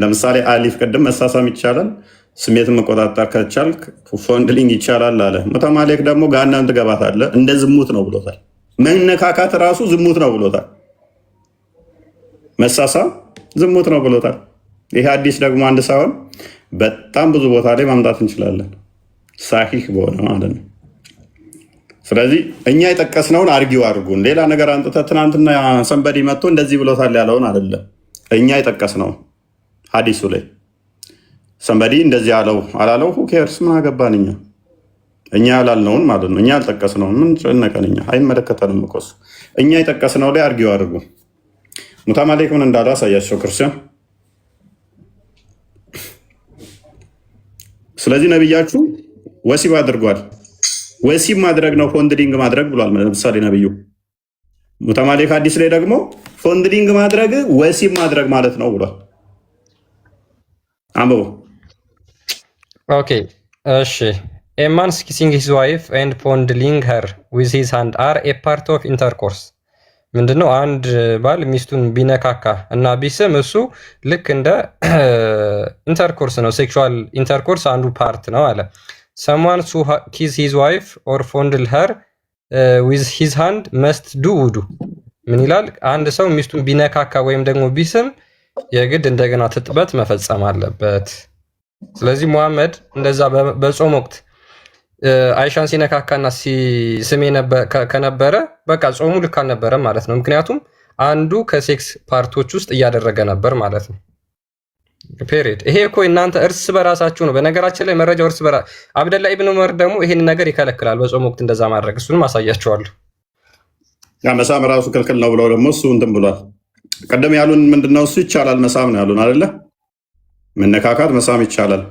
ለምሳሌ አሊፍ ቅድም መሳሳም ይቻላል፣ ስሜትን መቆጣጠር ከቻልክ ፎንድሊንግ ይቻላል አለ። ሙተማሌክ ደግሞ ገሃነም ትገባታለህ እንደ ዝሙት ነው ብሎታል። መነካካት ራሱ ዝሙት ነው ብሎታል። መሳሳም ዝሙት ነው ብሎታል። ይሄ ሐዲስ ደግሞ አንድ ሳይሆን በጣም ብዙ ቦታ ላይ ማምጣት እንችላለን፣ ሳሂህ በሆነ ማለት ነው። ስለዚህ እኛ የጠቀስነውን አርጊው አድርጉን። ሌላ ነገር አንጥተህ ትናንትና ሰንበዲ መጥቶ እንደዚህ ብሎታል ያለውን አይደለም። እኛ የጠቀስነው ሐዲሱ ላይ ሰንበዲ እንደዚህ አለው አላለው ሁኬርስ ምን አገባን እኛ ያላልነውን ማለት ነው። እኛ ያልጠቀስነውን ምን ጨነቀን? እኛ አይመለከተንም እኮ እሱ። እኛ የጠቀስነው ላይ አርጊው አድርጉ። ሙተማሌክ ምን እንዳለ አሳያቸው ክርስቲያን። ስለዚህ ነብያችሁ ወሲብ አድርጓል። ወሲብ ማድረግ ነው ፎንድሊንግ ማድረግ ብሏል። ለምሳሌ ነብዩ። ሙተማሌክ ሐዲስ ላይ ደግሞ ፎንድሊንግ ማድረግ ወሲብ ማድረግ ማለት ነው ብሏል። አንብቦ ኦኬ እሺ። ኤ ማን ኪሲንግ ሂዝ ዋይፍ ኤንድ ፎንድሊንግ ሄር ዊዝ ሂዝ ሃንድ አር ኤ ፓርት ኦፍ ኢንተርኮርስ። ምንድነው? አንድ ባል ሚስቱን ቢነካካ እና ቢስም እሱ ልክ እንደ ኢንተርኮርስ ነው፣ ሴክሹዋል ኢንተርኮርስ አንዱ ፓርት ነው አለ። someone who kiss his wife or fondle her with his hand must do wudu። ምን ይላል? አንድ ሰው ሚስቱን ቢነካካ ወይም ደግሞ ቢስም የግድ እንደገና ትጥበት መፈጸም አለበት። ስለዚህ ሙሐመድ እንደዛ በጾም ወቅት አይሻን ሲነካካና ሲስም ከነበረ በቃ ጾሙ ልክ አልነበረም ማለት ነው። ምክንያቱም አንዱ ከሴክስ ፓርቶች ውስጥ እያደረገ ነበር ማለት ነው። ፔሪድ። ይሄ እኮ እናንተ እርስ በራሳችሁ ነው። በነገራችን ላይ መረጃው እርስ በራ አብደላ ኢብኑ ዑመር ደግሞ ይሄን ነገር ይከለክላል በጾም ወቅት እንደዛ ማድረግ። እሱንም አሳያችኋለሁ። ያ መሳም ራሱ ክልክል ነው ብለው ደግሞ እሱ እንትን ብሏል። ቀደም ያሉን ምንድነው? እሱ ይቻላል መሳም ነው ያሉን አይደለ? መነካካት መሳም ይቻላል።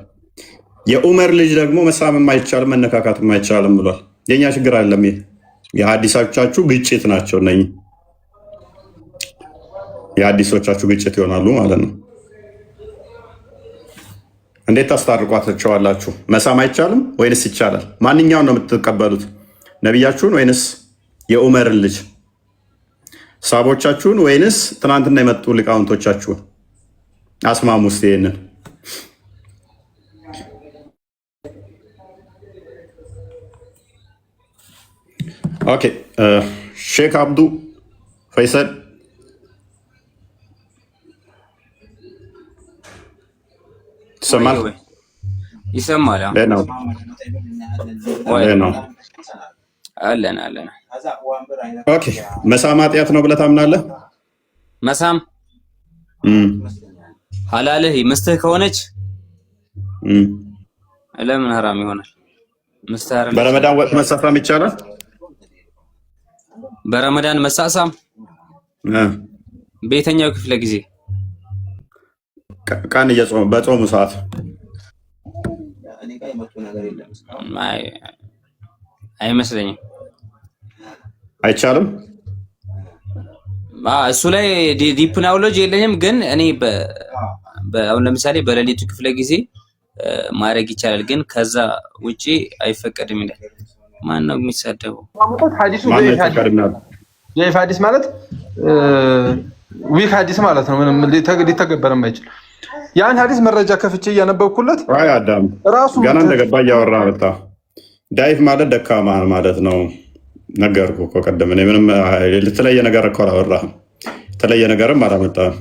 የዑመር ልጅ ደግሞ መሳም የማይቻልም መነካካት የማይቻልም ብሏል። የኛ ችግር አይደለም። ይሄ የሐዲሶቻችሁ ግጭት ናቸው። እነኚህ የሐዲሶቻችሁ ግጭት ይሆናሉ ማለት ነው። እንዴት ታስታርቋቸዋላችሁ? መሳም አይቻልም ወይንስ ይቻላል? ማንኛውን ነው የምትቀበሉት? ነቢያችሁን ወይንስ የዑመርን ልጅ ሳቦቻችሁን ወይንስ ትናንትና የመጡ ሊቃውንቶቻችሁን? አስማሙ ውስጥ ይሄንን ኦኬ። ሼክ አብዱ ፈይሰል ይሰማል? ይሰማል። ነው አለን። ኦኬ መሳም ኃጢአት ነው ብለህ ታምናለህ? መሳም ሐላልህ ምስትህ ከሆነች ለምን ሐራም ይሆናል? ምስትህ በረመዳን ወቅት መሳሳም ይቻላል? በረመዳን መሳሳም በየትኛው ክፍለ ጊዜ? ቀን በጾሙ ሰዓት አይመስለኝም። አይቻልም። እሱ ላይ ዲፕ ናውሎጅ የለኝም፣ ግን እኔ አሁን ለምሳሌ በሌሊቱ ክፍለ ጊዜ ማድረግ ይቻላል፣ ግን ከዛ ውጪ አይፈቀድም ይላል። ማን ነው የሚሳደበው? ضعيف ሐዲስ ማለት ዊክ ሐዲስ ማለት ነው። ምንም ሊተገበር የማይችል ያን ሐዲስ መረጃ ከፍቼ እያነበብኩለት አይ አዳም ራሱ ገና እንደገባ እያወራ መጣ። ዳይፍ ማለት ደካማ ማለት ነው። ነገርኩህ እኮ ቀደም። እኔ ምንም የተለየ ነገር እኮ አላወራህም። የተለየ ነገርም አላመጣህም።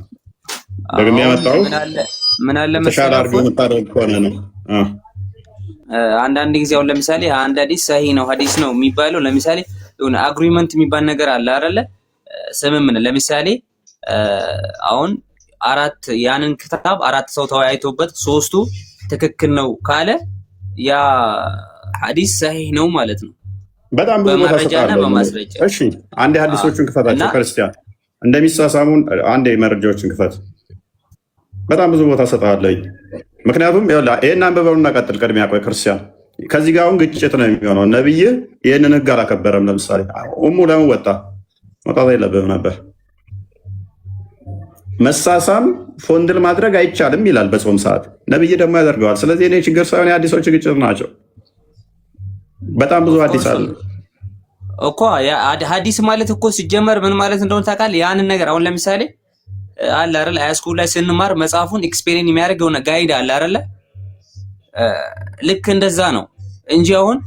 ደግሜ ያመጣው ምን አለ ተሻለ አድርገው የምታደርግ ከሆነ ነው። አንዳንድ ጊዜ አሁን ለምሳሌ አንድ ሐዲስ ሰሂህ ነው ሐዲስ ነው የሚባለው ለምሳሌ የሆነ አግሪመንት የሚባል ነገር አለ አይደለ? ስምምነት ለምሳሌ አሁን ያንን ክታብ 4 ሰው ተወያይቶበት 3ቱ ትክክል ነው ካለ ያ ሐዲስ ሰሂህ ነው ማለት ነው። በጣም ብዙ ቦታ ሰጣለሁ። እሺ አንዴ ሐዲሶቹን ክፈታቸው። ክርስቲያን እንደሚሳሳሙ አንዴ መረጃዎችን ክፈት። በጣም ብዙ ቦታ ሰጣለሁ። ምክንያቱም ይሄን አንብበውና ቀጥል። ቅድሚያ ቆይ ክርስቲያን፣ ከዚህ ጋር አሁን ግጭት ነው የሚሆነው። ነብይ ይሄንን ህግ አላከበረም። ለምሳሌ ለምን ወጣ? መውጣት የለብህም ነበር። መሳሳም ፎንድል ማድረግ አይቻልም ይላል በጾም ሰዓት። ነብይ ደግሞ ያደርገዋል። ስለዚህ እኔ ችግር ሳይሆን የሐዲሶች ግጭት ናቸው። በጣም ብዙ ሐዲስ አለ እኮ። ሐዲስ ማለት እኮ ሲጀመር ምን ማለት እንደሆነ ታውቃለህ? ያንን ነገር አሁን ለምሳሌ አለ አይደል ሃይስኩል ላይ ስንማር መጽሐፉን ኤክስፔሪየንስ የሚያደርገው ጋይድ አለ አይደል? ልክ እንደዛ ነው እንጂ አሁን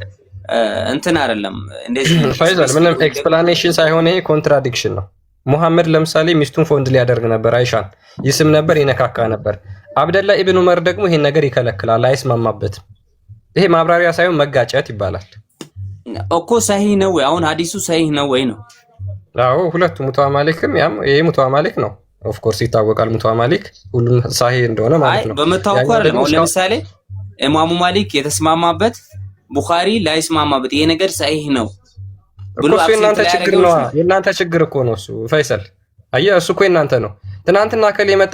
እንትን አይደለም። እንደዚህ ፋይዛል ምንም ኤክስፕላኔሽን ሳይሆን ይሄ ኮንትራዲክሽን ነው። ሙሐመድ ለምሳሌ ሚስቱን ፎንድ ሊያደርግ ነበር፣ አይሻን ይስም ነበር፣ ይነካካ ነበር። አብደላ ኢብኑ ዑመር ደግሞ ይሄን ነገር ይከለክላል፣ አይስማማበትም። ይሄ ማብራሪያ ሳይሆን መጋጨት ይባላል እኮ። ሰሂህ ነው ወይ አሁን ሐዲሱ ሰሂህ ነው ወይ ነው? አዎ ሁለቱ ሙተዋማሊክም ያም ይሄ ሙተዋማሊክ ነው። ኦፍ ኮርስ ይታወቃል ሙተዋማሊክ ሁሉም ሰሂህ እንደሆነ ማለት ነው። በመታወቁ አይደለም። አሁን ለምሳሌ ኢማሙ ማሊክ የተስማማበት ቡኻሪ ላይስማማበት ይሄ ነገር ሰሂህ ነው ብሎ የእናንተ ችግር ነው። የእናንተ ችግር እኮ ነው እሱ ፈይሰል። አየህ እሱ እኮ የእናንተ ነው። ትናንትና ከሌ መጣ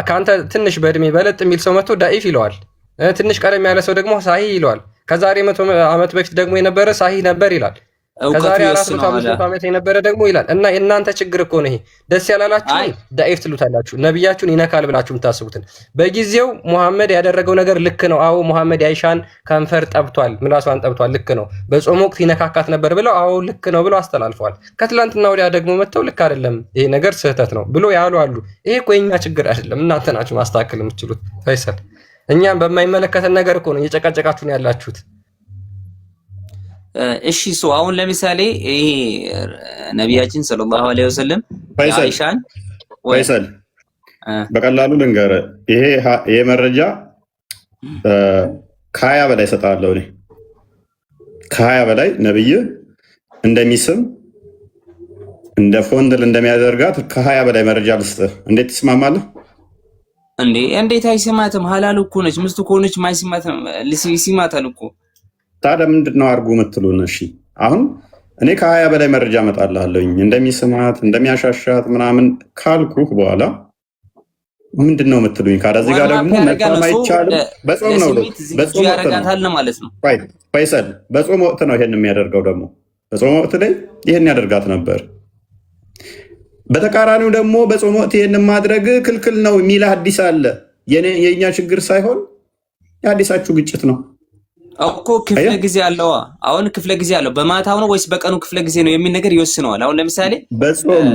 ከአንተ ትንሽ በእድሜ በለጥ የሚል ሰው መጥቶ ዳኢፍ ይለዋል። ትንሽ ቀደም ያለ ሰው ደግሞ ሳሂህ ይለዋል። ከዛሬ 100 ዓመት በፊት ደግሞ የነበረ ሳሂህ ነበር ይላል። ከዛሬ 400 ዓመት የነበረ ደግሞ ይላል። እና የእናንተ ችግር እኮ ነው ይሄ። ደስ ያላላችሁ ዳኢፍ ትሉታላችሁ። ነብያችሁን ይነካል ብላችሁ የምታስቡትን። በጊዜው ሙሐመድ ያደረገው ነገር ልክ ነው። አዎ ሙሐመድ አይሻን ከንፈር ጠብቷል፣ ምላሷን ጠብቷል፣ ልክ ነው። በጾም ወቅት ይነካካት ነበር ብለው አዎ ልክ ነው ብለው አስተላልፈዋል። ከትላንትና ወዲያ ደግሞ መጥተው ልክ አይደለም ይሄ ነገር ስህተት ነው ብሎ ያሉ አሉ። ይሄ እኮ የኛ ችግር አይደለም፣ እናንተ ናችሁ ማስተካከል የምትችሉት ፈይሰል። እኛም በማይመለከተን ነገር እኮ ነው እየጨቃጨቃችሁን ያላችሁት። እሺ አሁን ለምሳሌ ይሄ ነቢያችን ሰለላሁ ዐለይሂ ወሰለም አይሻን ፈይሰል በቀላሉ ልንገርህ፣ ይሄ መረጃ ከ20 በላይ እሰጥሃለሁ እኔ ከ20 በላይ ነብይ እንደሚስም እንደ ፎንድል እንደሚያደርጋት ከ20 በላይ መረጃ ልስጥህ። እንዴት ትስማማለህ? እንዴት አይስማትም? ሐላል እኮ ነች። ምስቱ ከሆነች ማይስማትም ይስማታል እኮ። ታዲያ ምንድነው አርጉ የምትሉን? እሺ አሁን እኔ ከ20 በላይ መረጃ እመጣልሃለሁኝ እንደሚስማት እንደሚያሻሻት ምናምን ካልኩህ በኋላ ምንድነው የምትሉኝ? ከዚህ ጋር ደግሞ መጣም አይቻልም። በጾም ነው በጾም ያረጋታል ማለት ነው። ፈይሰል በጾም ወቅት ነው ይሄን የሚያደርገው። ደግሞ በጾም ወቅት ላይ ይሄን ያደርጋት ነበር። በተቃራኒው ደግሞ በጾም ወቅት ይሄን ማድረግ ክልክል ነው የሚል ሐዲስ አለ። የኛ ችግር ሳይሆን የሐዲሳችሁ ግጭት ነው እኮ። ክፍለ ጊዜ አለው። አሁን ክፍለ ጊዜ አለው። በማታው ነው ወይስ በቀኑ ክፍለ ጊዜ ነው የሚል ነገር ይወስነዋል። አሁን ለምሳሌ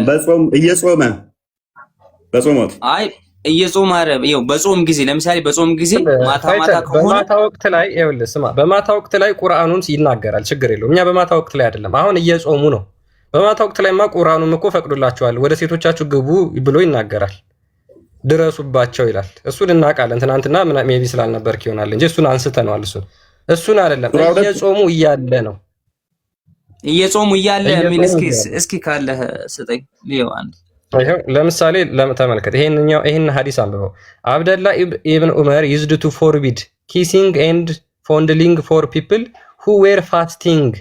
በጾም እየጾመ በጾም ወቅት እየጾም ይኸው በጾም ጊዜ ለምሳሌ በጾም ጊዜ ማታ ከሆነ በማታ ወቅት ላይ ይኸውልህ ስማ፣ በማታ ወቅት ላይ ቁርአኑን ይናገራል። ችግር የለውም። እኛ በማታ ወቅት ላይ አይደለም፣ አሁን እየጾሙ ነው። በማታ ወቅት ላይማ ቁርአኑም እኮ ፈቅዶላቸዋል። ወደ ሴቶቻችሁ ግቡ ብሎ ይናገራል። ድረሱባቸው ይላል። እሱን እናውቃለን። ትናንትና ሜቢ ስላልነበርክ ይሆናል እንጂ እሱን አንስተነዋል። እሱን አይደለም እየጾሙ እያለ ነው። እየጾሙ እያለ ምን እስኪ ካለ ስጠኝ ሊዮ አንድ ለምሳሌ ተመልከት። ይሄን ሐዲስ አንብበው። አብደላ ኢብን ዑመር ዩዝድ ቱ ፎርቢድ ኪሲንግ ኤንድ ፎንድሊንግ ፎር ፒፕል ሁ ዌር ፋስቲንግ።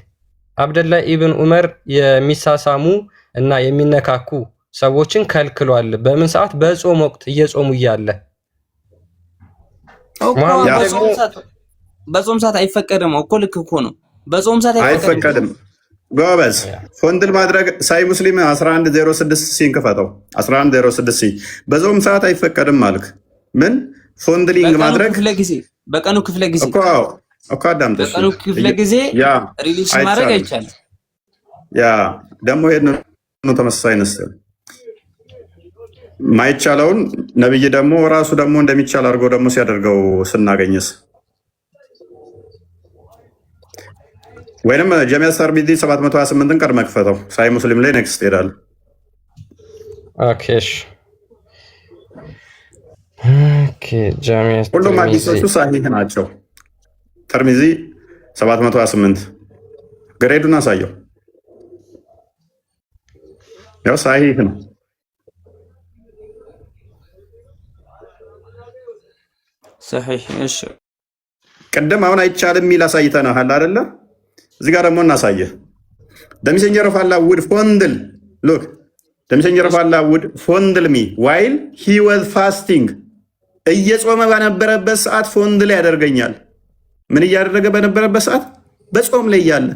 አብደላ ኢብን ዑመር የሚሳሳሙ እና የሚነካኩ ሰዎችን ከልክሏል። በምን ሰዓት? በጾም ወቅት እየጾሙ እያለ። በጾም ሰዓት አይፈቀድም እኮ። ልክ እኮ ነው። በጾም ሰዓት አይፈቀድም። ጎበዝ ፎንድል ማድረግ ሳይ ሙስሊም 1106 ሲን ክፈተው 1106 ሲ በጾም ሰዓት አይፈቀድም አልክ። ምን ፎንድሊንግ ማድረግ በቀኑ ክፍለ ጊዜ እኮ አዳምጠሽ በቀኑ ክፍለ ጊዜ ሪሊዝ ማድረግ አይቻልም። ያ ደግሞ ነው ተመሳሳይ ነስ ማይቻለውን ነብይ ደግሞ ራሱ ደግሞ እንደሚቻል አድርጎ ደግሞ ሲያደርገው ስናገኝስ ወይንም ጀሚዓ ተርሚዚ 728ን ቀድመህ ክፈተው። ሳይ ሙስሊም ላይ ኔክስት ሄዳል። ኦኬ ጀሚዓ ሁሉም ሐዲሶቹ ሳሂህ ናቸው። ተርሚዚ 728 ግሬዱን አሳየው። ያው ሳሂህ ነው። صحيح እሺ ቀደም አሁን አይቻልም የሚል አሳይተናል አይደለ? እዚህ ጋር ደግሞ እናሳየህ። the messenger of Allah would fondle look the messenger of Allah would fondle me while he was fasting እየጾመ በነበረበት ሰዓት ፎንድል ያደርገኛል። ምን እያደረገ በነበረበት ሰዓት? በጾም ላይ ያለ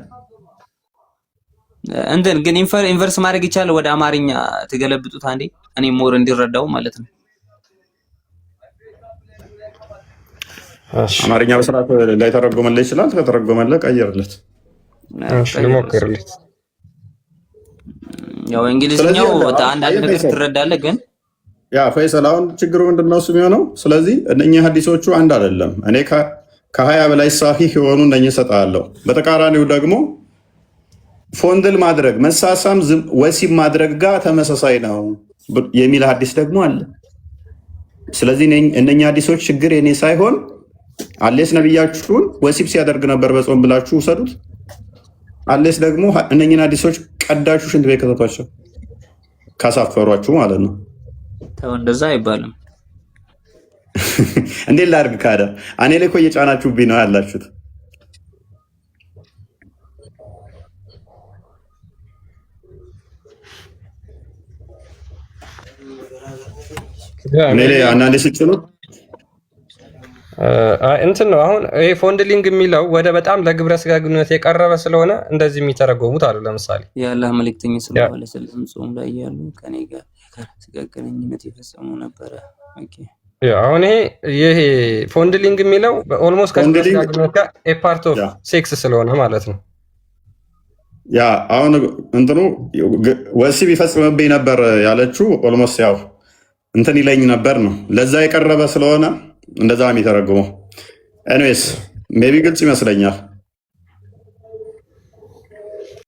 እንትን ግን ኢንቨርስ ማድረግ ይቻላል። ወደ አማርኛ ተገለብጡት አንዴ እኔ ሞር እንዲረዳው ማለት ነው። አማርኛ በስርዓት ላይ ተረጎመልህ ይችላል። ከተረጎመልህ ቀይርለት። እሺ ልሞክርለት። ያው እንግሊዝኛው አንዳንድ ነገር ትረዳለህ ግን ያ ፈይሰል አሁን ችግሩ ምንድነው እሱ የሚሆነው? ስለዚህ እነኚህ ሐዲሶቹ አንድ አይደለም። እኔ ከ20 በላይ ሳሂህ የሆኑ እነኚህ እሰጥሃለሁ። በተቃራኒው ደግሞ ፎንድል ማድረግ መሳሳም ወሲብ ማድረግ ጋር ተመሳሳይ ነው የሚል ሐዲስ ደግሞ አለ። ስለዚህ እነኚህ ሐዲሶች ችግር የኔ ሳይሆን አሌስ ነብያችሁን ወሲብ ሲያደርግ ነበር በጾም ብላችሁ ውሰዱት። አሌስ ደግሞ እነኚህን ሐዲሶች ቀዳችሁ ሽንት ቤት ከተቷቸው ካሳፈሯችሁ ማለት ነው። ተው እንደዛ አይባልም። እንዴት ላድርግ ካዳ? እኔ ላይ እኮ እየጫናችሁብኝ ነው ያላችሁት። እኔ ላይ አንዳንዴ ሲጭኑ እንትን ነው። አሁን ይሄ ፎንድሊንግ የሚለው ወደ በጣም ለግብረ ስጋ ግንኙነት የቀረበ ስለሆነ እንደዚህ የሚተረጎሙት አሉ። ለምሳሌ የአላህ መልእክተኛ ሰለላሁ ዐለይሂ ወሰለም ጾም ላይ ያሉ ከኔ ጋር ስጋ ግንኙነት የፈጸሙ ነበረ። ኦኬ አሁን ይሄ ፎንድሊንግ የሚለው ኦልሞስት ከግብረ ስጋ ግንኙነት ጋር ኤ ፓርት ኦፍ ሴክስ ስለሆነ ማለት ነው። ያ አሁን እንትኑ ወሲብ ይፈጽምብኝ ነበር ያለችው ኦልሞስት ያው እንትን ይለኝ ነበር ነው። ለዛ የቀረበ ስለሆነ እንደዛ የሚተረጉመው ኤኒዌይስ ሜቢ ግልጽ ይመስለኛል።